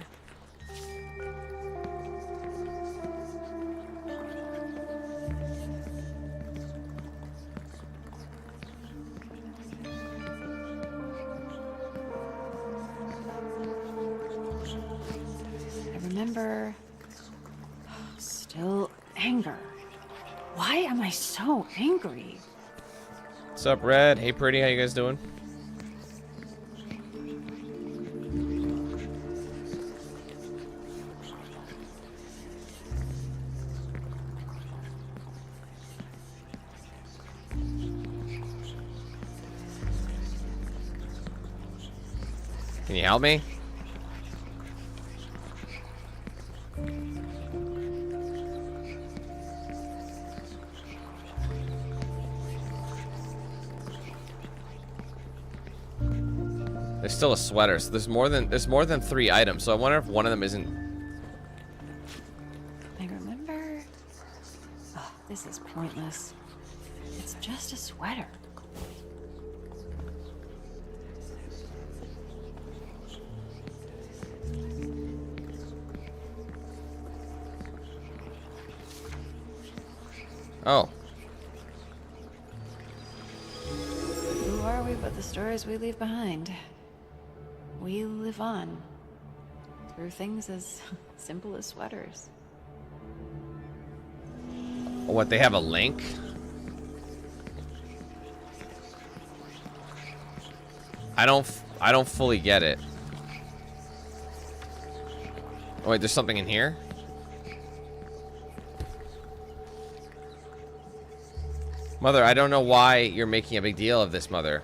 I remember... still anger. Why am I so angry? What's up, Red? Hey, pretty. How you guys doing? Can you help me? There's still a sweater, so there's more than 3 items. So I wonder if one of them isn't. I remember. Oh, this is pointless. It's just a sweater. Oh. Who are we but the stories we leave behind? We live on through things as simple as sweaters. What, they have a link? I don't fully get it. Oh wait, there's something in here? Mother, I don't know why you're making a big deal of this, Mother.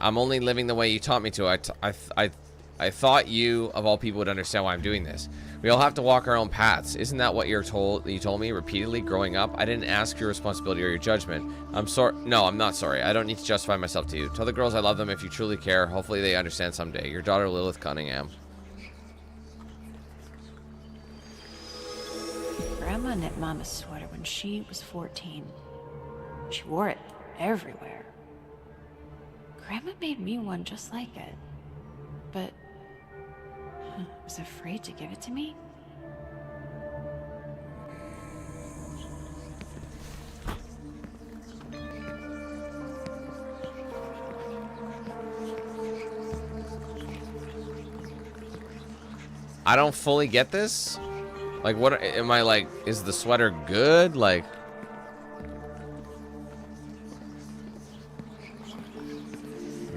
I'm only living the way you taught me to. I thought you, of all people, would understand why I'm doing this. We all have to walk our own paths. Isn't that what you told me repeatedly growing up? I didn't ask your responsibility or your judgment. I'm sorry. No, I'm not sorry. I don't need to justify myself to you. Tell the girls I love them if you truly care. Hopefully they understand someday. Your daughter, Lilith Cunningham. Grandma knit Mama's sweater when she was 14. She wore it everywhere. Grandma made me one just like it, but was afraid to give it to me. I don't fully get this. Like, what am I like? Is the sweater good? Like,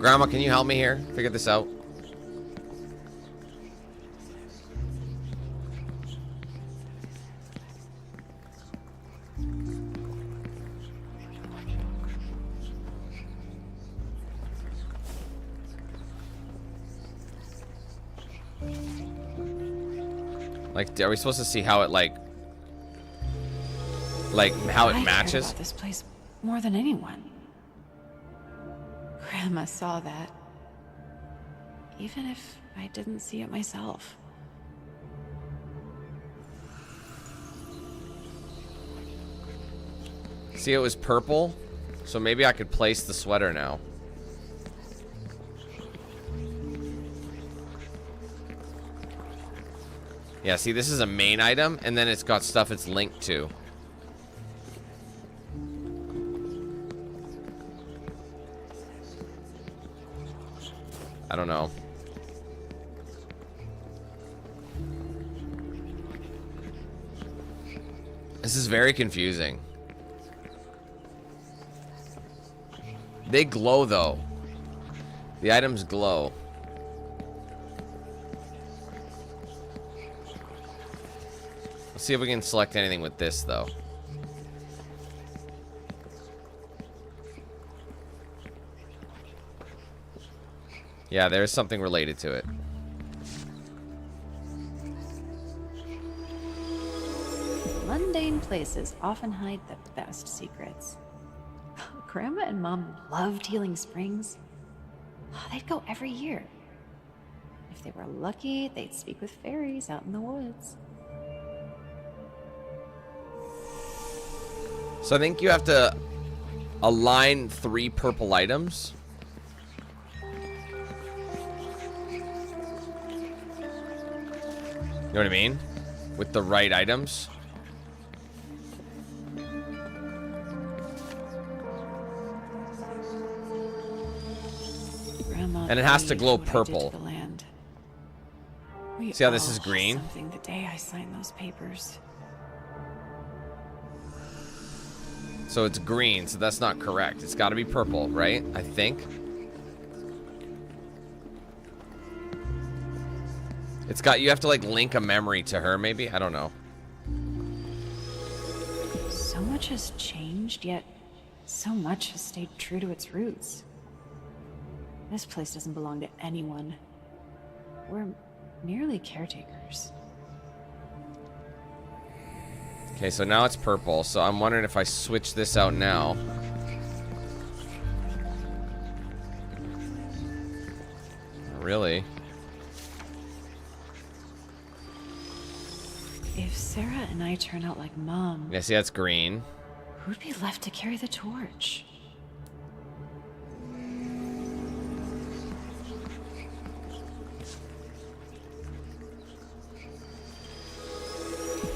Grandma, can you help me here? Figure this out. Like, are we supposed to see how it like how it I matches? cared about this place more than anyone. Grandma saw that. Even if I didn't see it myself. See, it was purple, so maybe I could place the sweater now. Yeah, see, this is a main item, and then it's got stuff it's linked to. I don't know. This is very confusing. They glow, though. The items glow. Let's see if we can select anything with this, though. Yeah, there's something related to it. Mundane places often hide the best secrets. Grandma and Mom loved healing springs. They'd go every year. If they were lucky, they'd speak with fairies out in the woods. So I think you have to align 3 purple items. You know what I mean? With the right items. Grandma And it has to believed glow what I did purple. to the land. We See how this all is did green? Something the day I signed those papers. So it's green, so that's not correct. It's got to be purple, right? I think. It's got, you have to like link a memory to her, maybe? I don't know. So much has changed, yet so much has stayed true to its roots. This place doesn't belong to anyone. We're merely caretakers. Okay, so now it's purple, so I'm wondering if I switch this out now. Really? If Sarah and I turn out like Mom, Yeah, see, that's green. who'd be left to carry the torch?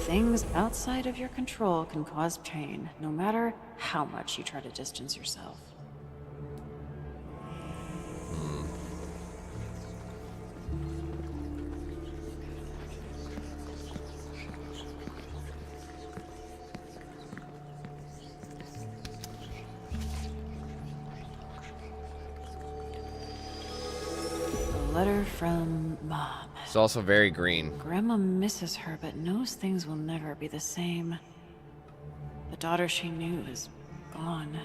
Things outside of your control can cause pain, no matter how much you try to distance yourself. A letter from Mom. It's also very green. Grandma misses her, but knows things will never be the same. The daughter she knew is gone.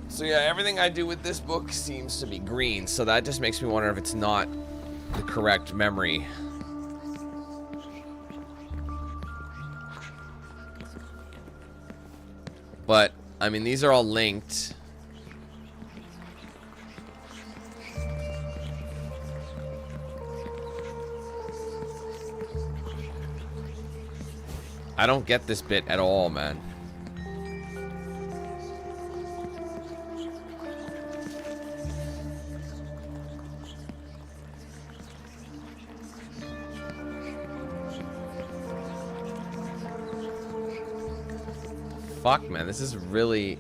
So yeah, everything I do with this book seems to be green, so that just makes me wonder if it's not the correct memory. But, I mean, these are all linked. I don't get this bit at all, man. Fuck, man, this is really...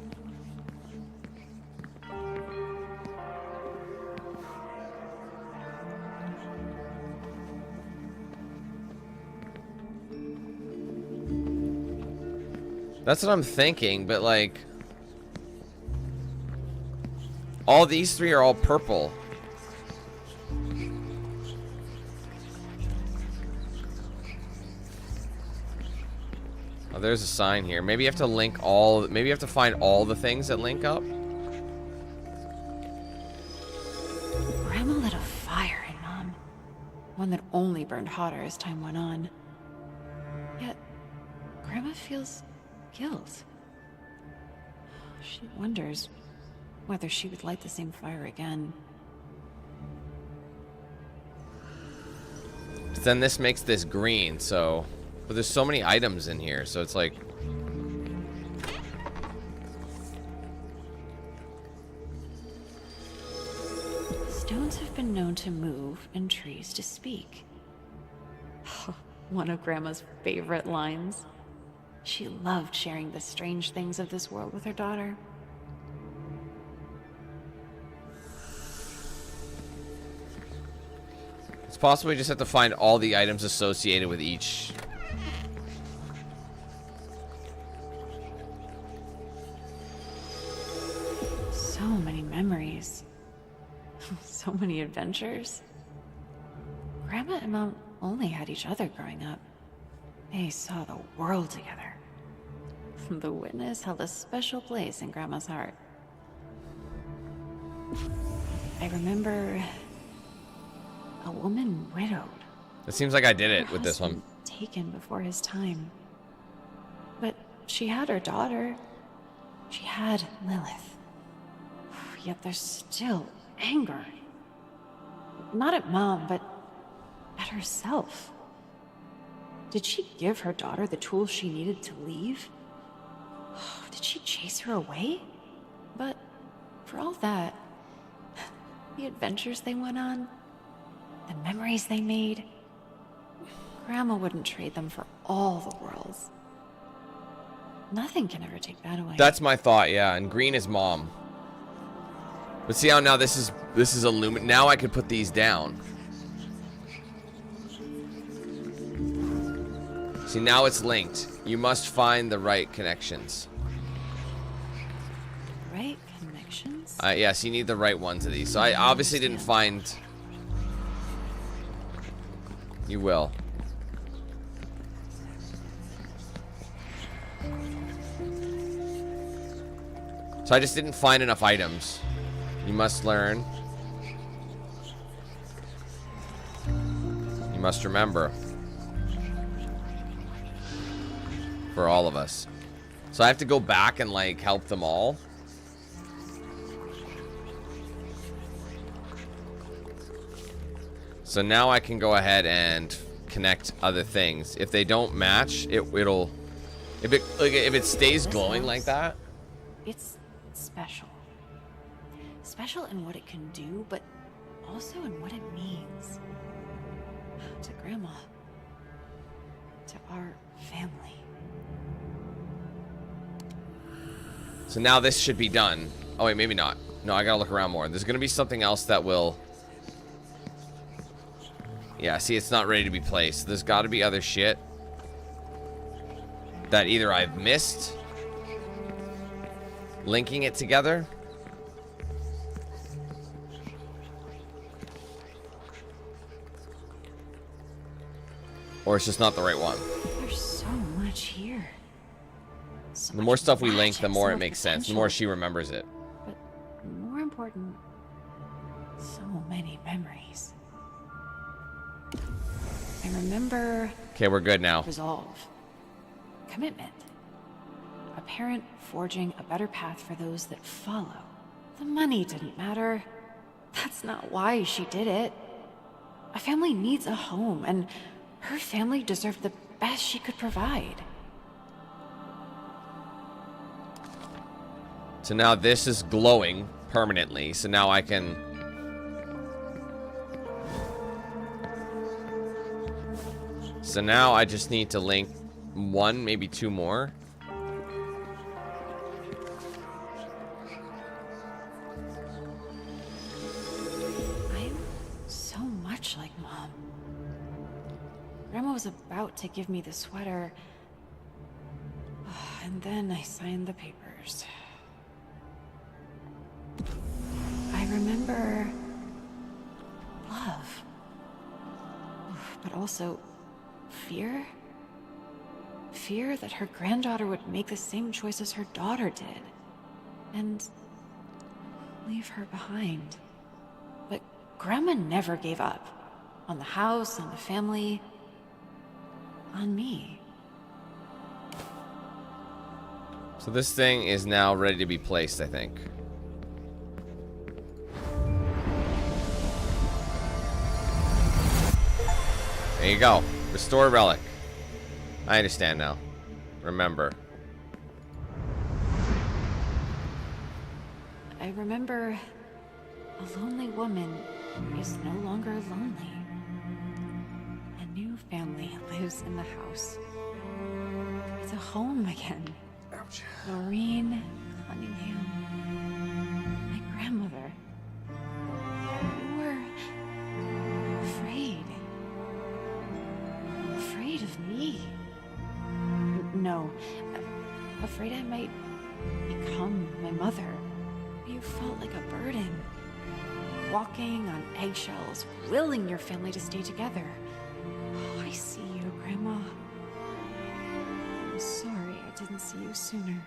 That's what I'm thinking, but like... All these three are all purple. Oh, there's a sign here. Maybe you have to link all... Maybe you have to find all the things that link up. Grandma lit a fire in Mom. One that only burned hotter as time went on. Yet, Grandma feels guilt. She wonders whether she would light the same fire again. But then this makes this green, so... But there's so many items in here, so it's like... Stones have been known to move and trees to speak. One of Grandma's favorite lines. She loved sharing the strange things of this world with her daughter. It's possible we just have to find all the items associated with each... So many memories. So many adventures. Grandma and Mom only had each other growing up. They saw the world together. The Witness held a special place in Grandma's heart. I remember a woman widowed. It seems like I did it Her with this one. husband taken before his time. But she had her daughter. She had Lilith. Yet there's still anger. Not at Mom, but at herself. Did she give her daughter the tools she needed to leave? Did she chase her away? But for all that, the adventures they went on, the memories they made, Grandma wouldn't trade them for all the worlds. Nothing can ever take that away. That's my thought, yeah. And green is Mom. But see how now this is illuminated. Now I could put these down. See, now it's linked. You must find the right connections. Right connections? Yes, you need the right ones of these. So I obviously didn't find... You will. So I just didn't find enough items. You must learn. You must remember. For all of us. So I have to go back and like help them all. So now I can go ahead and connect other things. If they don't match, it'll if it stays glowing like that. It's special. Special in what it can do, but also in what it means. To Grandma. To our family. So now this should be done. Oh wait, maybe not. No, I gotta look around more. There's gonna be something else that will... Yeah, see, it's not ready to be placed. There's gotta be other shit that either I've missed linking it together, or it's just not the right one. There's so much here. So The more much stuff we link, magic, the more so it much makes sense. The potential. more she remembers it. But more important, so many memories. I remember Okay, we're good now. resolve, commitment, a parent forging a better path for those that follow. The money didn't matter. That's not why she did it. A family needs a home, and her family deserved the best she could provide. So now this is glowing permanently. So now I can... So now I just need to link one, maybe two more. I'm so much like Mom. Grandma was about to give me the sweater, and then I signed the papers. remember love, but also fear. Fear that her granddaughter would make the same choice as her daughter did, and leave her behind. But Grandma never gave up. On the house, on the family, on me. So this thing is now ready to be placed, I think. There you go. Restore relic. I understand now. Remember. I remember a lonely woman is no longer lonely. A new family lives in the house. It's a home again. Ouch. Noreen, Cunningham, my grandmother. You were afraid. Afraid of me. No, afraid I might become my mother. You felt like a burden. Walking on eggshells, willing your family to stay together. Oh, I see you, Grandma. I'm sorry I didn't see you sooner.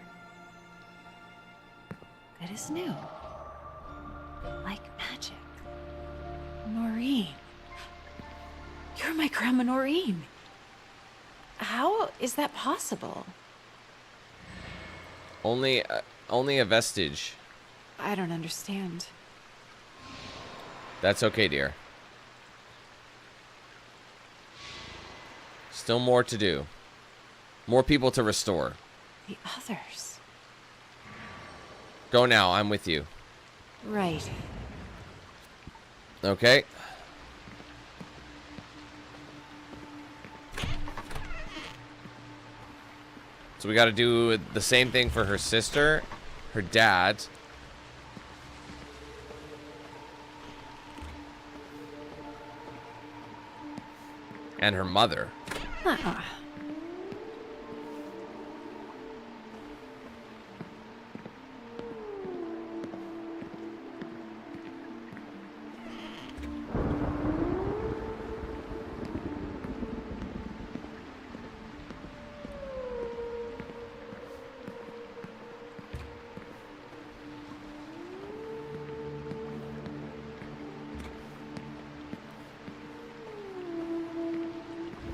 Good as new. Like magic. Noreen. You're my Grandma Noreen. How is that possible? Only a vestige. I don't understand. That's okay, dear. Still more to do. More people to restore. The others. Go now, I'm with you. Right. Okay. So we got to do the same thing for her sister, her dad, and her mother. Uh-uh.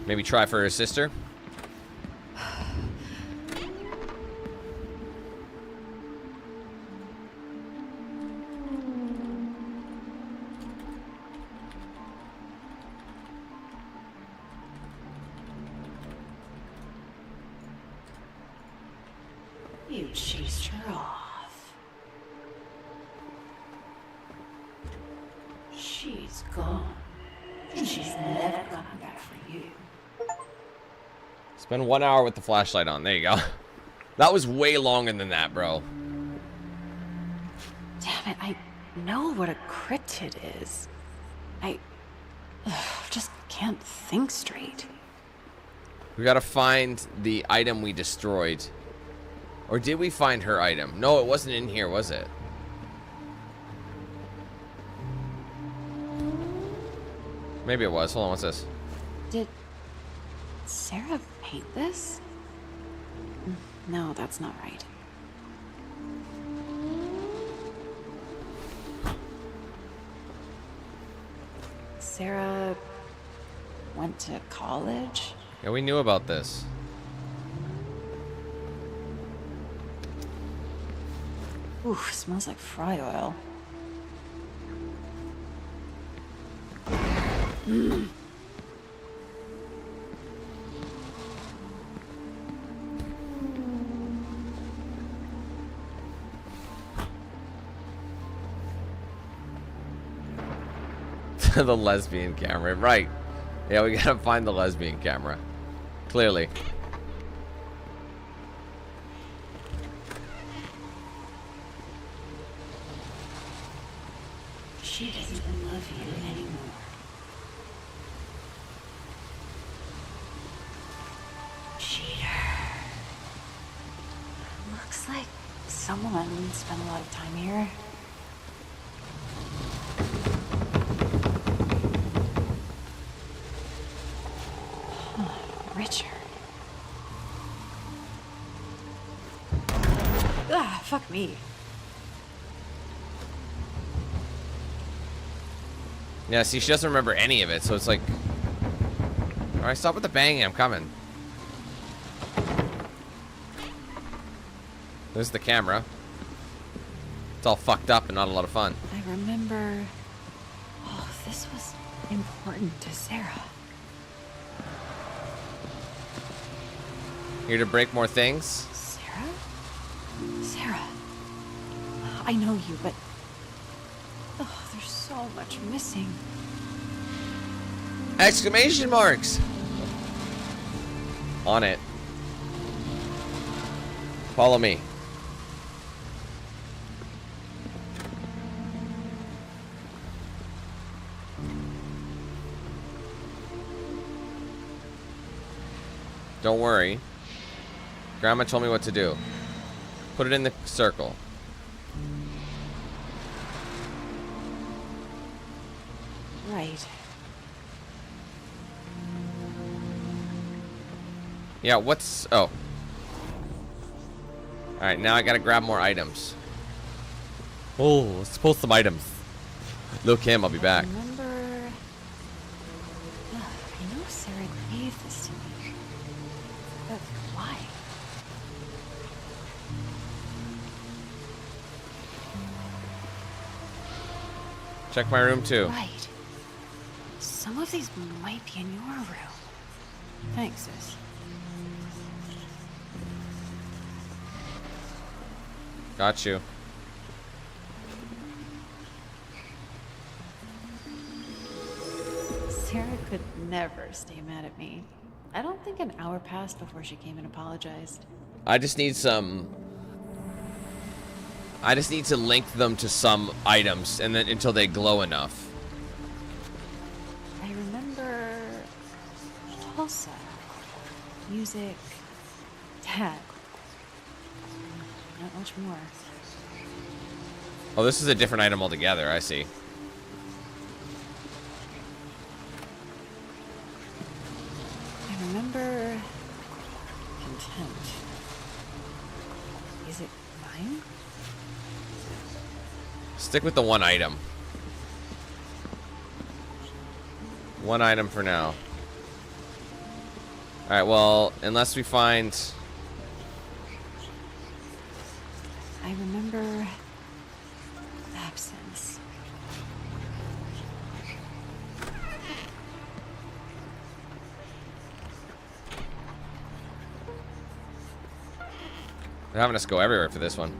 Maybe try for her sister. You chased her off. She's gone. She's never coming back for you. Spend 1 hour with the flashlight on. There you go. That was way longer than that, bro. Damn it, I know what a cryptid is. I just can't think straight. We gotta find the item we destroyed. Or did we find her item? No, it wasn't in here, was it? Maybe it was. Hold on, what's this? Did Sarah paint this? No, that's not right. Sarah went to college? Yeah, we knew about this. Ooh, smells like fry oil. The lesbian camera, right? Yeah, we gotta find the lesbian camera. Clearly. She doesn't love you anymore. Cheater. Looks like someone spent a lot of time here. fuck me. Yeah, see, she doesn't remember any of it, so it's like... Alright, stop with the banging, I'm coming. There's the camera. It's all fucked up and not a lot of fun. I remember... Oh, this was important to Sarah. Here to break more things? Sarah? Sarah. I know you, but... Oh, there's so much missing. Exclamation marks! On it. Follow me. Don't worry. Grandma told me what to do. Put it in the circle. Right. Yeah, what's... Oh. Alright, now I gotta grab more items. Oh, let's pull some items. Look, Kim, I'll be back. Remember... Ugh, I know Sarah gave this to me. But why? Check my room, too. Right. Some of these might be in your room. Thanks, sis. Got you. Sarah could never stay mad at me. I don't think an hour passed before she came and apologized. I just need some... I just need to link them to some items and then until they glow enough. I remember... Tulsa. Music. Dad. Not much more. Oh, this is a different item altogether, I see. I remember... Content. Is it mine? Stick with the one item. One item for now. Alright, well, unless we find... I remember... absence. They're having us go everywhere for this one.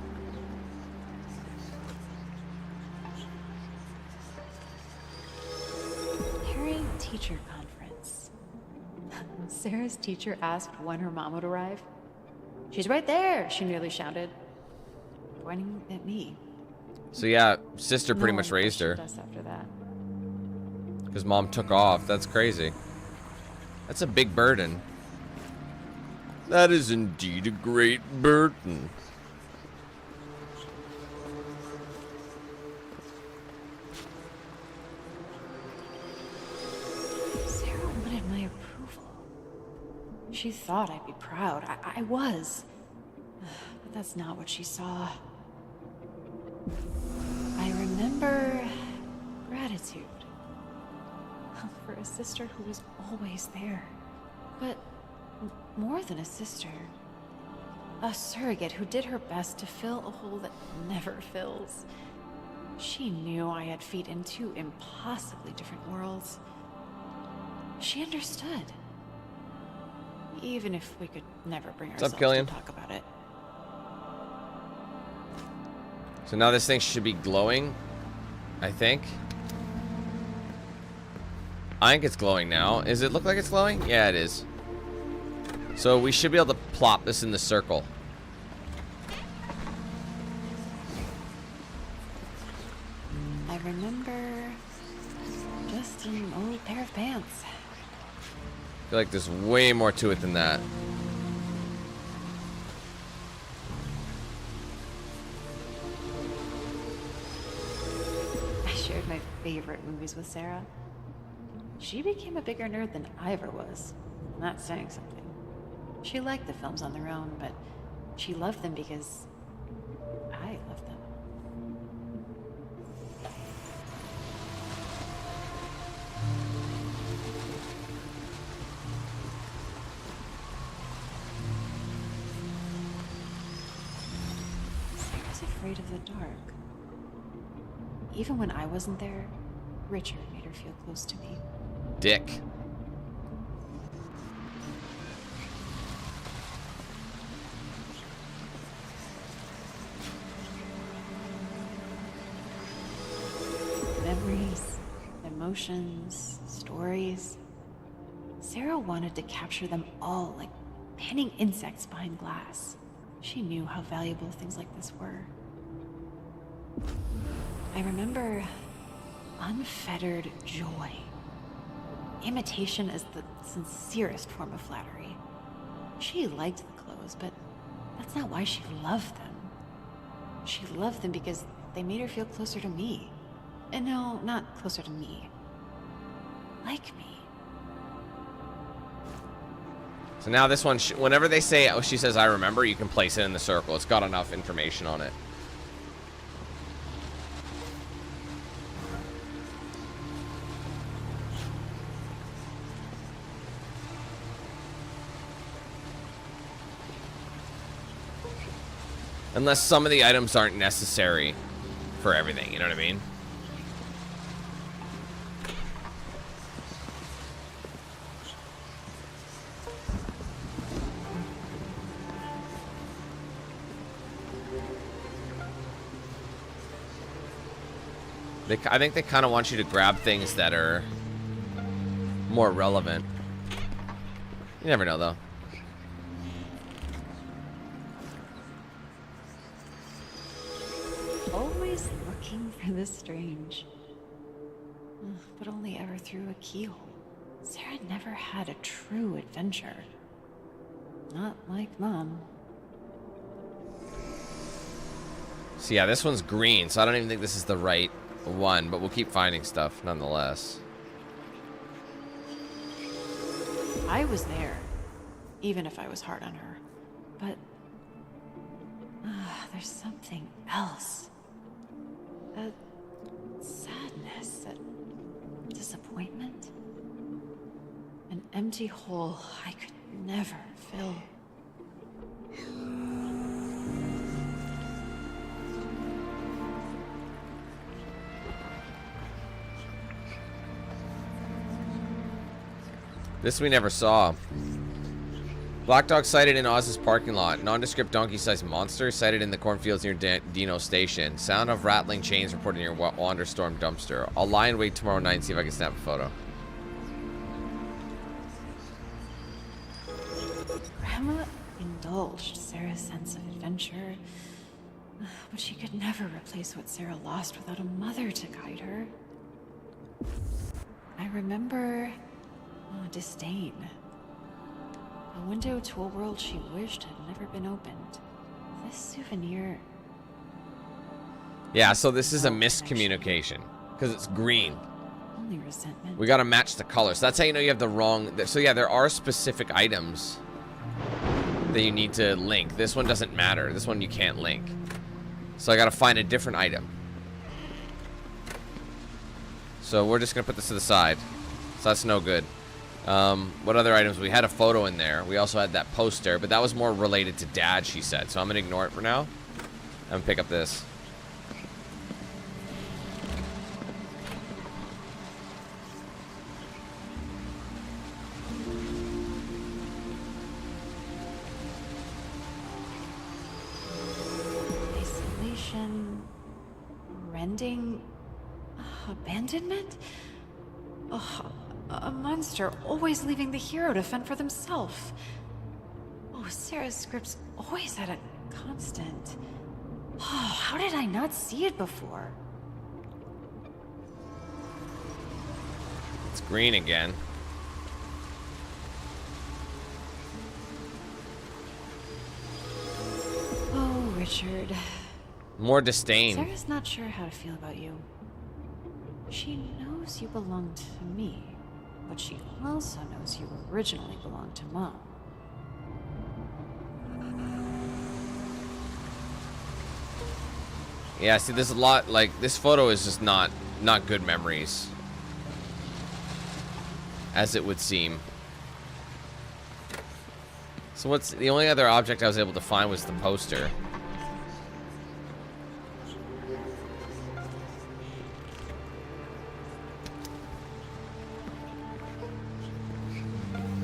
Teacher conference. Sarah's teacher asked when her mom would arrive. She's right there, she nearly shouted, pointing at me. So yeah, sister pretty No much one raised her. questioned us after that. Because mom took off. That's crazy. That's a big burden. That is indeed a great burden. Sarah wanted my approval. She thought I'd be proud. I was. But that's not what she saw. I remember gratitude for a sister who was always there. But more than a sister, a surrogate who did her best to fill a hole that never fills. She knew I had feet in two impossibly different worlds. She understood. Even if we could never bring ourselves to talk about it. So now this thing should be glowing, I think. I think it's glowing now. Does it look like it's glowing? Yeah, it is. So we should be able to plop this in the circle. I remember just an old pair of pants. I feel like there's way more to it than that. I shared my favorite movies with Sarah. She became a bigger nerd than I ever was. And that's saying something. She liked the films on their own, but she loved them because afraid of the dark. Even when I wasn't there, Richard made her feel close to me. Dick. Memories, emotions, stories. Sarah wanted to capture them all like panning insects behind glass. She knew how valuable things like this were. I remember unfettered joy. Imitation is the sincerest form of flattery. She liked the clothes, but that's not why she loved them. She loved them because they made her feel closer to me. And no, not closer to me. Like me. So now this one, whenever they say, oh, she says, I remember, you can place it in the circle. It's got enough information on it. Unless some of the items aren't necessary for everything, you know what I mean? I think they kind of want you to grab things that are more relevant. You never know, though. Always looking for the strange. But only ever through a keyhole. Sarah never had a true adventure. Not like Mom. So yeah, this one's green, so I don't even think this is the right one, but we'll keep finding stuff nonetheless. I was there, even if I was hard on her. But there's something else. A sadness, a disappointment. An empty hole I could never fill. This we never saw. Black dog sighted in Oz's parking lot. Nondescript donkey-sized monster sighted in the cornfields near Dino Station. Sound of rattling chains reported near Wanderstorm dumpster. I'll lie in wait tomorrow night and see if I can snap a photo. Grandma indulged Sarah's sense of adventure, but she could never replace what Sarah lost without a mother to guide her. I remember disdain. A window to a world she wished had never been opened. This souvenir... Yeah, so this is a miscommunication. Because it's green. Only resentment. We gotta match the colors. That's how you know you have the wrong... So yeah, there are specific items that you need to link. This one doesn't matter. This one you can't link. So I gotta find a different item. So we're just gonna put this to the side. So that's no good. What other items? We had a photo in there. We also had that poster, but that was more related to Dad, she said. So I'm gonna ignore it for now. I'm gonna pick up this. Isolation... rending... abandonment? Oh, a monster always leaving the hero to fend for themselves. Oh, Sarah's scripts always had a constant. Oh, how did I not see it before? It's green again. Oh, Richard. More disdain. Sarah's not sure how to feel about you. She knows you belong to me, but she also knows you originally belonged to Mom. Yeah, see, there's a lot, like, this photo is just not good memories. As it would seem. So what's, the only other object I was able to find was the poster.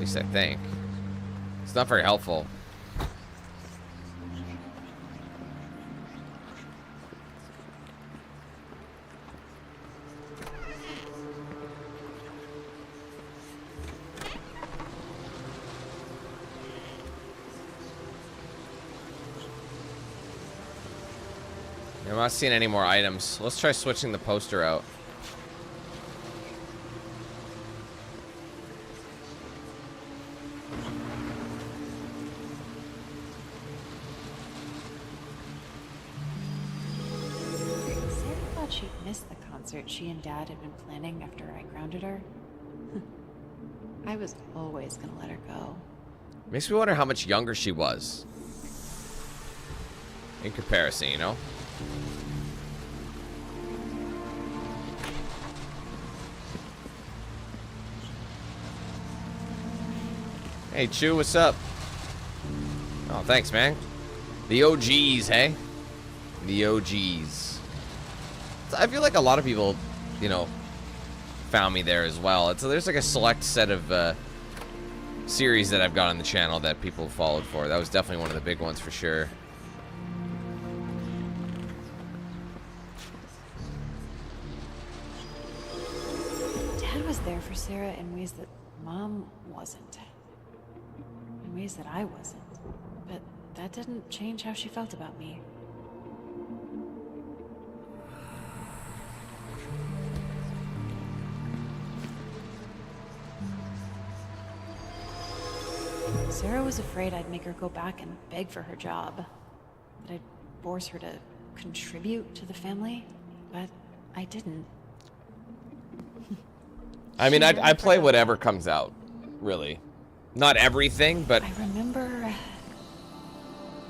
least I think. It's not very helpful. I'm not seeing any more items. Let's try switching the poster out. Sarah thought she'd missed the concert she and Dad had been planning after I grounded her. I was always gonna let her go. Makes me wonder how much younger she was. In comparison, you know? Hey, Chew, what's up? Oh, thanks, man. The OGs, hey? The OGs. I feel like a lot of people, you know, found me there as well. There's like a select set of series that I've got on the channel that people followed for. That was definitely one of the big ones for sure. Dad was there for Sarah in ways that Mom wasn't. In ways that I wasn't. But that didn't change how she felt about me. Sarah was afraid I'd make her go back and beg for her job. That I'd force her to contribute to the family. But I didn't. I mean, I play whatever comes out, really. Not everything, but I remember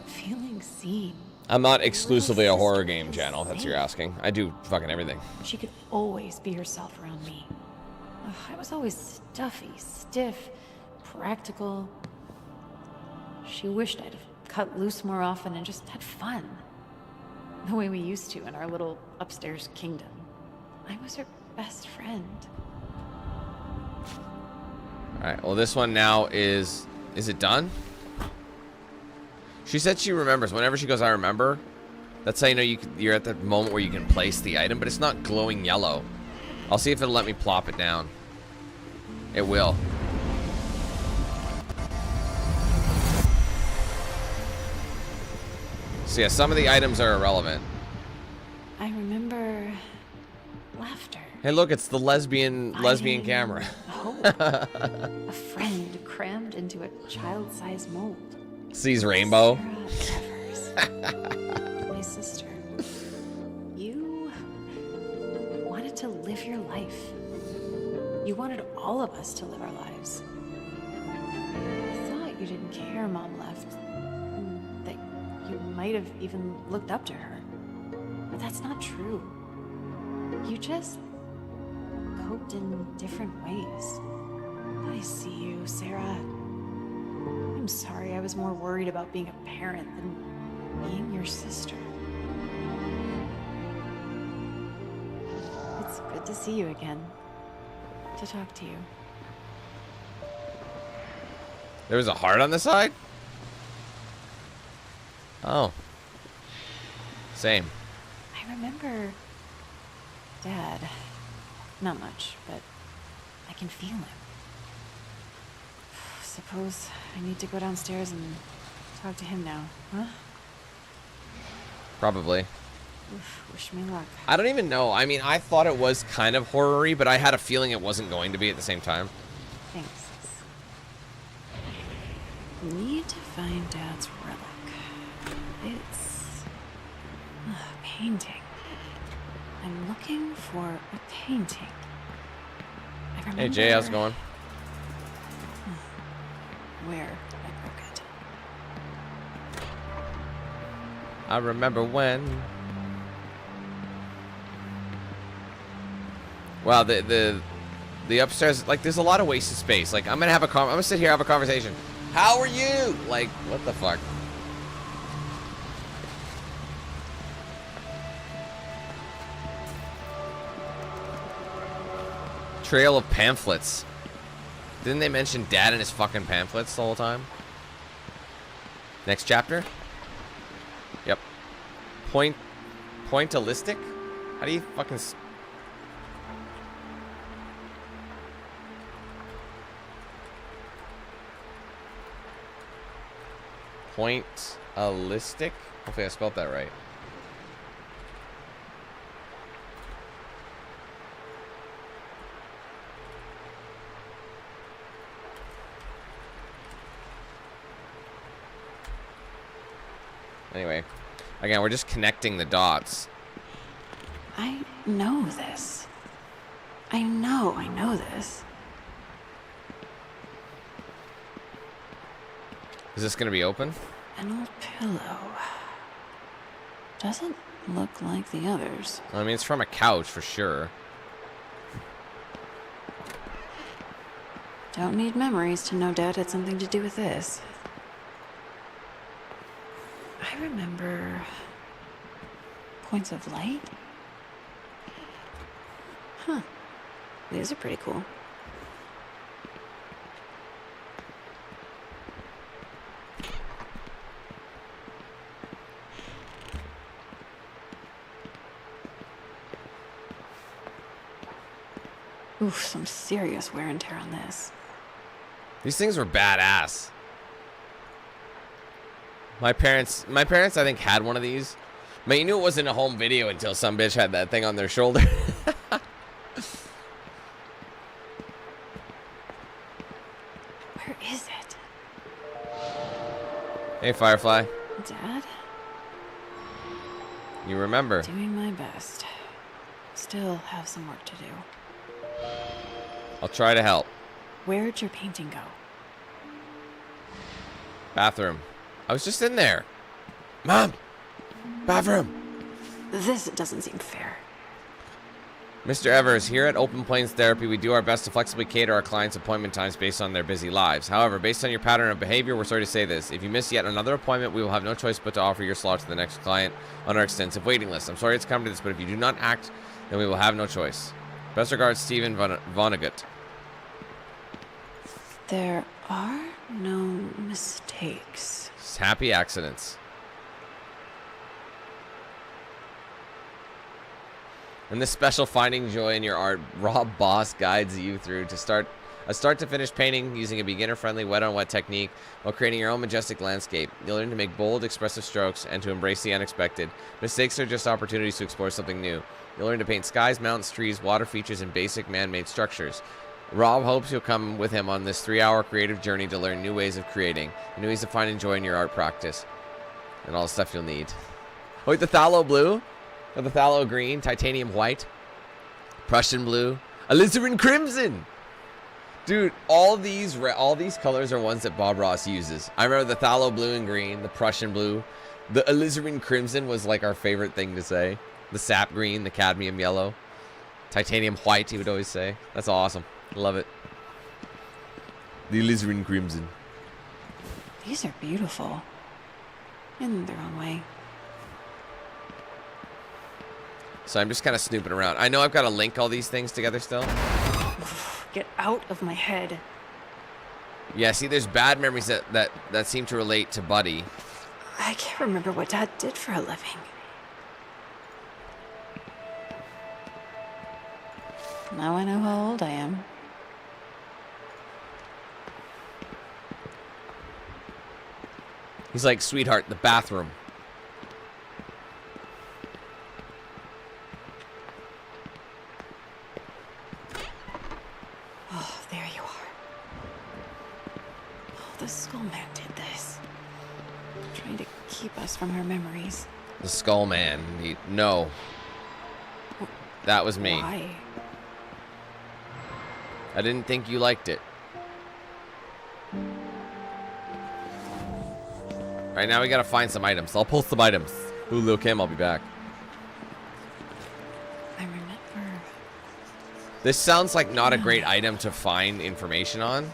feeling seen. I'm not exclusively a horror game channel, if that's what you're asking. I do fucking everything. She could always be herself around me. Ugh, I was always stuffy, stiff, practical. She wished I'd have cut loose more often and just had fun. The way we used to in our little upstairs kingdom. I was her best friend. Alright, well this one now is it done? She said she remembers. Whenever she goes, I remember, that's how you know you're at the moment where you can place the item, but it's not glowing yellow. I'll see if it'll let me plop it down. It will. So yeah, some of the items are irrelevant. I remember laughter. Hey look, it's the lesbian camera. Hope. A friend crammed into a child-sized mold. Sees rainbow. Sarah Evers. My sister. You wanted to live your life. You wanted all of us to live our lives. I thought you didn't care Mom left. That you might have even looked up to her. But that's not true. You just coped in different ways. I see you, Sarah. I'm sorry I was more worried about being a parent than being your sister. It's good to see you again. To talk to you. There was a heart on the side? Oh. Same. I remember Dad. Not much, but I can feel him. Suppose I need to go downstairs and talk to him now, huh? Probably. Oof, wish me luck. I don't even know. I mean, I thought it was kind of horror-y, but I had a feeling it wasn't going to be at the same time. Thanks. Need to find Dad's relic. It's a painting. I'm looking for a painting. I remember Hey Jay, how's it going? where I broke it. I remember when. Wow, the upstairs, like, there's a lot of wasted space. Like, I'm gonna sit here, have a conversation. How are you? Like, what the fuck? Trail of pamphlets. Didn't they mention Dad and his fucking pamphlets the whole time? Next chapter? Yep. Pointallistic? How do you fucking... Pointallistic? Hopefully I spelled that right. Anyway, again, we're just connecting the dots. I know this. I know this. Is this going to be open? An old pillow. Doesn't look like the others. I mean, it's from a couch for sure. Don't need memories to know Dad had something to do with this. I remember points of light. Huh. These are pretty cool. Oof, some serious wear and tear on this. These things were badass. My parents, I think, had one of these. But you knew it wasn't a home video until some bitch had that thing on their shoulder. Where is it? Hey, Firefly. Dad? You remember. Doing my best. Still have some work to do. I'll try to help. Where'd your painting go? Bathroom. I was just in there. Mom! Bathroom! This doesn't seem fair. Mr. Evers, here at Open Plains Therapy, we do our best to flexibly cater our clients' appointment times based on their busy lives. However, based on your pattern of behavior, we're sorry to say this. If you miss yet another appointment, we will have no choice but to offer your slot to the next client on our extensive waiting list. I'm sorry it's come to this, but if you do not act, then we will have no choice. Best regards, Stephen Vonnegut. There are no mistakes. Just happy accidents. In this special Finding Joy in Your Art, Rob Boss guides you through a start to finish painting using a beginner-friendly wet-on-wet technique while creating your own majestic landscape. You'll learn to make bold, expressive strokes and to embrace the unexpected. Mistakes are just opportunities to explore something new. You'll learn to paint skies, mountains, trees, water features, and basic man-made structures. Rob hopes you'll come with him on this 3-hour creative journey to learn new ways of creating, new ways to find and joy in your art practice, and all the stuff you'll need. Oh, wait, the phthalo blue? Or the phthalo green, titanium white, Prussian blue, alizarin crimson. Dude, all these colors are ones that Bob Ross uses. I remember the phthalo blue and green, the Prussian blue, the alizarin crimson was like our favorite thing to say. The sap green, the cadmium yellow, titanium white, he would always say. That's awesome. Love it. The alizarin crimson. These are beautiful. In their own way. So I'm just kind of snooping around. I know I've got to link all these things together still. Get out of my head. Yeah, see, there's bad memories that seem to relate to Buddy. I can't remember what Dad did for a living. Now I know how old I am. He's like, sweetheart, the bathroom. Oh, there you are. Oh, the Skull Man did this. Trying to keep us from our memories. The Skull Man. No. That was me. Why? I didn't think you liked it. Alright, now we gotta find some items. I'll pull some items. Ooh, Lil Kim, I'll be back. I remember. This sounds like not a great item to find information on.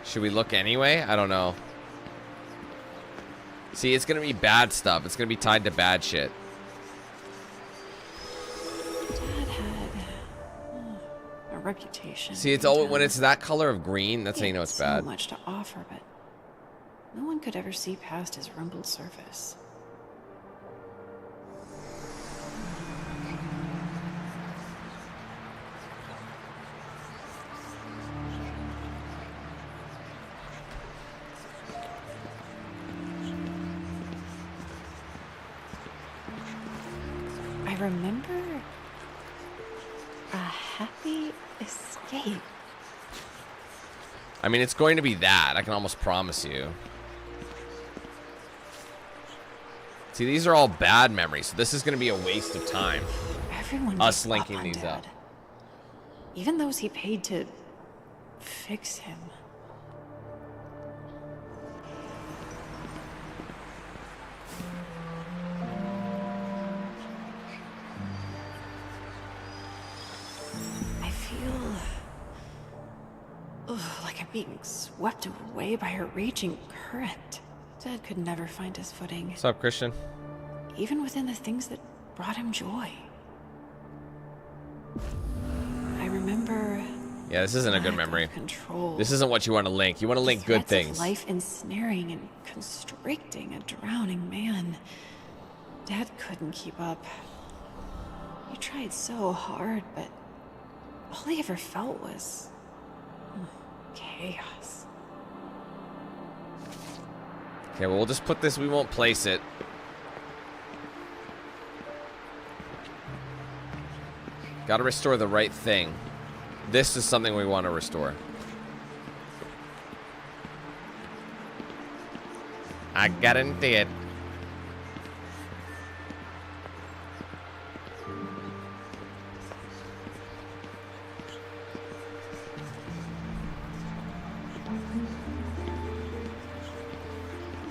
Should we look anyway? I don't know. See, it's gonna be bad stuff. It's gonna be tied to bad shit. Dad had a reputation. See, it's in all town. when it's that color of green. That's how you know it's so bad. much to offer, but no one could ever see past his rumpled surface. I remember a happy escape. I mean, it's going to be that. I can almost promise you. See, these are all bad memories, so this is going to be a waste of time. Everyone Us gave linking on these Dad. up. Even those he paid to fix him. I feel like I'm being swept away by a raging current. Dad could never find his footing, What's up, Christian? even within the things that brought him joy. I remember Yeah, this isn't a good lack of memory. control. This isn't what you want to link. You want to link good Threats of things. life ensnaring and constricting a drowning man. Dad couldn't keep up. He tried so hard, but all he ever felt was chaos. Okay, well, we'll just put this. We won't place it. Got to restore the right thing. This is something we want to restore. I guarantee it.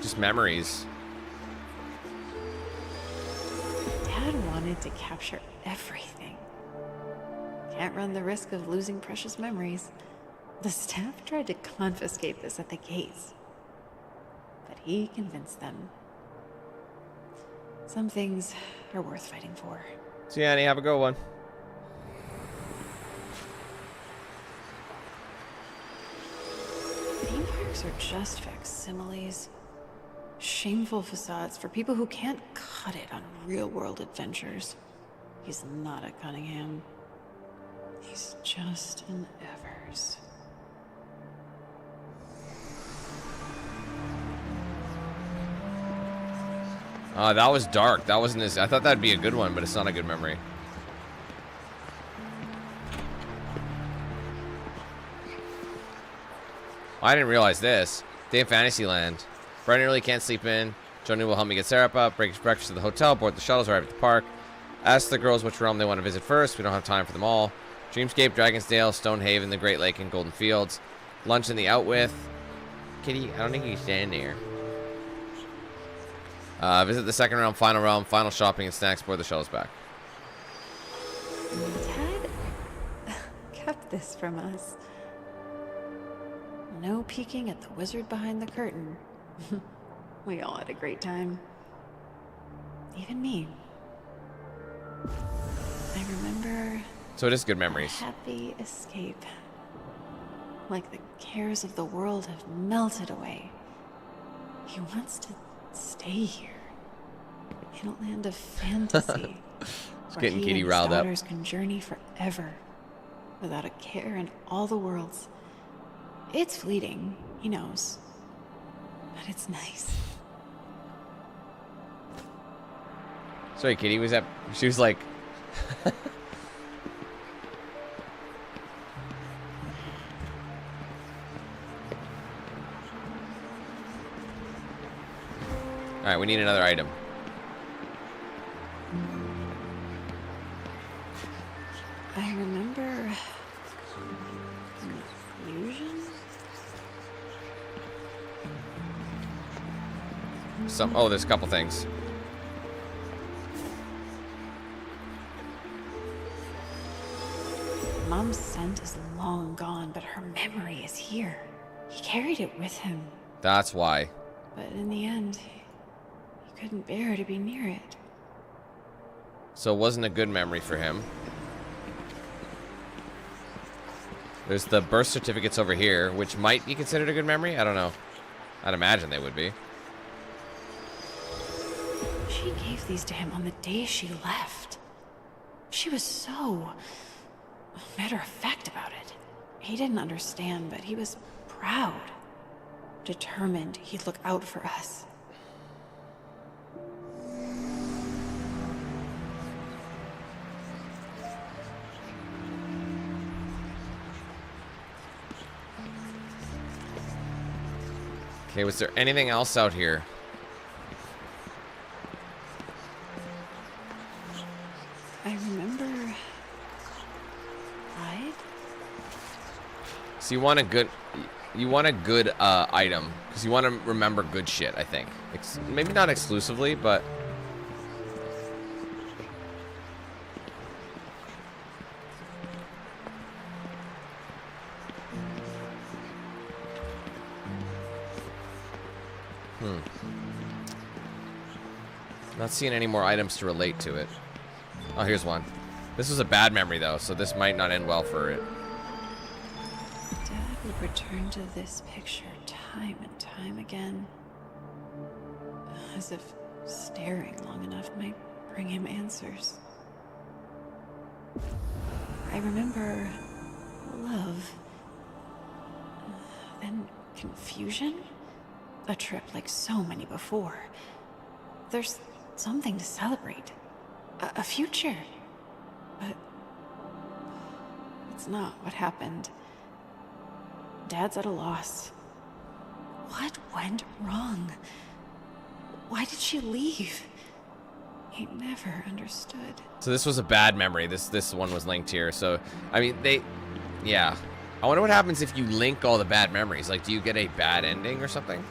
Just memories. Dad wanted to capture everything. Can't run the risk of losing precious memories. The staff tried to confiscate this at the gates, but he convinced them. Some things are worth fighting for. See you, Annie. Have a good one. Theme parks are just facsimiles. Shameful facades for people who can't cut it on real-world adventures. He's not a Cunningham. He's just an Evers. That was dark. That wasn't as... I thought that'd be a good one, but it's not a good memory. I didn't realize this. Day in Fantasyland. Bright and early, can't sleep in. Joni will help me get Sarah up, break breakfast at the hotel, board the shuttles, arrive at the park. Ask the girls which realm they want to visit first. We don't have time for them all. Dreamscape, Dragonsdale, Stonehaven, the Great Lake, and Golden Fields. Lunch in the Outwith. Kitty, I don't think you can stand there. Visit the second realm, final shopping and snacks, board the shuttles back. Dad kept this from us. No peeking at the wizard behind the curtain. We all had a great time. Even me. I remember So it is good a memories. happy escape. Like the cares of the world have melted away. He wants to stay here. In a land of fantasy. where getting he Kitty and his riled up. daughters can journey forever. Without a care in all the worlds. It's fleeting, he knows. But it's nice. Sorry, Kitty, was that... She was like... Alright, we need another item. I remember... confusion? Oh, there's a couple things. Mom's scent is long gone, but her memory is here. He carried it with him. That's why. But in the end, he couldn't bear to be near it. So it wasn't a good memory for him. There's the birth certificates over here, which might be considered a good memory. I don't know. I'd imagine they would be. She gave these to him on the day she left. She was so matter-of-fact about it. He didn't understand, but he was proud. Determined he'd look out for us. Okay, was there anything else out here? I remember... Pride? So you want a good item, because you want to remember good shit, I think. Maybe not exclusively, but... Not seeing any more items to relate to it. Oh, here's one. This was a bad memory, though, so this might not end well for it. Dad would return to this picture time and time again. As if staring long enough might bring him answers. I remember love. Then confusion? A trip like so many before. There's something to celebrate. A future. But it's not what happened. Dad's at a loss. What went wrong? Why did she leave? He never understood. So this was a bad memory. This one was linked here. So, I mean, yeah. I wonder what happens if you link all the bad memories. Like, do you get a bad ending or something?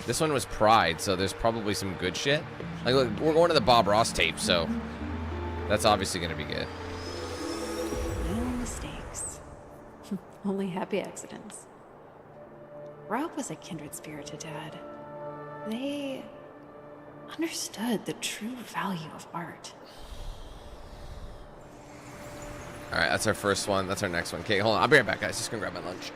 This one was Pride, so there's probably some good shit. Like, look, we're going to the Bob Ross tape, so that's obviously going to be good. No mistakes. Only happy accidents. Rob was a kindred spirit to Dad. They understood the true value of art. All right, that's our first one. That's our next one. Okay, hold on. I'll be right back, guys. Just gonna grab my lunch.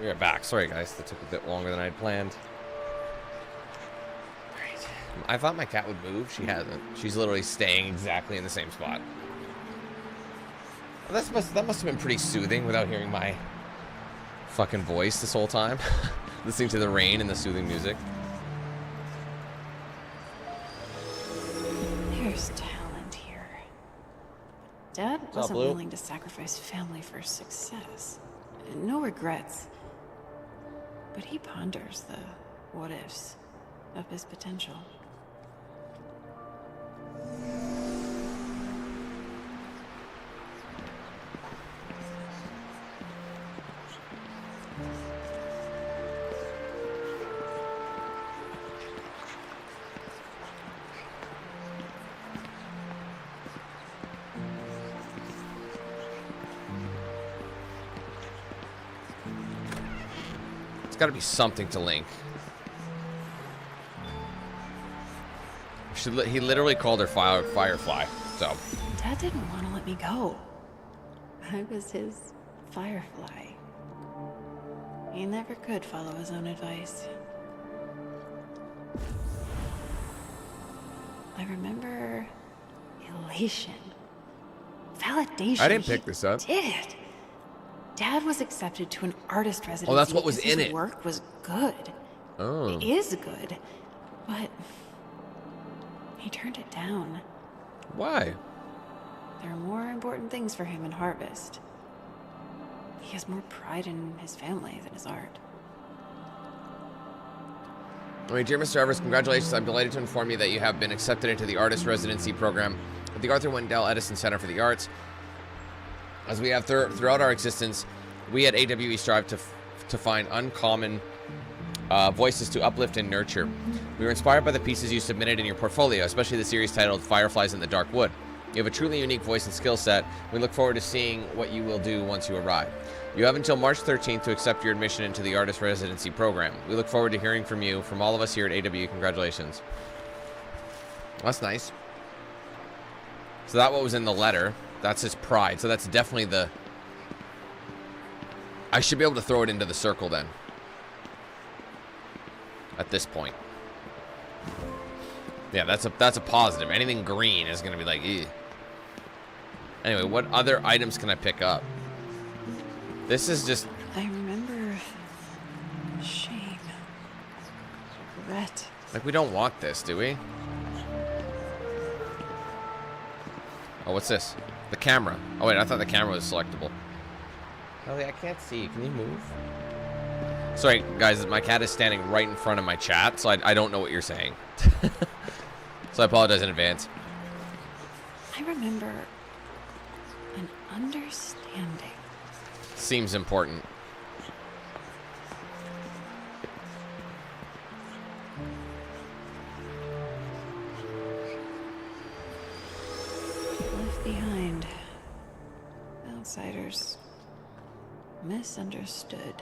We're back. Sorry, guys. That took a bit longer than I'd planned. Alright. I thought my cat would move. She hasn't. She's literally staying exactly in the same spot. Well, that must have been pretty soothing without hearing my fucking voice this whole time. Listening to the rain and the soothing music. There's talent here. Dad wasn't willing to sacrifice family for success. No regrets. But he ponders the what-ifs of his potential. Got to be something to link. He literally called her Firefly. So Dad didn't want to let me go. I was his Firefly. He never could follow his own advice. I remember elation, validation. I didn't pick this up. Did it? Dad was accepted to an artist residency. Oh, that's what was because in his it. Work was good. Oh. It is good, but he turned it down. Why? There are more important things for him in Harvest. He has more pride in his family than his art. All right, dear Mr. Evers, congratulations. I'm delighted to inform you that you have been accepted into the artist residency program at the Arthur Wendell Edison Center for the Arts. As we have throughout our existence, we at AWE strive to find uncommon voices to uplift and nurture. We were inspired by the pieces you submitted in your portfolio, especially the series titled Fireflies in the Dark Wood. You have a truly unique voice and skill set. We look forward to seeing what you will do once you arrive. You have until March 13th to accept your admission into the artist residency program. We look forward to hearing from you, from all of us here at AWE. Congratulations. That's nice. So that what was in the letter. That's his pride. So that's definitely the... I should be able to throw it into the circle then. At this point. Yeah, that's a positive. Anything green is gonna be like, ew. Anyway, what other items can I pick up? This is just... I remember shame, regret. Like, we don't want this, do we? Oh, what's this? The camera. Oh, wait, I thought the camera was selectable. Ellie, I can't see. Can you move? Sorry, guys, my cat is standing right in front of my chat, so I don't know what you're saying. So I apologize in advance. I remember an understanding. Seems important. Left behind. Outsiders. Misunderstood.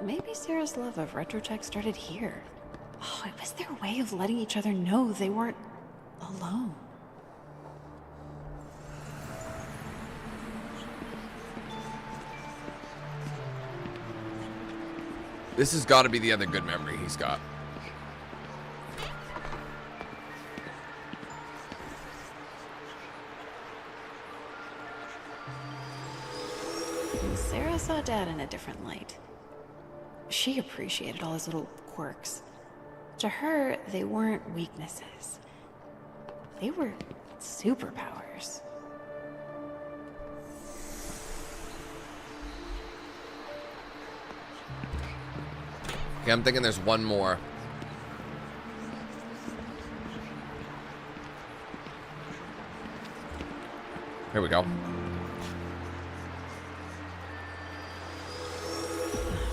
Maybe Sarah's love of retrotech started here. Oh, it was their way of letting each other know they weren't alone. This has got to be the other good memory he's got. Sarah saw Dad in a different light. She appreciated all his little quirks. To her, they weren't weaknesses. They were superpowers. Okay, I'm thinking there's one more. Here we go.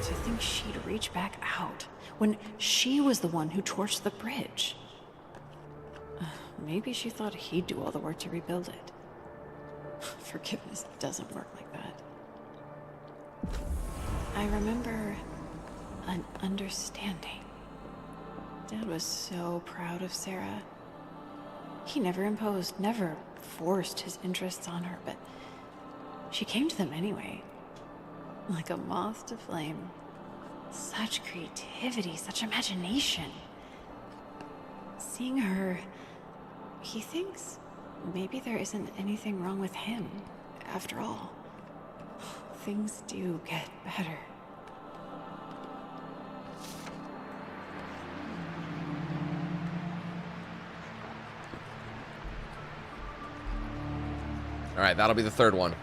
To think she'd reach back out when she was the one who torched the bridge. Maybe she thought he'd do all the work to rebuild it. Forgiveness doesn't work like that. I remember an understanding. Dad was so proud of Sarah. He never imposed, never forced his interests on her, but she came to them anyway. Like a moth to flame. Such creativity, such imagination. Seeing her, he thinks maybe there isn't anything wrong with him, after all. Things do get better. All right, that'll be the third one.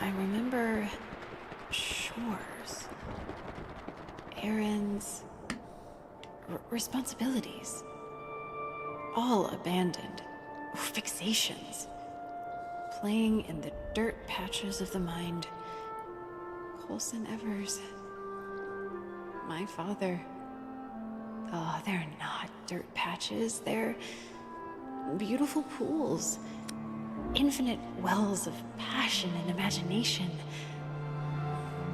I remember chores, errands, responsibilities, all abandoned, fixations, playing in the dirt patches of the mind. Colson Evers, my father. Oh, they're not dirt patches, they're beautiful pools. Infinite wells of passion and imagination.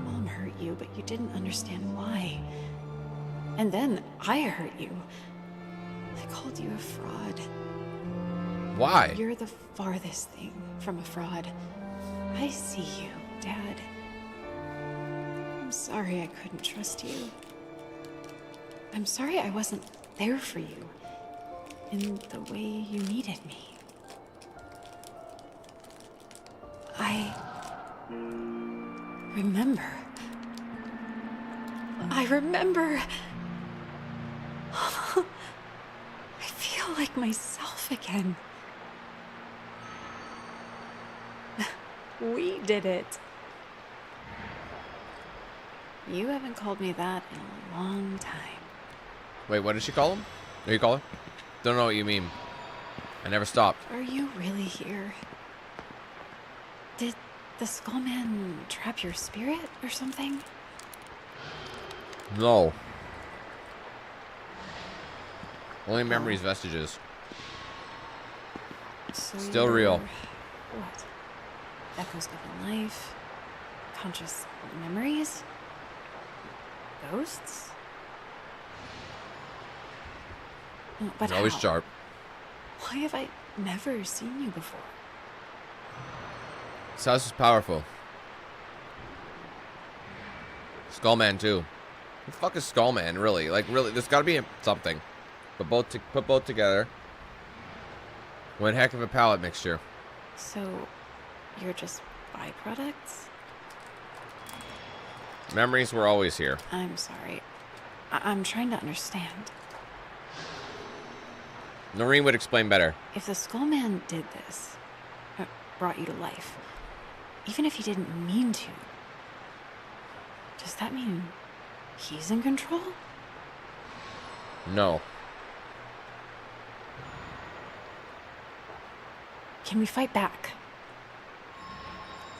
Mom hurt you, but you didn't understand why. And then I hurt you. I called you a fraud. Why? You're the farthest thing from a fraud. I see you, Dad. I'm sorry I couldn't trust you. I'm sorry I wasn't there for you in the way you needed me. I remember. I feel like myself again. We did it. You haven't called me that in a long time. Wait, what did she call him? What do you call her? Don't know what you mean. I never stopped. Are you really here? Did the Skullman trap your spirit or something? No. Only memories, vestiges. So Still real. What? Echoes of a life? Conscious memories? Ghosts? Oh, but Always how? sharp. Why have I never seen you before? This house is powerful. Skullman too. What the fuck is Skullman, really? Like, really, there's gotta be something. But put both together. One heck of a palette mixture. So, you're just byproducts? Memories were always here. I'm sorry. I'm trying to understand. Noreen would explain better. If the Skullman did this, brought you to life, even if he didn't mean to, does that mean he's in control? No. Can we fight back?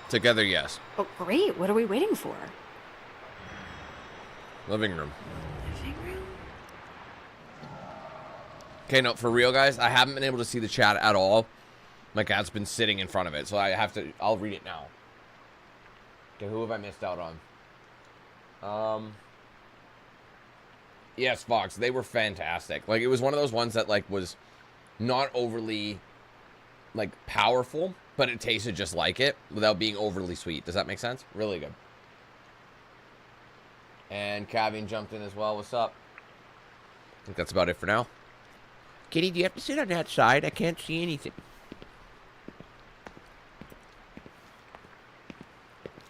Together, yes. Oh, great. What are we waiting for? Living room. Living room? Okay, no, for real, guys, I haven't been able to see the chat at all. My cat's been sitting in front of it, so I'll read it now. Okay, who have I missed out on? Yes, Fox, they were fantastic. Like, it was one of those ones that, like, was not overly, like, powerful, but it tasted just like it without being overly sweet. Does that make sense? Really good. And Cavian jumped in as well. What's up? I think that's about it for now. Kitty, do you have to sit on that side? I can't see anything.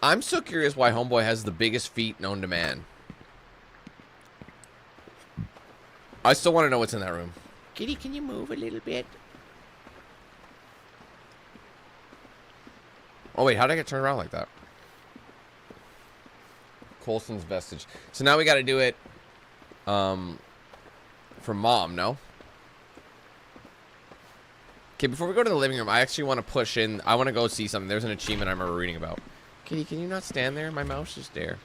I'm so curious why Homeboy has the biggest feet known to man. I still want to know what's in that room. Kitty, can you move a little bit? Oh, wait, how did I get turned around like that? Colson's vestige. So now we got to do it for Mom, no? Okay, before we go to the living room, I actually want to push in. I want to go see something. There's an achievement I remember reading about. Kitty, can you not stand there? My mouse is there.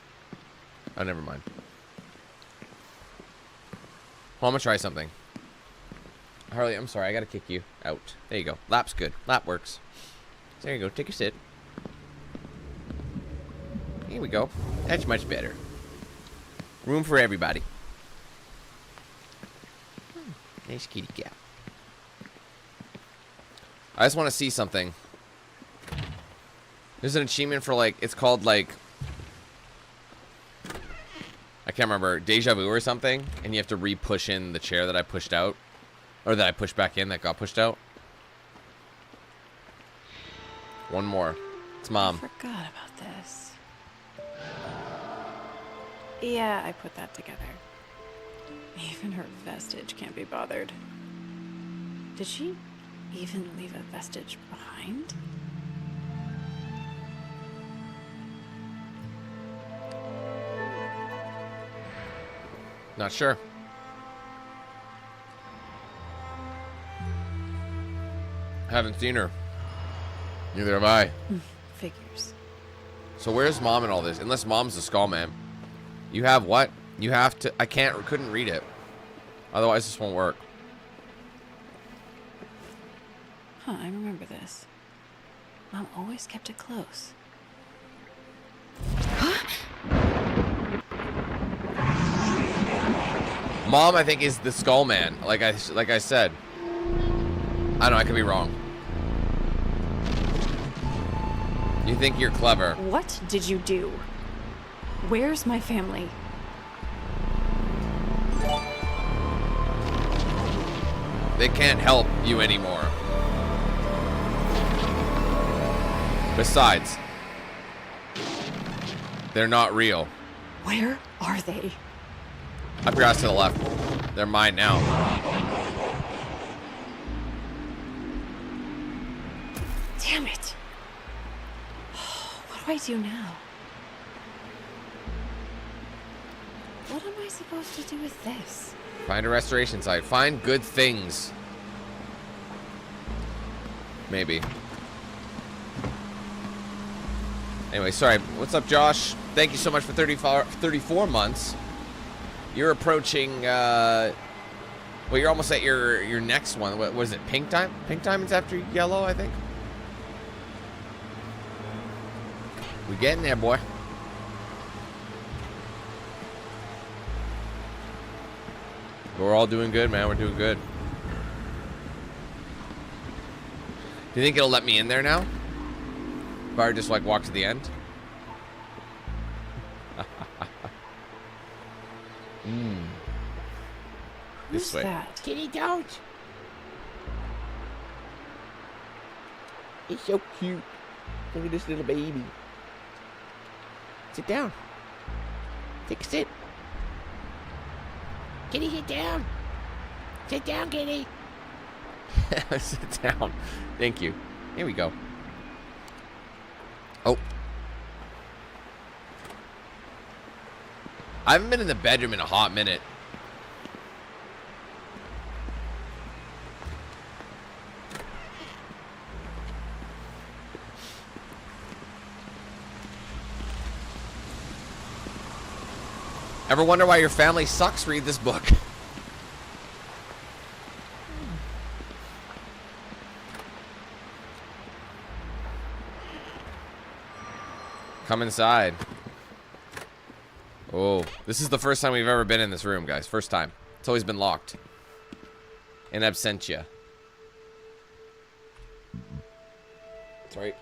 Oh, never mind. Well, I'm going to try something. Harley, I'm sorry. I got to kick you out. There you go. Lap's good. Lap works. There you go. Take a sit. Here we go. That's much better. Room for everybody. Nice kitty cat. I just want to see something. There's an achievement for, like, it's called, like, I can't remember, Deja Vu or something, and you have to re-push in the chair that I pushed out, or that I pushed back in that got pushed out. One more. It's Mom. I forgot about this. Yeah, I put that together. Even her vestige can't be bothered. Did she even leave a vestige behind? Not sure. Haven't seen her. Neither have I. Figures. So where's Mom in all this? Unless Mom's the skull man. You have what? You have to... I couldn't read it. Otherwise this won't work. Huh, I remember this. Mom always kept it close. Mom, I think, is the skull man. Like I said. I don't know, I could be wrong. You think you're clever. What did you do? Where's my family? They can't help you anymore. Besides, they're not real. Where are they? Up your ass to the left. They're mine now. Damn it. What do I do now? What am I supposed to do with this? Find a restoration site. Find good things. Maybe. Anyway, sorry. What's up, Josh? Thank you so much for 34 months. You're approaching, well, you're almost at your next one. What was it, pink time? Pink time is after yellow, I think. We getting there, boy. We're all doing good, man. We're doing good. Do you think it'll let me in there now? If I just like walk to the end? Who's This way. that? Kitty, don't. It's so cute. Look at this little baby. Sit down. Take a sit. Kitty, sit down. Sit down, kitty. Sit down. Thank you. Here we go. Oh. I haven't been in the bedroom in a hot minute. Ever wonder why your family sucks? Read this book. Come inside. Oh, this is the first time we've ever been in this room, guys. First time. It's always been locked. In Absentia. Sorry.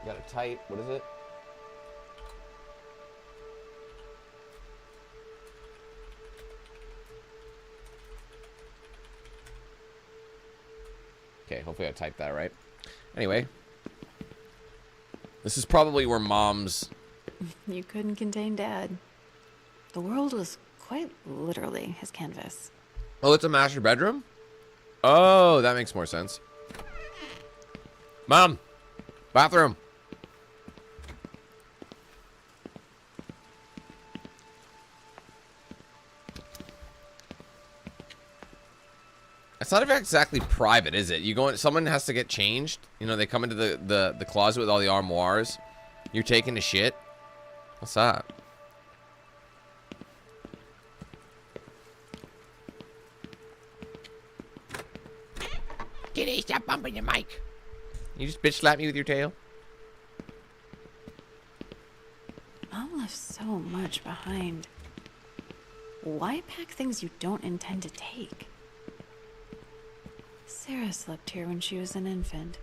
Got it tight. What is it? Okay, hopefully I typed that right. Anyway. This is probably where Mom's... You couldn't contain Dad. The world was quite literally his canvas. Oh, it's a master bedroom? Oh, that makes more sense. Mom! Bathroom! It's not exactly private, is it? You go in, someone has to get changed. You know, they come into the closet with all the armoires. You're taking a shit. What's that? Kitty, stop bumping the mic. You just bitch slap me with your tail? Mom left so much behind. Why pack things you don't intend to take? Sarah slept here when she was an infant.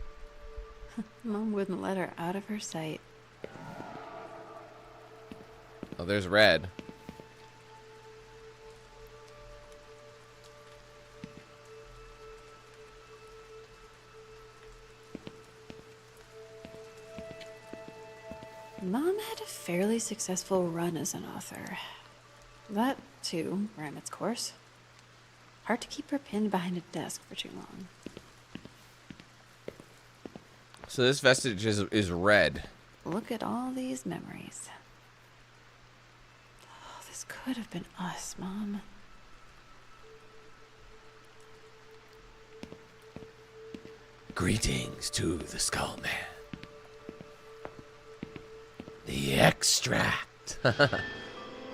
Mom wouldn't let her out of her sight. Oh, there's Red. Mom had a fairly successful run as an author. That, too, ran its course. Hard to keep her pinned behind a desk for too long. So this vestige is Red. Look at all these memories. Oh, this could have been us, Mom. Greetings to the Skull Man. The extract.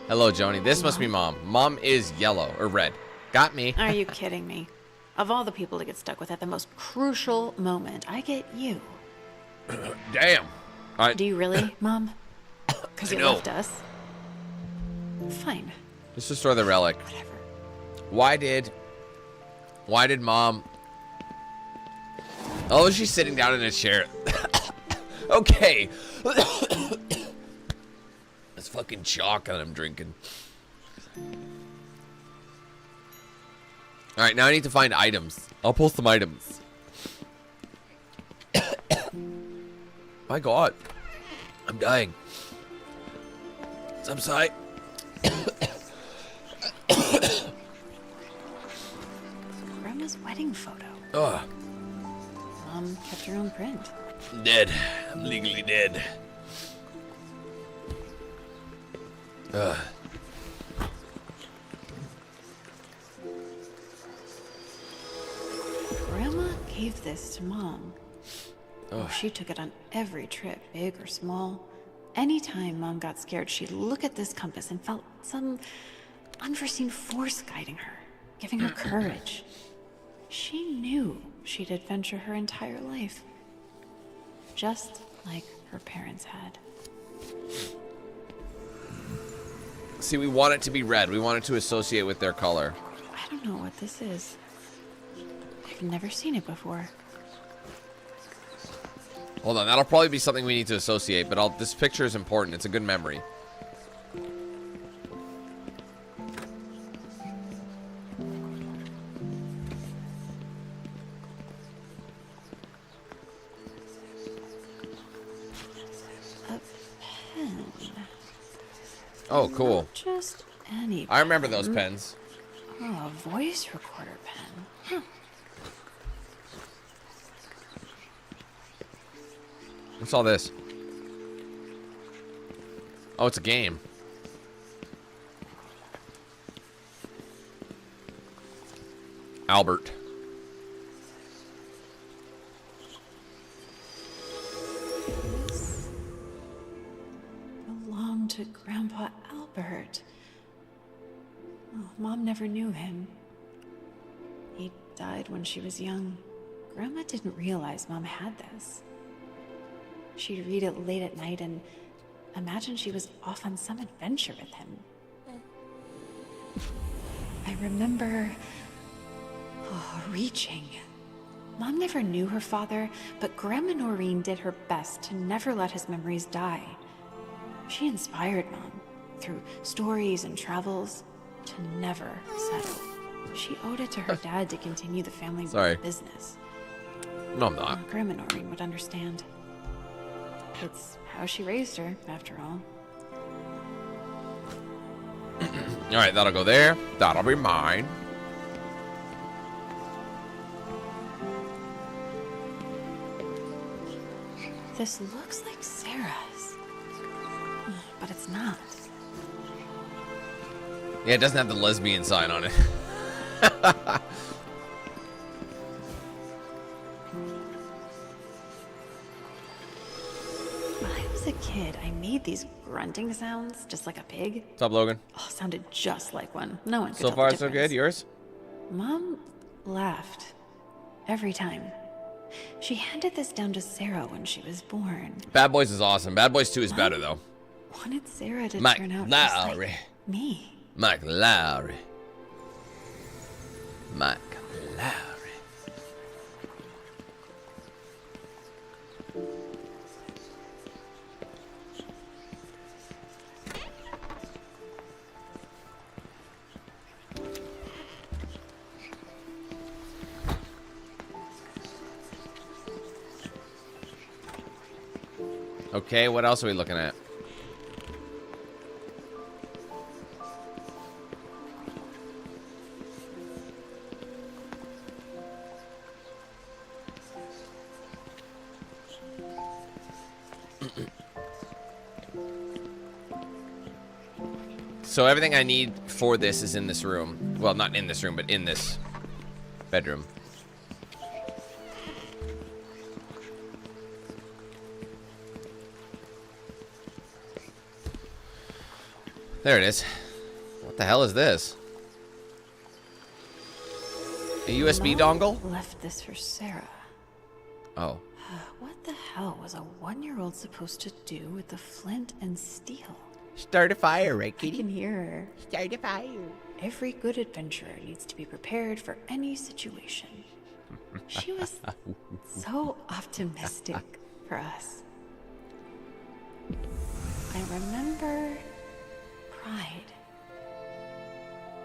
Hello, Joni. This must be Mom. Mom is yellow or red. Got me. Are you kidding me? Of all the people to get stuck with at the most crucial moment, I get you. Damn. Do you really, Mom? Because you know. left us. Fine. Just restore the relic. Whatever. Why did Mom... Oh, she's sitting down in a chair. Okay. It's fucking chalk that I'm drinking. Alright, now I need to find items. I'll pull some items. My God. I'm dying. Subside. Grandma's wedding photo. Ugh. Mom kept her own print. I'm dead. I'm legally dead. Ugh. Grandma gave this to Mom. Oh. She took it on every trip, big or small. Anytime Mom got scared, she'd look at this compass and felt some unforeseen force guiding her, giving her courage. She knew she'd adventure her entire life, just like her parents had. See, we want it to be red. We want it to associate with their color. I don't know what this is. I've never seen it before. Hold on, that'll probably be something we need to associate, but this picture is important. It's a good memory. Oh, cool. Not just any I remember pen. those pens. Oh, a voice recorder pen. Huh. What's all this? Oh, it's a game. Albert. This belonged to Grandpa Albert. Oh, Mom never knew him. He died when she was young. Grandma didn't realize Mom had this. She'd read it late at night and imagine she was off on some adventure with him. I remember reaching. Mom never knew her father, but Grandma Noreen did her best to never let his memories die. She inspired Mom through stories and travels to never settle. She owed it to her dad to continue the family business. No, I'm not. Grandma Noreen would understand. It's how she raised her, after all. Alright, that'll go there. That'll be mine. This looks like Sarah's. But it's not. Yeah, it doesn't have the lesbian sign on it. When I was a kid, I made these grunting sounds, just like a pig. What's up, Logan? Oh, sounded just like one. No one could So tell far, the so good. difference. Yours? Mom laughed. Every time. She handed this down to Sarah when she was born. Bad Boys is awesome. Bad Boys 2 is better, though. Wanted Sarah to Mike turn out Lowry. just like me. Mike Lowry. Mike Lowry. Okay, what else are we looking at? So everything I need for this is in this room. Well, not in this room, but in this bedroom. There it is. What the hell is this? A USB Mom dongle? left this for Sarah. Oh. What the hell was a 1-year-old supposed to do with the flint and steel? Start a fire, right, I kitty? can hear her. Start a fire. Every good adventurer needs to be prepared for any situation. She was so optimistic for us. I remember pride.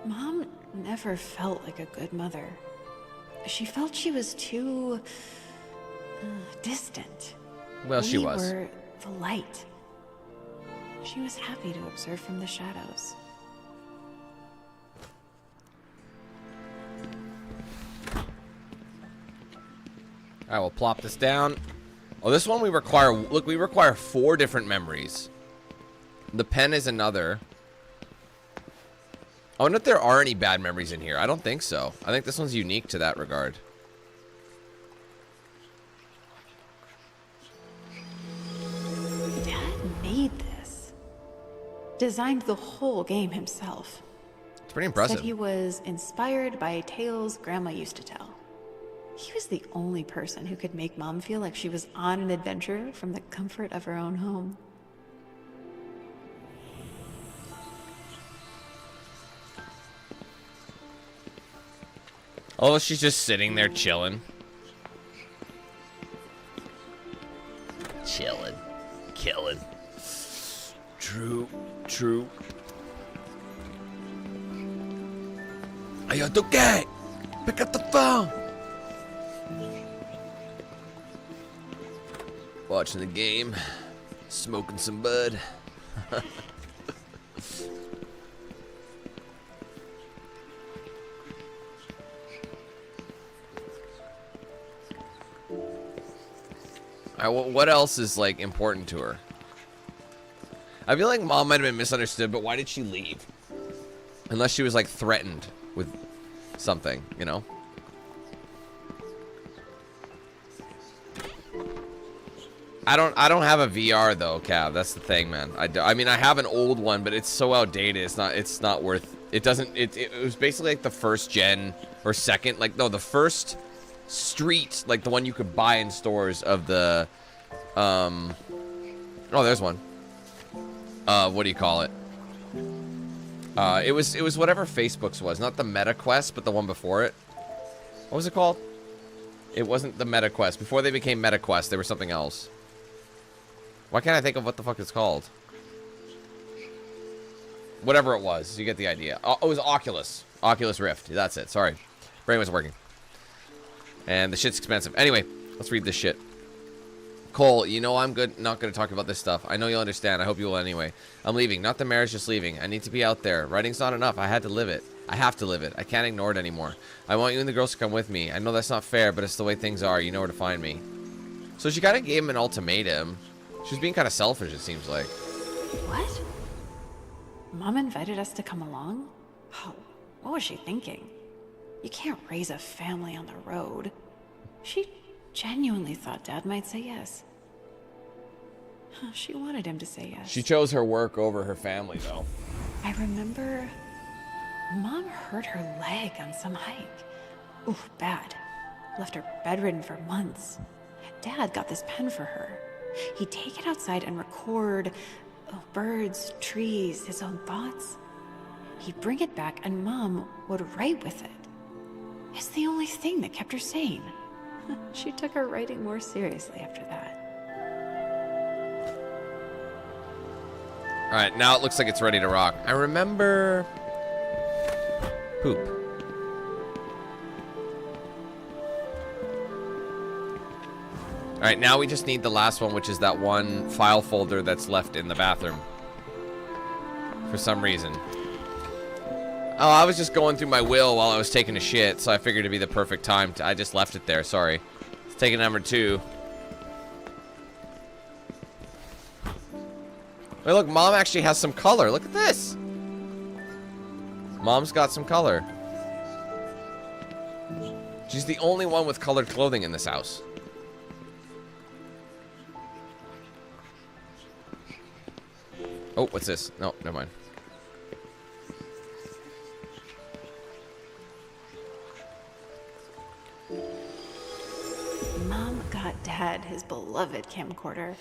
Mom never felt like a good mother. She felt she was too distant. Well, she was. We were the light. She was happy to observe from the shadows. I will plop this down. Oh, this one we require... Look, we require 4 different memories. The pen is another. I wonder if there are any bad memories in here. I don't think so. I think this one's unique to that regard. Dad made this. Designed the whole game himself. It's pretty impressive. Said he was inspired by tales Grandma used to tell. He was the only person who could make Mom feel like she was on an adventure from the comfort of her own home. Oh, she's just sitting there chilling. true. Hey, okay. Pick up the phone. Watching the game. Smoking some bud. What else is, like, important to her? I feel like Mom might have been misunderstood, but why did she leave? Unless she was, like, threatened with something, you know? I don't have a VR though, Cav. That's the thing, man. I mean, I have an old one, but it's so outdated. It's not worth. It doesn't. It was basically like the first gen or second, like no, the first street, like the one you could buy in stores of the. Oh, there's one. What do you call it? It was whatever Facebook's was, not the Meta Quest, but the one before it. What was it called? It wasn't the Meta Quest. Before they became Meta Quest, they were something else. Why can't I think of what the fuck it's called? Whatever it was, you get the idea. Oh, it was Oculus. Oculus Rift. That's it. Sorry. Brain wasn't working. And the shit's expensive. Anyway, let's read this shit. Cole, you know I'm not going to talk about this stuff. I know you'll understand. I hope you will anyway. I'm leaving. Not the marriage, just leaving. I need to be out there. Writing's not enough. I had to live it. I have to live it. I can't ignore it anymore. I want you and the girls to come with me. I know that's not fair, but it's the way things are. You know where to find me. So she kind of gave him an ultimatum. She was being kind of selfish, it seems like. What? Mom invited us to come along? Oh, what was she thinking? You can't raise a family on the road. She genuinely thought Dad might say yes. She wanted him to say yes. She chose her work over her family, though. I remember Mom hurt her leg on some hike. Ooh, bad. Left her bedridden for months. Dad got this pen for her. He'd take it outside and record birds, trees, his own thoughts. He'd bring it back and Mom would write with it. It's the only thing that kept her sane. She took her writing more seriously after that. Alright, now it looks like it's ready to rock. I remember... poop. Alright, now we just need the last one, which is that one file folder that's left in the bathroom. For some reason. Oh, I was just going through my will while I was taking a shit, so I figured it'd be the perfect time to... I just left it there, sorry. Let's take it number 2. Wait, look, Mom actually has some color. Look at this. Mom's got some color. She's the only one with colored clothing in this house. Oh, what's this? No, never mind. Mom got Dad his beloved camcorder.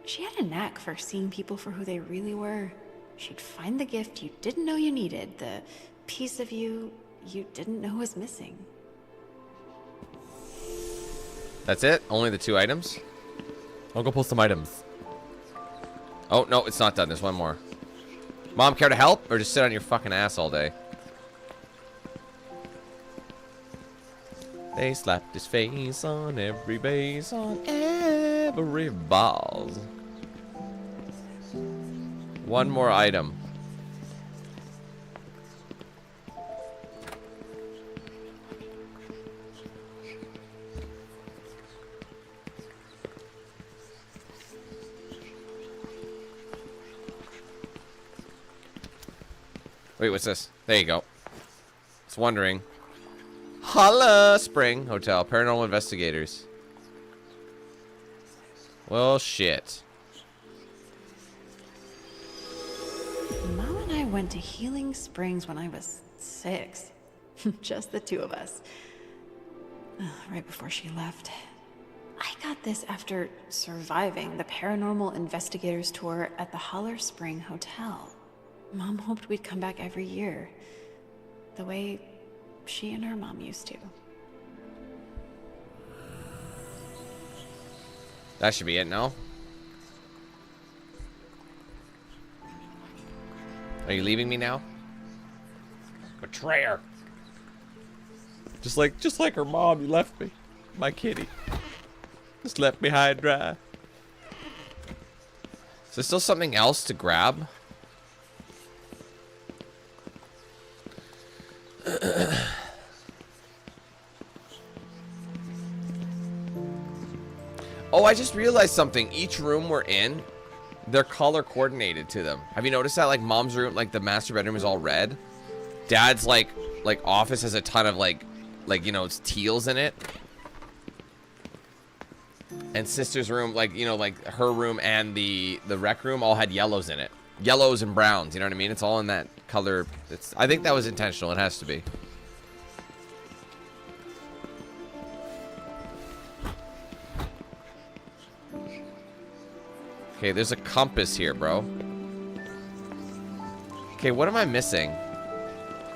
She had a knack for seeing people for who they really were. She'd find the gift you didn't know you needed, the piece of you you didn't know was missing. That's it? Only the 2 items? I'll go pull some items. Oh, no, it's not done. There's one more. Mom, care to help? Or just sit on your fucking ass all day? They slapped his face on every base, on every ball. One more item. Wait, what's this? There you go. It's wondering. Holla Spring Hotel. Paranormal investigators. Well, shit. Mom and I went to Healing Springs when I was 6. Just the 2 of us. Right before she left. I got this after surviving the Paranormal Investigators tour at the Holler Spring Hotel. Mom hoped we'd come back every year, the way she and her mom used to. That should be it, no? Are you leaving me now? Betrayer. Just like her mom, you left me. My kitty. Just left me high and dry. Is there still something else to grab? Oh, I just realized something. Each room we're in, they're color coordinated to them. Have you noticed that? Like mom's room, like the master bedroom is all red. Dad's like office has a ton of like you know, it's teals in it. And sister's room, like, you know, like her room and the rec room all had yellows in it. Yellows and browns, you know what I mean? It's all in that color. I think that was intentional. It has to be. Okay, there's a compass here, bro. Okay, what am I missing?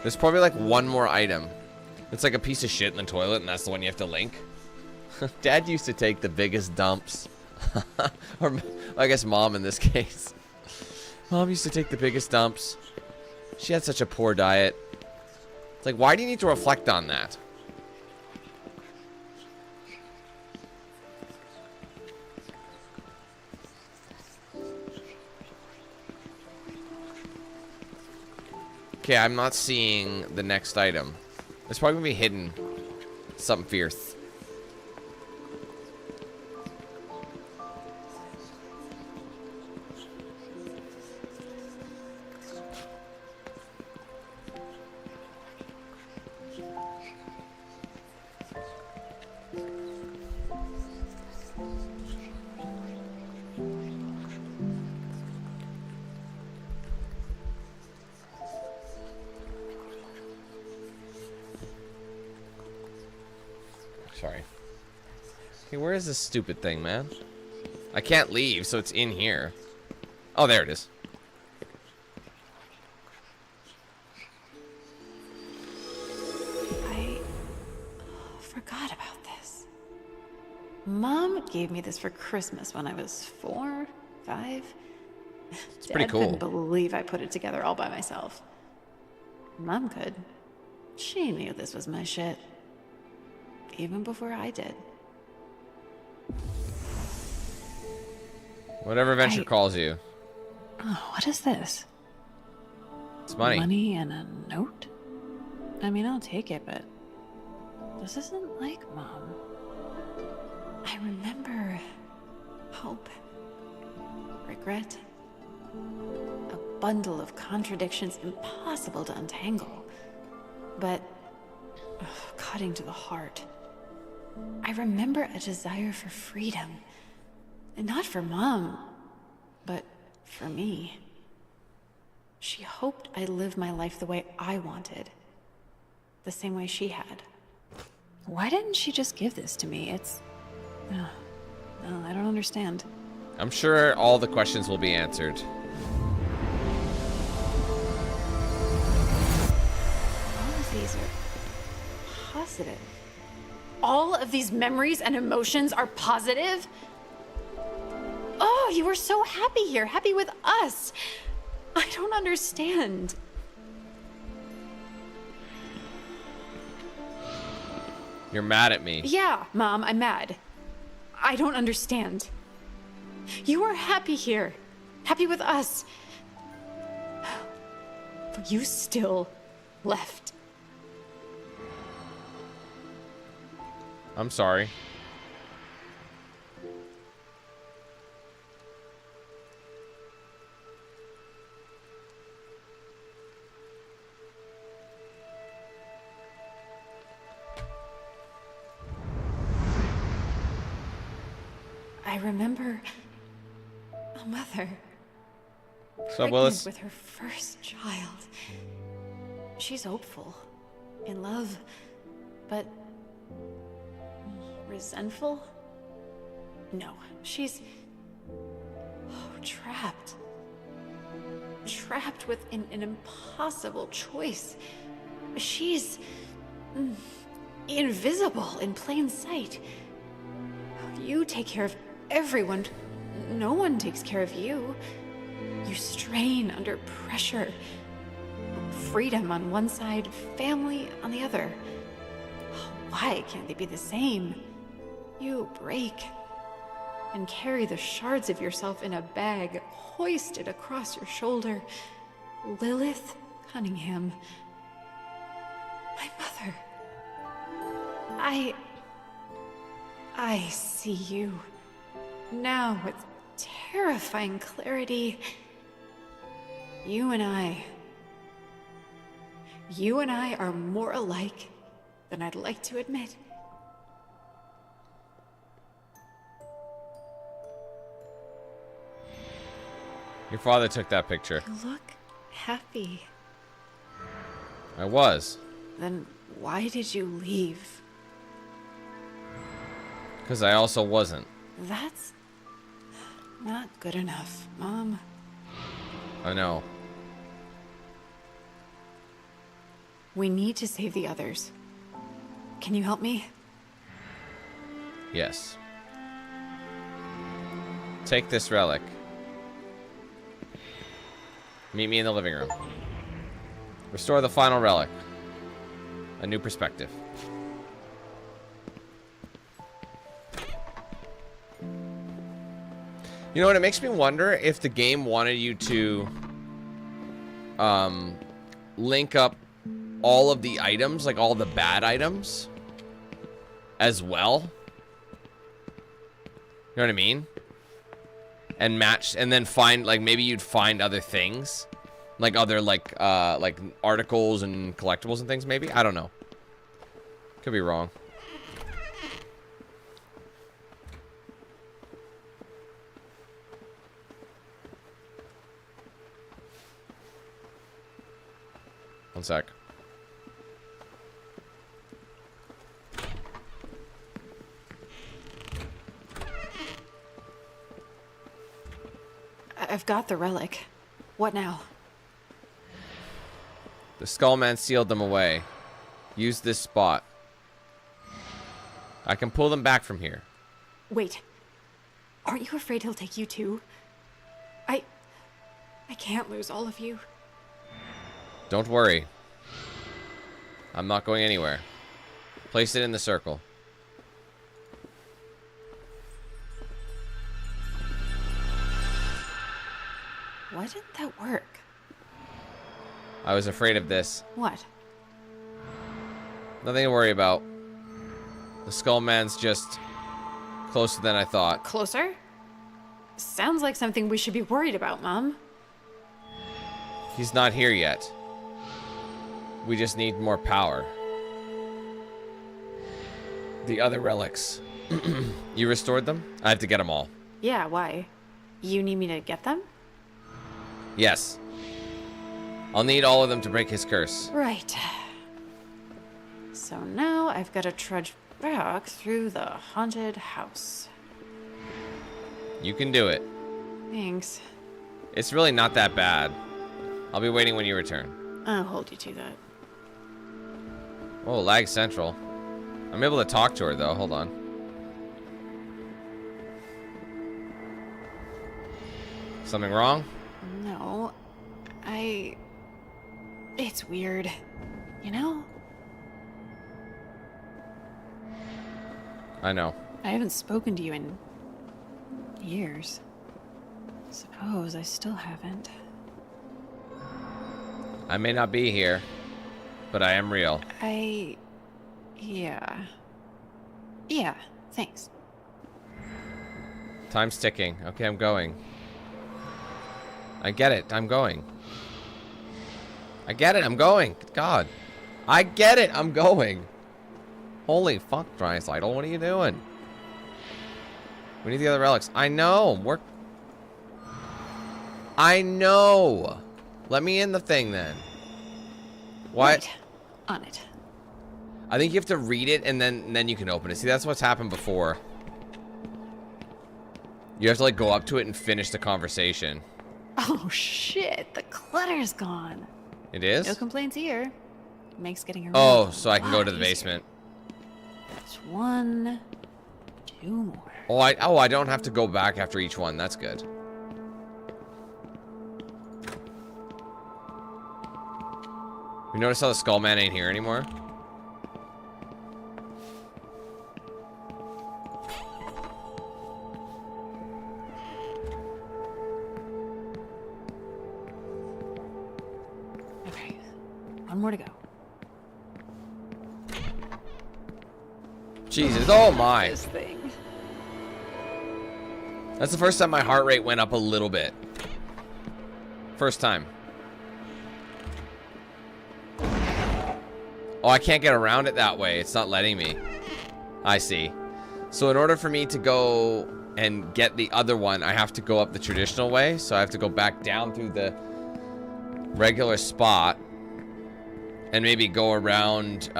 There's probably like one more item. It's like a piece of shit in the toilet, and that's the one you have to link. Dad used to take the biggest dumps. Or I guess mom in this case. Mom used to take the biggest dumps. She had such a poor diet. It's like, why do you need to reflect on that? Okay, I'm not seeing the next item. It's probably gonna be hidden. Something fierce. Sorry. Okay, where is this stupid thing, man? I can't leave, so it's in here. Oh, there it is. I forgot about this. Mom gave me this for Christmas when I was 4, 5. It's pretty cool. I couldn't believe I put it together all by myself. Mom could. She knew this was my shit. Even before I did. Whatever Venture calls you. Oh, what is this? It's money. Money and a note? I mean, I'll take it, but this isn't like Mom. I remember hope, regret, a bundle of contradictions impossible to untangle, but cutting to the heart. I remember a desire for freedom, and not for Mom, but for me. She hoped I'd live my life the way I wanted, the same way she had. Why didn't she just give this to me? It's... no, I don't understand. I'm sure all the questions will be answered. All of these are positive. All of these memories and emotions are positive? Oh, you were so happy here, happy with us. I don't understand. You're mad at me. Yeah, Mom, I'm mad. I don't understand. You were happy here, happy with us. But you still left. I'm sorry. I remember a mother So, Willis? with her first child. She's hopeful, in love, but resentful? No, she's trapped. Trapped with an impossible choice. She's invisible in plain sight. You take care of everyone. No one takes care of you. You strain under pressure, freedom on one side, family on the other. Why can't they be the same? You break and carry the shards of yourself in a bag hoisted across your shoulder. Lilith Cunningham. My mother. I see you. Now with terrifying clarity. You and I are more alike than I'd like to admit. Your father took that picture. You look happy. I was. Then why did you leave? Because I also wasn't. That's not good enough, Mom. I know. We need to save the others. Can you help me? Yes. Take this relic. Meet me in the living room. Restore the final relic. A new perspective. You know what? It makes me wonder if the game wanted you to link up all of the items, like all the bad items, as well. You know what I mean? And match, and then find, like, maybe you'd find other things, like other like articles and collectibles and things. Maybe, I don't know. Could be wrong. One sec. I've got the relic. What now? The Skullman sealed them away. Use this spot. I can pull them back from here. Wait. Aren't you afraid he'll take you too? I can't lose all of you. Don't worry. I'm not going anywhere. Place it in the circle. Why didn't that work? I was afraid of this. What? Nothing to worry about. The Skullman's just closer than I thought. Closer? Sounds like something we should be worried about, Mom. He's not here yet. We just need more power. The other relics. You restored them? I have to get them all. Yeah, why? You need me to get them? Yes. I'll need all of them to break his curse. Right. So now I've got to trudge back through the haunted house. You can do it. Thanks. It's really not that bad. I'll be waiting when you return. I'll hold you to that. Oh, lag central. I'm able to talk to her, though. Hold on. Something wrong? No. It's weird. You know? I know. I haven't spoken to you in years. Suppose I still haven't. I may not be here, but I am real. Yeah. Yeah, thanks. Time's ticking. Okay, I'm going. I get it. I'm going. I get it. I'm going. God. I get it. I'm going. Holy fuck, Drysidle. What are you doing? We need the other relics. I know. I know. Let me in the thing then. What? Right. On it. I think you have to read it and then you can open it. See, that's what's happened before. You have to like go up to it and finish the conversation. Oh shit, the clutter's gone. It is? No complaints here. Makes getting around. Oh, so I can go lot to the easier. basement. It's 1, 2 more. Oh, I don't have to go back after each one. That's good. You notice how the skull man ain't here anymore? Okay, one more to go. Jesus, oh my. This thing. That's the first time my heart rate went up a little bit. First time. Oh, I can't get around it that way. It's not letting me. I see. So in order for me to go and get the other one, I have to go up the traditional way. So I have to go back down through the regular spot and maybe go around,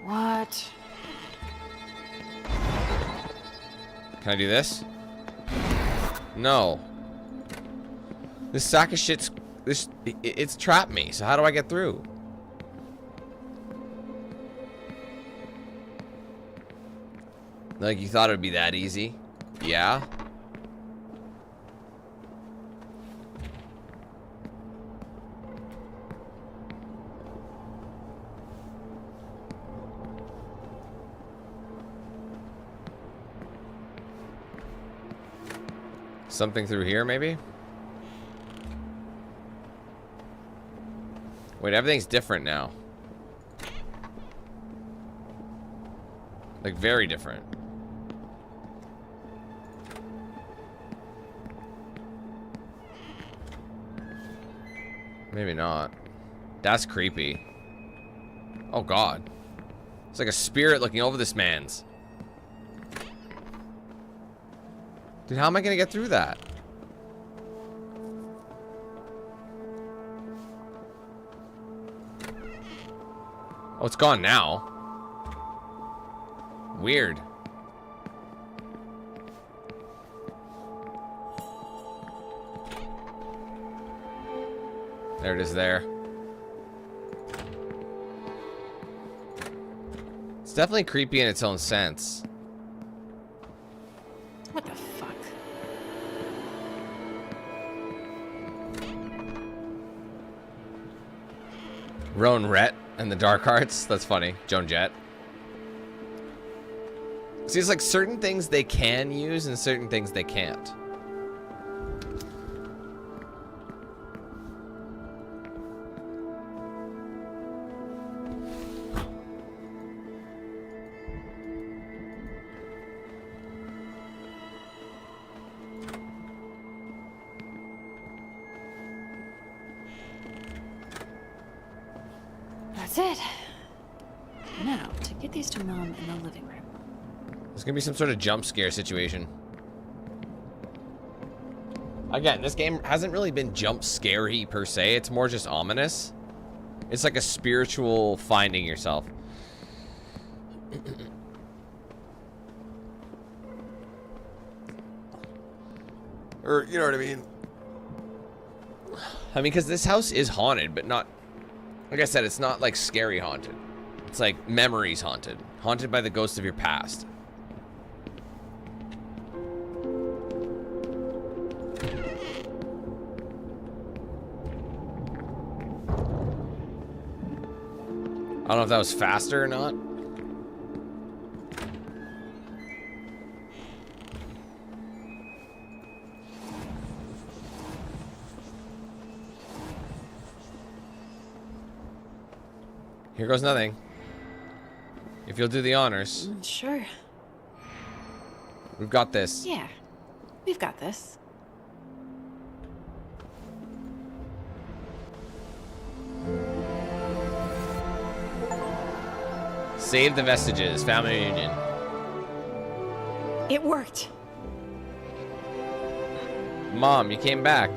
What? Can I do this? No. This sack of shit's... It's trapped me, so how do I get through? Like, you thought it would be that easy? Yeah? Something through here, maybe? Wait, everything's different now. Like, very different. Maybe not. That's creepy. Oh, God. It's like a spirit looking over this man's. Dude, how am I gonna get through that? Oh, it's gone now. Weird. There it is there. It's definitely creepy in its own sense. What the fuck? Roan Rhett and the Dark Arts. That's funny. Joan Jett. See, it's like certain things they can use and certain things they can't. That's it. Now, to get these to Mom in the living room. There's gonna be some sort of jump scare situation. Again, this game hasn't really been jump scary per se. It's more just ominous. It's like a spiritual finding yourself. Or, you know what I mean? I mean, because this house is haunted, but not... Like I said, it's not like scary haunted. It's like memories haunted. Haunted by the ghosts of your past. I don't know if that was faster or not. Here goes nothing. If you'll do the honors. Sure. We've got this. Yeah. We've got this. Save the vestiges. Family reunion. It worked. Mom, you came back.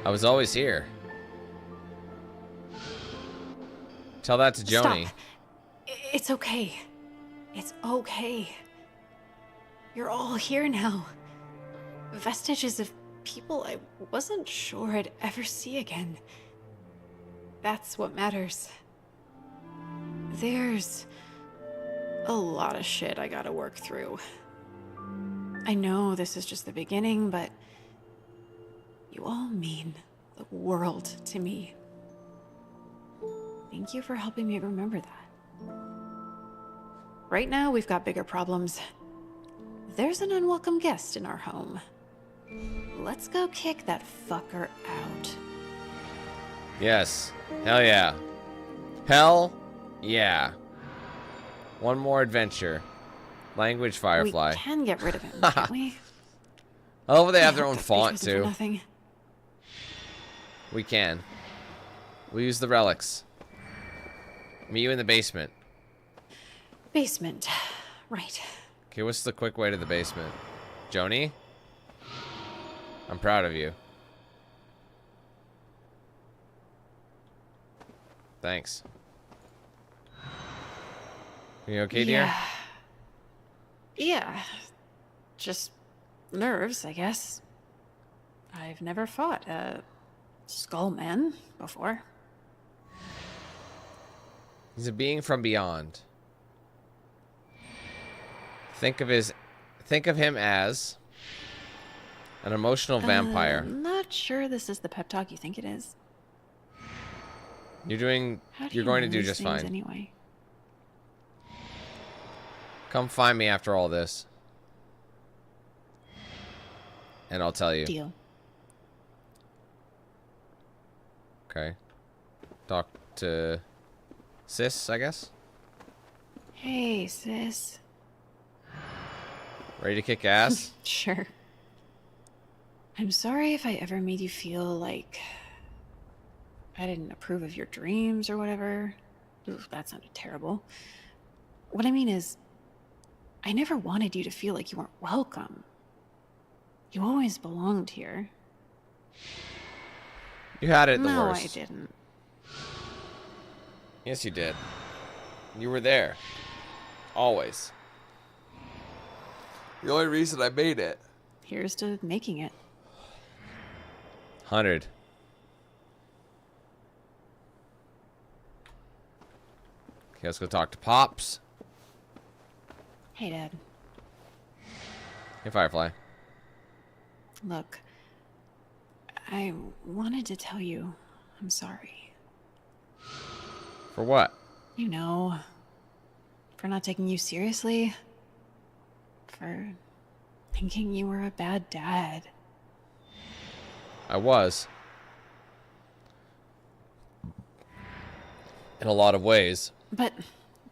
I was always here. Tell that to Joni. Stop. It's okay. It's okay. You're all here now. Vestiges of people I wasn't sure I'd ever see again. That's what matters. There's a lot of shit I gotta work through. I know this is just the beginning, but you all mean the world to me. Thank you for helping me remember that. Right now, we've got bigger problems. There's an unwelcome guest in our home. Let's go kick that fucker out. Yes. Hell yeah. Hell yeah. One more adventure. Language Firefly. We can get rid of him, can't we? I love how they have I their hope own that font face wasn't for too. nothing. We can. We'll use the relics. Meet you in the basement. Basement. Right. Okay, what's the quick way to the basement? Joni? I'm proud of you. Thanks. You okay, dear? Yeah. Just nerves, I guess. I've never fought a skull man before. He's a being from beyond. Think of him as an emotional vampire. I'm not sure this is the pep talk you think it is. You're going to do know these just things fine. Anyway. Come find me after all this. And I'll tell you. Deal. Okay. Talk to Sis, I guess. Hey, sis. Ready to kick ass? Sure. I'm sorry if I ever made you feel like I didn't approve of your dreams or whatever. Ooh, that sounded terrible. What I mean is, I never wanted you to feel like you weren't welcome. You always belonged here. You had it the No, worst. I didn't. Yes, you did. You were there. Always. The only reason I made it. Here's to making it. 100. Okay, let's go talk to Pops. Hey, Dad. Hey, Firefly. Look, I wanted to tell you I'm sorry. For what? You know, for not taking you seriously. For thinking you were a bad dad. I was. In a lot of ways. But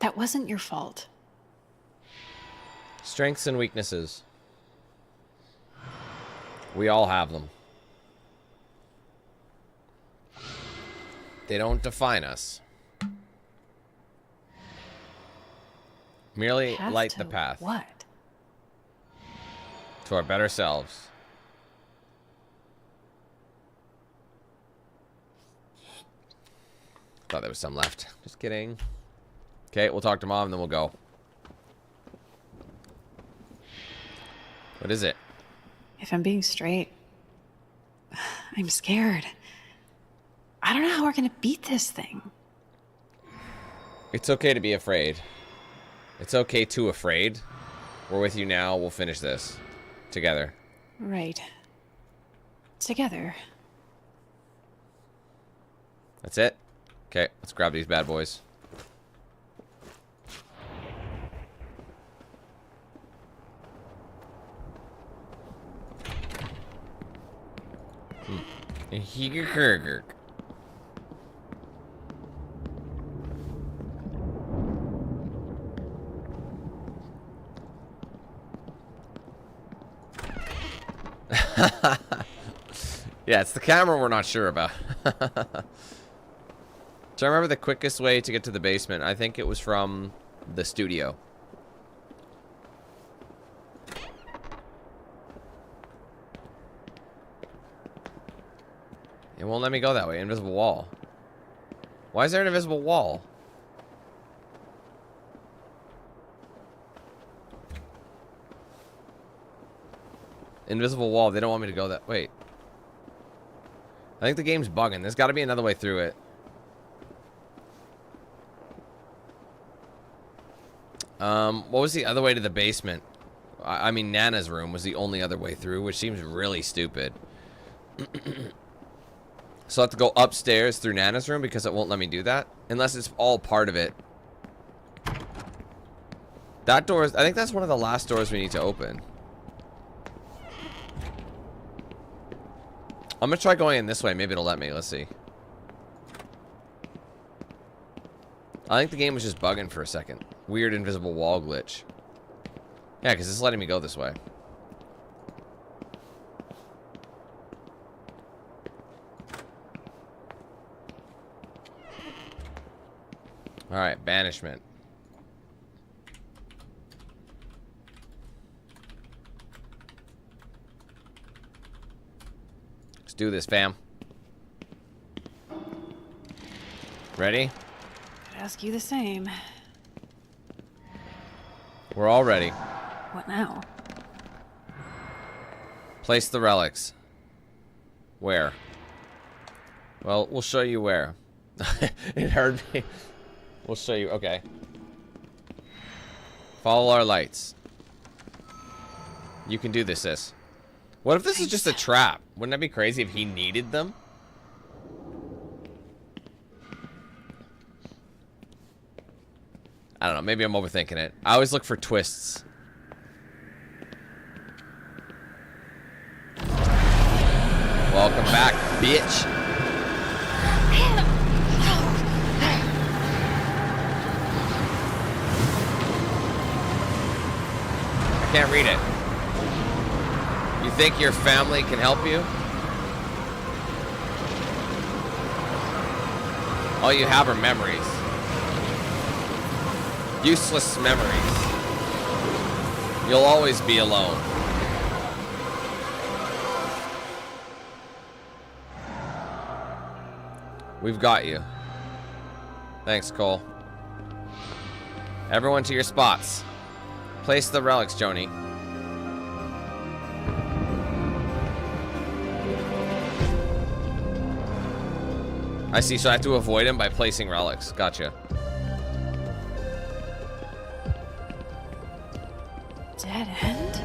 that wasn't your fault. Strengths and weaknesses. We all have them. They don't define us. Merely Path light to the path What? to our better selves. Thought there was some left. Just kidding. Okay, we'll talk to Mom, then we'll go. What is it? If I'm being straight, I'm scared. I don't know how we're gonna beat this thing. It's okay to be afraid. It's okay to afraid. We're with you now. We'll finish this. Together. Right. Together. That's it? Okay, let's grab these bad boys. Yeah, it's the camera we're not sure about. So I remember the quickest way to get to the basement. I think it was from the studio. It won't let me go that way. Invisible wall. Why is there an invisible wall? Invisible wall. They don't want me to go that... Wait. I think the game's bugging. There's got to be another way through it. What was the other way to the basement? I mean, Nana's room was the only other way through, which seems really stupid. So I have to go upstairs through Nana's room because it won't let me do that. Unless it's all part of it. That door is... I think that's one of the last doors we need to open. I'm gonna try going in this way. Maybe it'll let me. Let's see. I think the game was just bugging for a second. Weird invisible wall glitch. Yeah, because it's letting me go this way. Alright, Banishment. Let's do this, fam. Ready? I'd ask you the same. We're all ready. What now? Place the relics. Where? Well, we'll show you where. It heard me. We'll show you. Okay. Follow our lights. You can do this, sis. What if this is just a trap? Wouldn't that be crazy if he needed them? I don't know. Maybe I'm overthinking it. I always look for twists. Welcome back, bitch. I can't read it. You think your family can help you? All you have are memories. Useless memories. You'll always be alone. We've got you. Thanks, Cole. Everyone to your spots. Place the relics, Joni. I see, so I have to avoid him by placing relics. Gotcha. Dead end?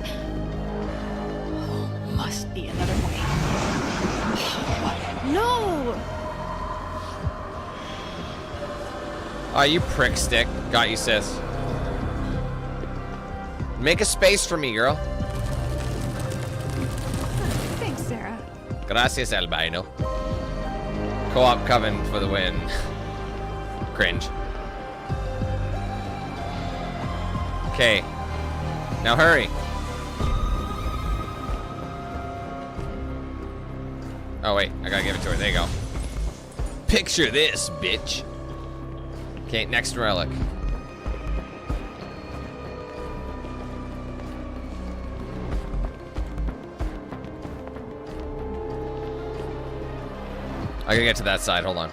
Oh, must be another way. No! Oh, you prick stick. Got you, sis. Make a space for me, girl. Thanks, Sarah. Gracias, albino. Co-op coven for the win. Cringe. Okay. Now hurry. Oh, wait. I gotta give it to her. There you go. Picture this, bitch. Okay, next relic. I gotta get to that side. Hold on.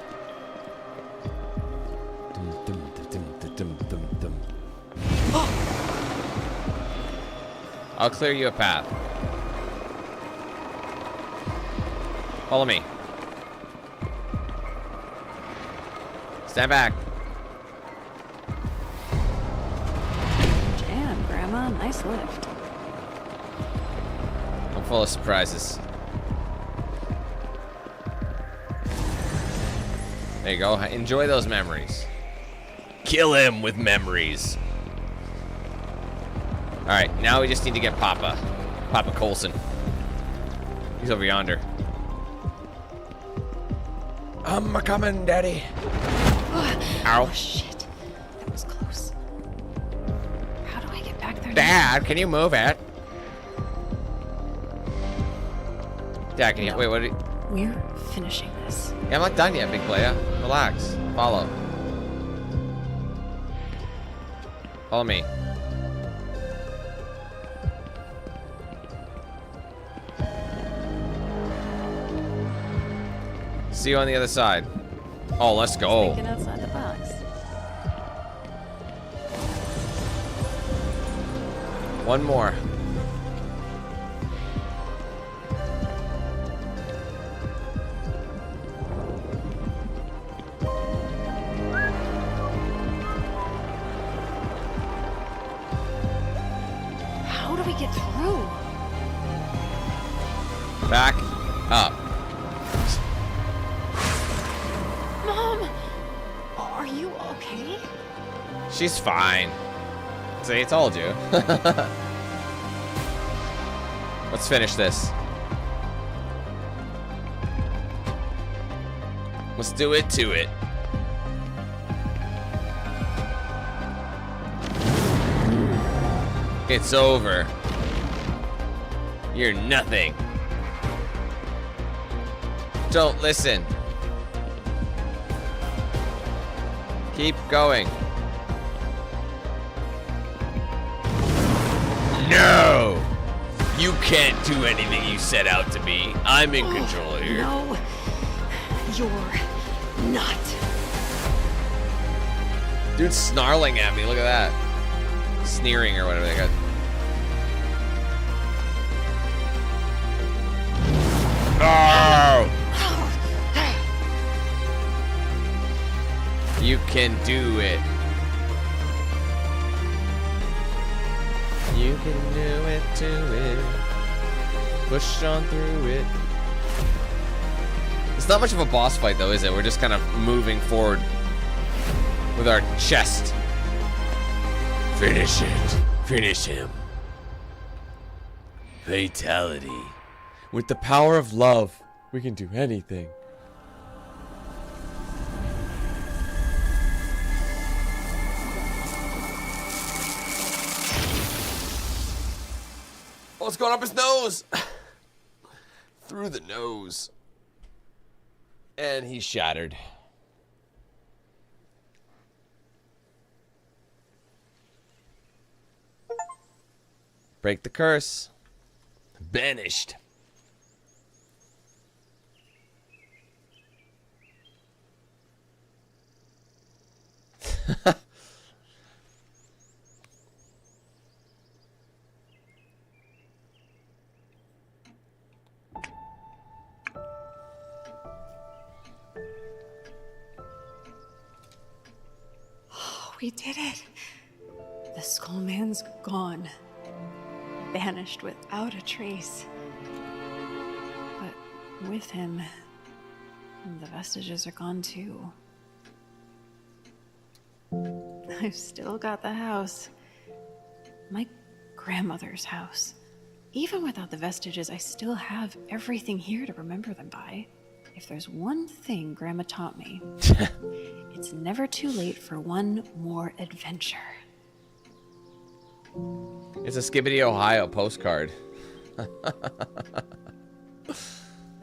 I'll clear you a path. Follow me. Stand back. Damn, Grandma, nice lift. I'm full of surprises. There you go. Enjoy those memories. Kill him with memories. Alright, now we just need to get Papa. Papa Coulson. He's over yonder. I'm a-coming, Daddy. Ow. Oh, shit. That was close. How do I get back there now? Dad, can you move it? Dad, can you... No. Wait, what did... We're finishing this. Yeah, I'm not done yet, big player. Relax. Follow. Follow me. See you on the other side. Oh, let's go. Thinking outside the box. One more. How do we get Back up. Mom! Are you okay? She's fine. See, I told you. Let's finish this. Let's do it to it. It's over. You're nothing. Don't listen. Keep going. No! You can't do anything you set out to be. I'm in control here. No, you're not. Dude's snarling at me. Look at that. Sneering or whatever they got. Oh! You can do it. You can do it to it. Push on through it. It's not much of a boss fight though, is it? We're just kind of moving forward with our chest. Finish it. Finish him. Fatality. With the power of love, we can do anything. Oh, it's going up his nose. Through the nose. And he's shattered. Break the curse. Banished. We did it. The Skullman's gone. Vanished without a trace. But with him, the vestiges are gone too. I've still got the house. My grandmother's house. Even without the vestiges, I still have everything here to remember them by. If there's one thing Grandma taught me, it's never too late for one more adventure. It's a Skibbity, Ohio postcard. The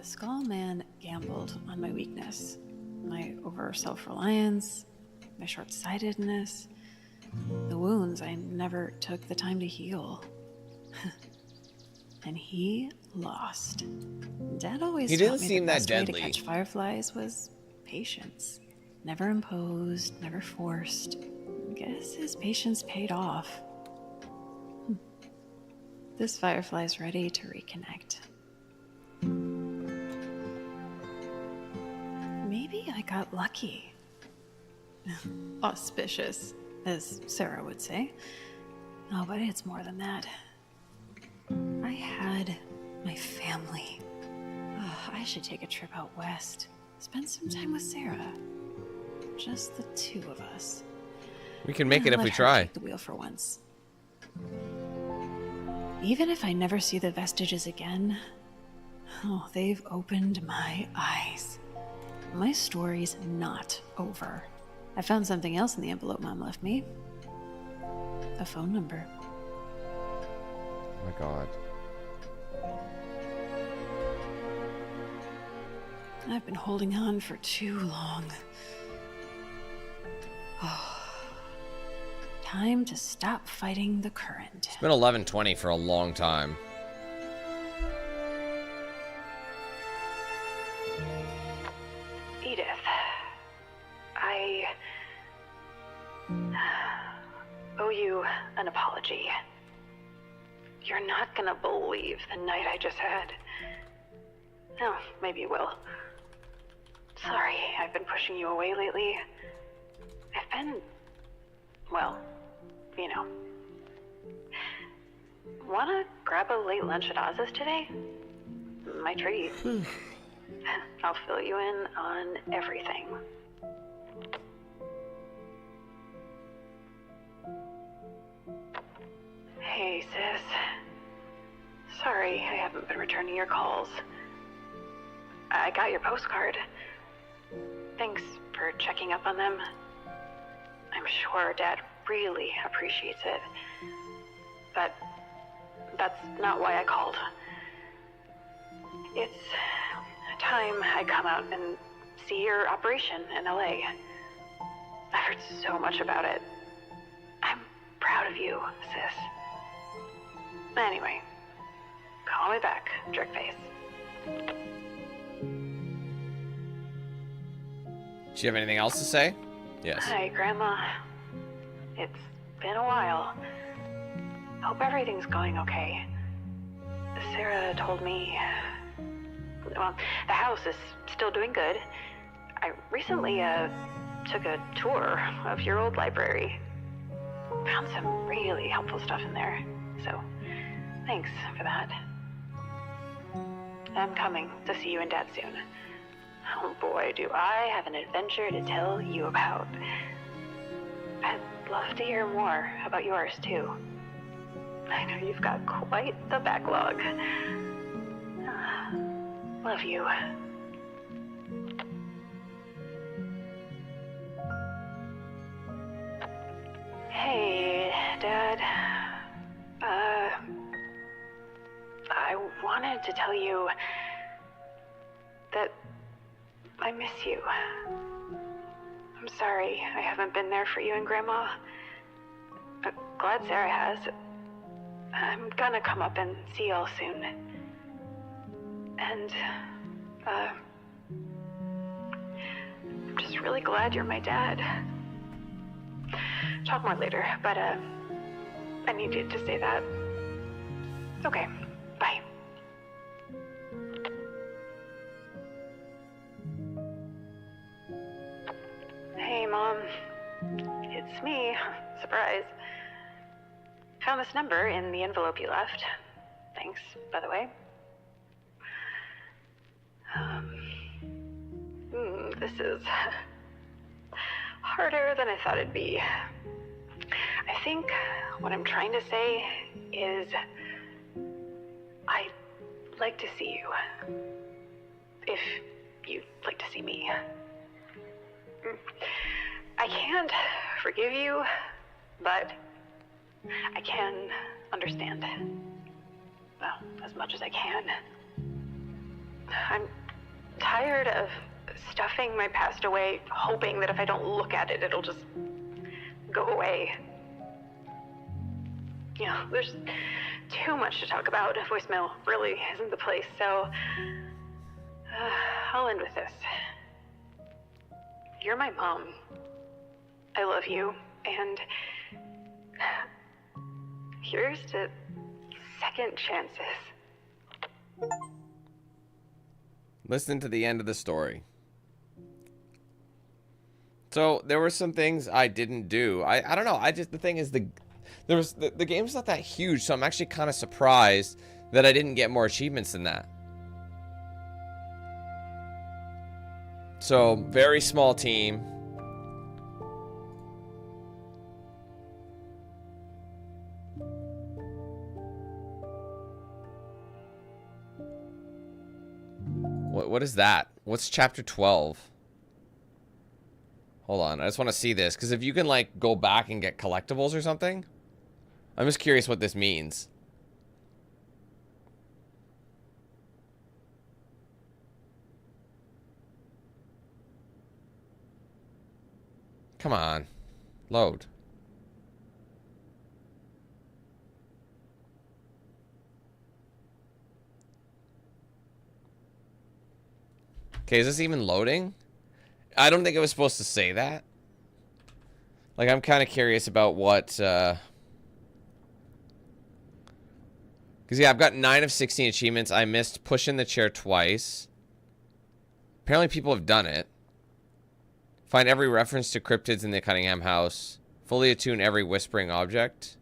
Skullman gambled on my weakness, my over self-reliance, my short-sightedness, the wounds I never took the time to heal. And he lost. Dad always He taught didn't me seem the that best way deadly. to catch fireflies was patience. Never imposed, never forced. Guess his patience paid off. This firefly's ready to reconnect. Maybe I got lucky. Auspicious, as Sarah would say. Oh, but it's more than that. I had my family. Oh, I should take a trip out west. Spend some time with Sarah. Just the two of us. We can make it if Let we her try. take the wheel for once. Even if I never see the vestiges again, oh, they've opened my eyes. My story's not over. I found something else in the envelope Mom left me. A phone number. Oh my god. I've been holding on for too long. Oh. Time to stop fighting the current. It's been 11:20 for a long time. Edith, I owe you an apology. You're not gonna believe the night I just had. Oh, maybe you will. Sorry, I've been pushing you away lately. I've been, well, you know. Wanna grab a late lunch at Oz's today? my treat. I'll fill you in on everything. Hey, sis. Sorry, I haven't been returning your calls. I got your postcard. Thanks for checking up on them. I'm sure Dad really appreciates it. But that's not why I called. It's time I come out and see your operation in LA. I've heard so much about it. I'm proud of you, sis. Anyway, call me back, jerkface. Do you have anything else to say? Yes. Hi, Grandma. It's been a while. Hope everything's going okay. Sarah told me... Well, the house is still doing good. I recently, took a tour of your old library. Found some really helpful stuff in there. So, thanks for that. I'm coming to see you and Dad soon. Oh boy, do I have an adventure to tell you about. I'd love to hear more about yours, too. I know you've got quite the backlog. Love you. Hey, Dad. I wanted to tell you that I miss you. I'm sorry I haven't been there for you and Grandma. Glad Sarah has. I'm gonna come up and see y'all soon. And, I'm just really glad you're my dad. Talk more later, but, I needed to say that. Okay, bye. Hey, Mom. It's me. Surprise. Found this number in the envelope you left. Thanks, by the way. This is harder than I thought it'd be. I think what I'm trying to say is I'd like to see you. If you'd like to see me. I can't forgive you, but I can understand. Well, as much as I can. I'm tired of stuffing my past away, hoping that if I don't look at it, it'll just go away. You know, there's too much to talk about. Voicemail really isn't the place, so I'll end with this. You're my mom. I love you, and here's to second chances. Listen to the end of the story. So there were some things I didn't do. I don't know. The thing is the game's not that huge, so I'm actually kind of surprised that I didn't get more achievements than that. So very small team. What is that? What's chapter 12? Hold on, I just want to see this, because if you can, like, go back and get collectibles or something. I'm just curious what this means. Come on. Load. Okay, is this even loading? I don't think it was supposed to say that. Like, I'm kind of curious about what, because, yeah, I've got 9 of 16 achievements. I missed pushing the chair twice. Apparently people have done it. Find every reference to cryptids in the Cunningham House. Fully attune every whispering object.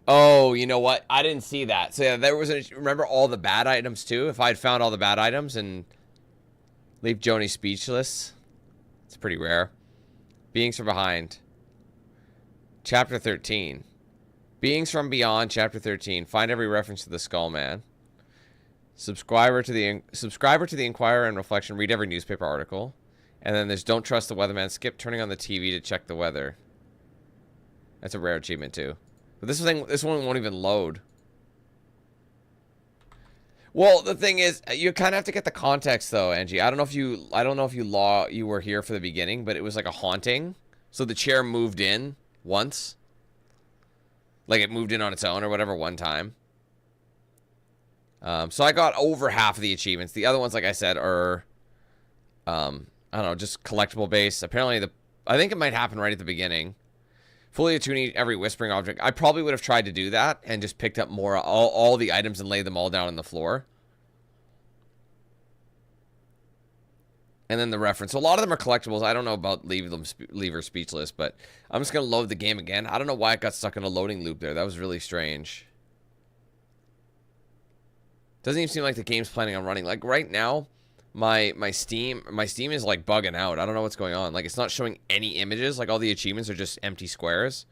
Oh, you know what? I didn't see that. So yeah, there was remember all the bad items too? If I had found all the bad items and leave Joni speechless. It's pretty rare. Beings from behind. Chapter 13. Beings from beyond, chapter 13. Find every reference to the Skull Man. Subscriber to the Inquirer and Reflection. Read every newspaper article. And then there's Don't Trust the Weatherman. Skip turning on the TV to check the weather. That's a rare achievement too. But this one won't even load. Well, the thing is, you kind of have to get the context though, Angie. I don't know if you were here for the beginning, but it was like a haunting. So the chair moved in once. Like it moved in on its own or whatever one time. So I got over half of the achievements. The other ones, like I said, are I don't know, just collectible base. Apparently I think it might happen right at the beginning. Fully attune every whispering object. I probably would have tried to do that and just picked up more all the items and laid them all down on the floor. And then the reference. So a lot of them are collectibles. I don't know about leave her speechless, but I'm just going to load the game again. I don't know why it got stuck in a loading loop there. That was really strange. Doesn't even seem like the game's planning on running. Like right now, my Steam is like bugging out. I don't know what's going on. Like it's not showing any images. Like all the achievements are just empty squares.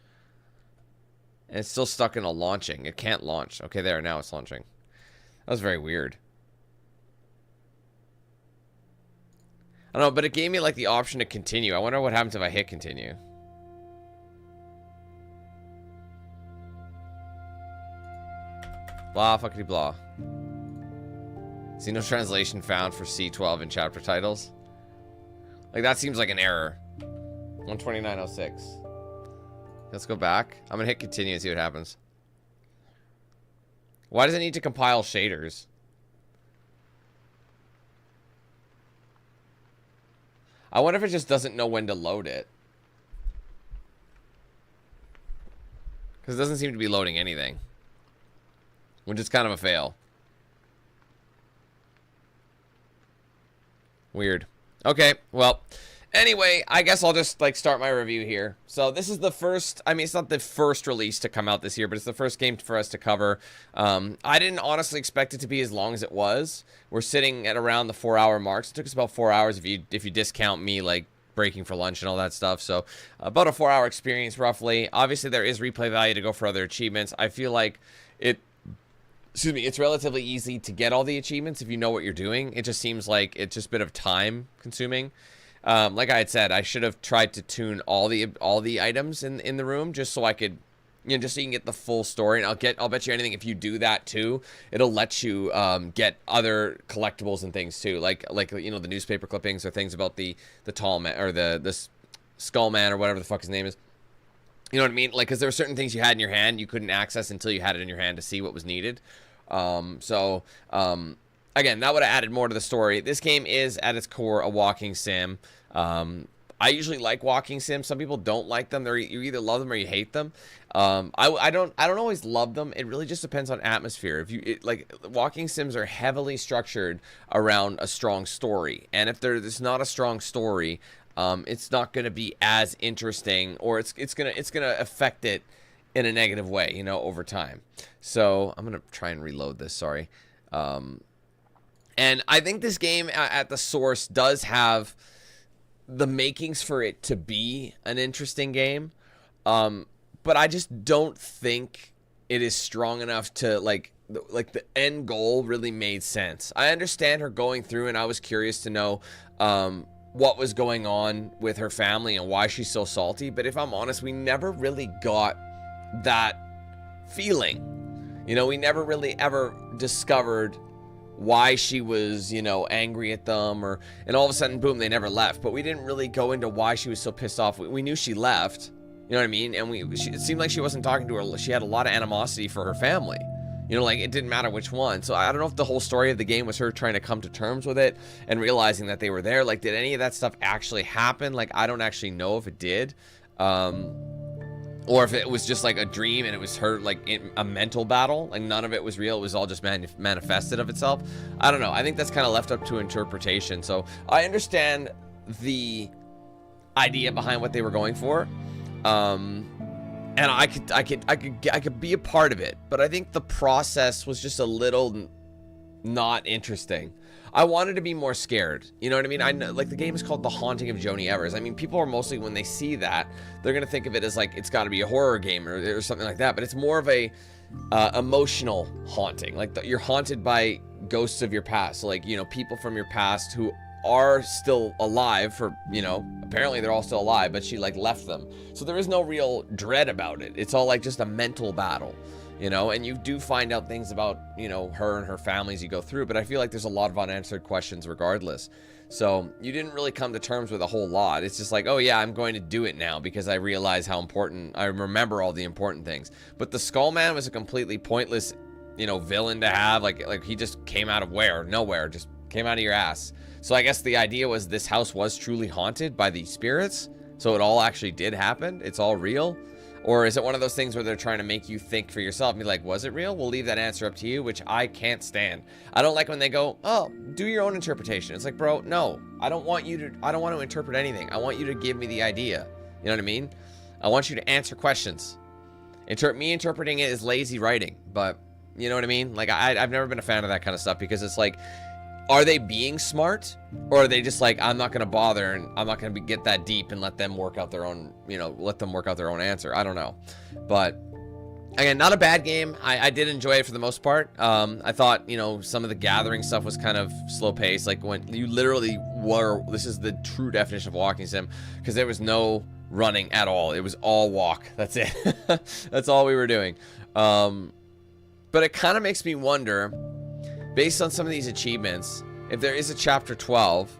And it's still stuck in a launching. It can't launch. Okay, there, now it's launching. That was very weird. I don't know, but it gave me like the option to continue. I wonder what happens if I hit continue. Blah, fuckity blah. See no translation found for C12 in chapter titles. Like that seems like an error. 129.06. Let's go back. I'm gonna hit continue and see what happens. Why does it need to compile shaders? I wonder if it just doesn't know when to load it. Because it doesn't seem to be loading anything. Which is kind of a fail. Weird. Okay, well, anyway, I guess I'll just like start my review here. So this is the first, I mean, it's not the first release to come out this year, but it's the first game for us to cover. I didn't honestly expect it to be as long as it was. We're sitting at around the 4-hour mark. So it took us about 4 hours if you discount me like breaking for lunch and all that stuff. So about a 4-hour experience roughly. Obviously there is replay value to go for other achievements. I feel like it's relatively easy to get all the achievements if you know what you're doing. It just seems like it's just a bit of time consuming. Like I had said, I should have tried to tune all the items in the room just so I could, you know, just so you can get the full story. And I'll bet you anything if you do that too, it'll let you get other collectibles and things too, like you know, the newspaper clippings or things about the tall man or the skull man or whatever the fuck his name is. You know what I mean? Like, because there were certain things you had in your hand you couldn't access until you had it in your hand to see what was needed. Again, that would have added more to the story. This game is, at its core, a walking sim. I usually like walking sims. Some people don't like them. You either love them or you hate them. I don't always love them. It really just depends on atmosphere. Like walking sims are heavily structured around a strong story, and if there's not a strong story, it's not going to be as interesting, or it's gonna affect it in a negative way, you know, over time. So I'm gonna try and reload this. Sorry. And I think this game at the source does have the makings for it to be an interesting game, but I just don't think it is strong enough to like the end goal really made sense. I understand her going through, and I was curious to know what was going on with her family and why she's so salty, but if I'm honest, we never really got that feeling. You know, we never really ever discovered why she was, you know, angry at them, and all of a sudden, boom, they never left. But we didn't really go into why she was so pissed off. We knew she left, you know what I mean? And it seemed like she wasn't talking to her. She had a lot of animosity for her family. You know, like, it didn't matter which one. So I don't know if the whole story of the game was her trying to come to terms with it and realizing that they were there. Like, did any of that stuff actually happen? Like, I don't actually know if it did. Or if it was just like a dream and it was her like in a mental battle, like none of it was real, it was all just manifested of itself. I don't know. I think that's kind of left up to interpretation. So I understand the idea behind what they were going for. and I could be a part of it, but I think the process was just a little not interesting. I wanted to be more scared. You know what I mean? I know, like, the game is called The Haunting of Joni Evers. I mean, people are mostly, when they see that, they're gonna think of it as like it's got to be a horror game or something like that. But it's more of a emotional haunting. Like you're haunted by ghosts of your past. So, like, you know, people from your past who are still alive, for, you know, apparently they're all still alive, but she like left them. So there is no real dread about it. It's all like just a mental battle. You know, and you do find out things about, you know, her and her family as you go through, but I feel like there's a lot of unanswered questions regardless. So you didn't really come to terms with a whole lot. It's just like, oh yeah, I'm going to do it now because I realize how important, I remember all the important things. But the Skull Man was a completely pointless, you know, villain to have. Like he just came out of nowhere, just came out of your ass. So I guess the idea was this house was truly haunted by these spirits. So it all actually did happen. It's all real. Or is it one of those things where they're trying to make you think for yourself and be like, was it real? We'll leave that answer up to you, which I can't stand. I don't like when they go, oh, do your own interpretation. It's like, bro, no, I don't want to interpret anything. I want you to give me the idea. You know what I mean? I want you to answer questions. Me interpreting it is lazy writing, but you know what I mean? Like, I've never been a fan of that kind of stuff because it's like, are they being smart, or are they just like, I'm not going to bother and I'm not going to get that deep and let them work out their own, you know, let them work out their own answer? I don't know. But again, not a bad game. I did enjoy it for the most part. I thought, you know, some of the gathering stuff was kind of slow paced. Like when you literally this is the true definition of walking sim, because there was no running at all. It was all walk. That's it. That's all we were doing. But it kind of makes me wonder, based on some of these achievements, if there is a chapter 12,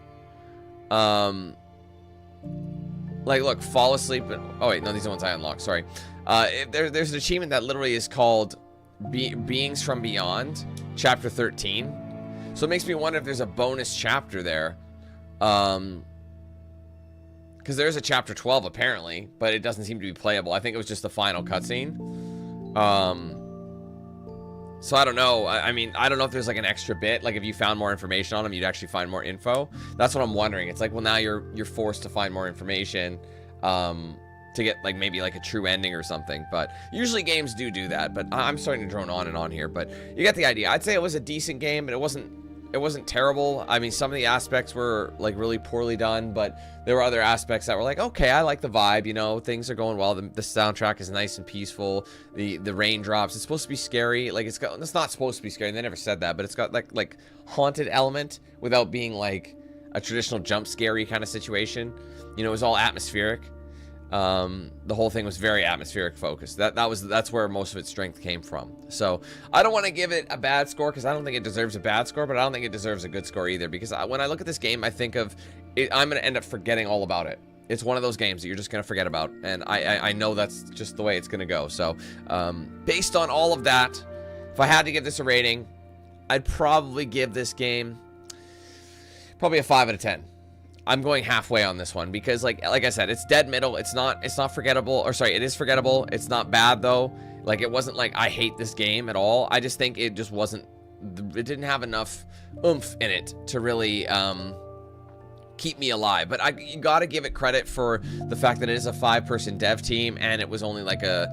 like, look, fall asleep. Oh wait, no, these are the ones I unlocked. Sorry. There's an achievement that literally is called Beings from Beyond, chapter 13. So it makes me wonder if there's a bonus chapter there, because there's a chapter 12 apparently, but it doesn't seem to be playable. I think it was just the final cutscene. So I don't know. I mean, I don't know if there's like an extra bit. Like if you found more information on them, you'd actually find more info. That's what I'm wondering. It's like, well, now you're forced to find more information to get like maybe like a true ending or something. But usually games do that. But I'm starting to drone on and on here. But you get the idea. I'd say it was a decent game, but it wasn't terrible. I mean, some of the aspects were like really poorly done, but there were other aspects that were like, okay, I like the vibe, you know, things are going well. The soundtrack is nice and peaceful. The raindrops, it's supposed to be scary. Like it's not supposed to be scary. They never said that, but it's got like haunted element without being like a traditional jump scary kind of situation. You know, it was all atmospheric. The whole thing was very atmospheric focused. That's where most of its strength came from. So I don't want to give it a bad score because I don't think it deserves a bad score, but I don't think it deserves a good score either, because when I look at this game, I think of it, I'm going to end up forgetting all about it. It's one of those games that you're just going to forget about, and I know that's just the way it's going to go. So based on all of that, if I had to give this a rating, I'd probably give this game probably a 5 out of 10. I'm going halfway on this one because like I said, it's dead middle. It's not forgettable, or sorry, it is forgettable. It's not bad though. Like it wasn't like I hate this game at all. I just think it just wasn't, it didn't have enough oomph in it to really keep me alive. But you gotta give it credit for the fact that it is a 5-person dev team, and it was only like I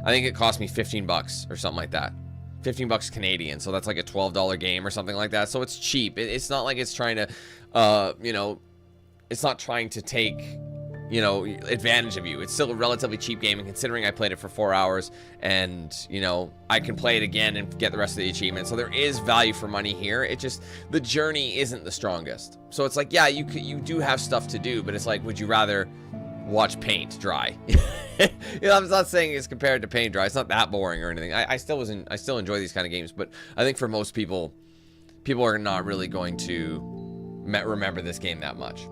think it cost me $15 or something like that. $15 Canadian, so that's like a $12 game or something like that. So it's cheap. It's not like it's trying to you know, it's not trying to take, you know, advantage of you. It's still a relatively cheap game, and considering I played it for 4 hours, and, you know, I can play it again and get the rest of the achievements. So there is value for money here. It just, the journey isn't the strongest. So it's like, yeah, you do have stuff to do, but it's like, would you rather watch paint dry? You know, I'm not saying it's compared to paint dry. It's not that boring or anything. I still enjoy these kind of games, but I think for most people are not really going to remember this game that much.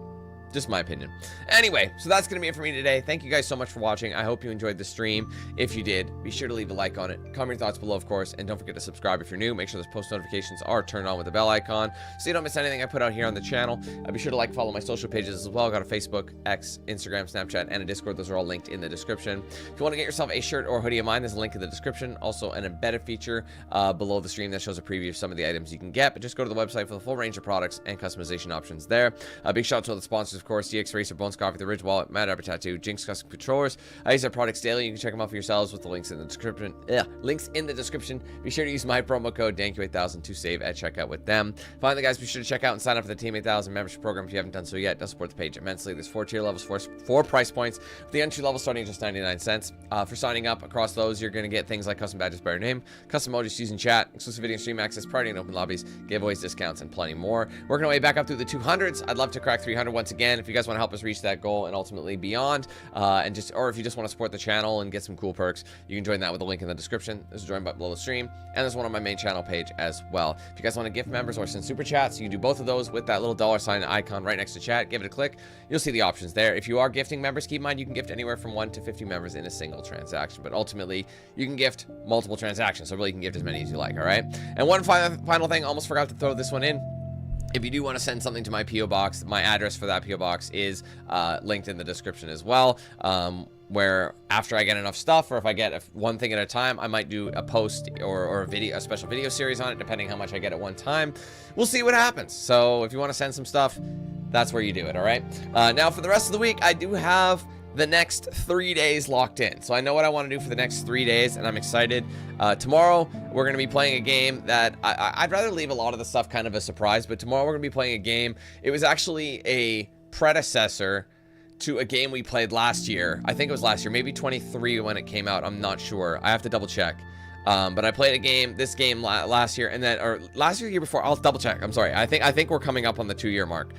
Just my opinion. Anyway, so that's going to be it for me today. Thank you guys so much for watching. I hope you enjoyed the stream. If you did, be sure to leave a like on it. Comment your thoughts below, of course. And don't forget to subscribe if you're new. Make sure those post notifications are turned on with the bell icon so you don't miss anything I put out here on the channel. Be sure to like, follow my social pages as well. I've got a Facebook, X, Instagram, Snapchat, and a Discord. Those are all linked in the description. If you want to get yourself a shirt or hoodie of mine, there's a link in the description. Also, an embedded feature below the stream that shows a preview of some of the items you can get. But just go to the website for the full range of products and customization options there. Big shout out to all the sponsors, of of course, DXRacer, Bones Coffee, The Ridge Wallet, Mad Abber Tattoo, Jinx Custom Controllers. I use their products daily. You can check them out for yourselves with the links in the description. Be sure to use my promo code DANQ8000 to save at checkout with them. Finally, guys, be sure to check out and sign up for the Team 8000 membership program if you haven't done so yet. It does support the page immensely. There's 4 tier levels, 4 price points. The entry level starting at just 99 cents. For signing up across those, you're going to get things like custom badges by your name, custom emojis using chat, exclusive video and stream access, party and open lobbies, giveaways, discounts, and plenty more. Working our way back up through the 200s. I'd love to crack 300 once again. If you guys want to help us reach that goal and ultimately beyond, or if you just want to support the channel and get some cool perks, you can join that with a link in the description. There's a join button below the stream, and there's one on my main channel page as well. If you guys want to gift members or send super chats, you can do both of those with that little $ icon right next to chat. Give it a click. You'll see the options there. If you are gifting members, keep in mind you can gift anywhere from 1 to 50 members in a single transaction, but ultimately you can gift multiple transactions, so really you can gift as many as you like. All right, and one final thing, almost forgot to throw this one in. If you do want to send something to my P.O. box, my address for that P.O. box is linked in the description as well, where after I get enough stuff, or if I get one thing at a time, I might do a post or a special video series on it, depending how much I get at one time. We'll see what happens. So if you want to send some stuff, that's where you do it, all right? Now, for the rest of the week, I do have the next 3 days locked in. So I know what I want to do for the next 3 days, and I'm excited. Tomorrow, we're going to be playing a game that I'd rather leave a lot of the stuff kind of a surprise, but tomorrow we're going to be playing a game. It was actually a predecessor to a game we played last year. I think it was last year, maybe 23 when it came out. I'm not sure. I have to double check. But I played this game last year, and then, or last year, year before. I'll double check. I'm sorry. I think we're coming up on the 2-year mark.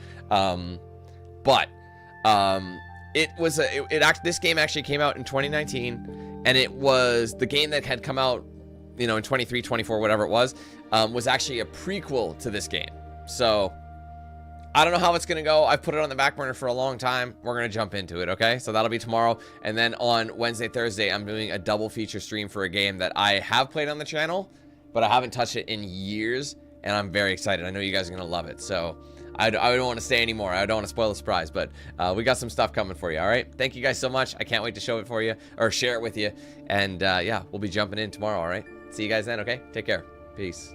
This game actually came out in 2019, and it was the game that had come out, in 23, 24, whatever it was actually a prequel to this game. So I don't know how it's going to go. I've put it on the back burner for a long time. We're going to jump into it, okay? So that'll be tomorrow. And then on Wednesday, Thursday, I'm doing a double feature stream for a game that I have played on the channel, but I haven't touched it in years, and I'm very excited. I know you guys are going to love it. So I don't want to say anymore. I don't want to spoil the surprise, but we got some stuff coming for you, all right? Thank you guys so much. I can't wait to show it for you, or share it with you. And yeah, we'll be jumping in tomorrow, all right? See you guys then, okay? Take care. Peace.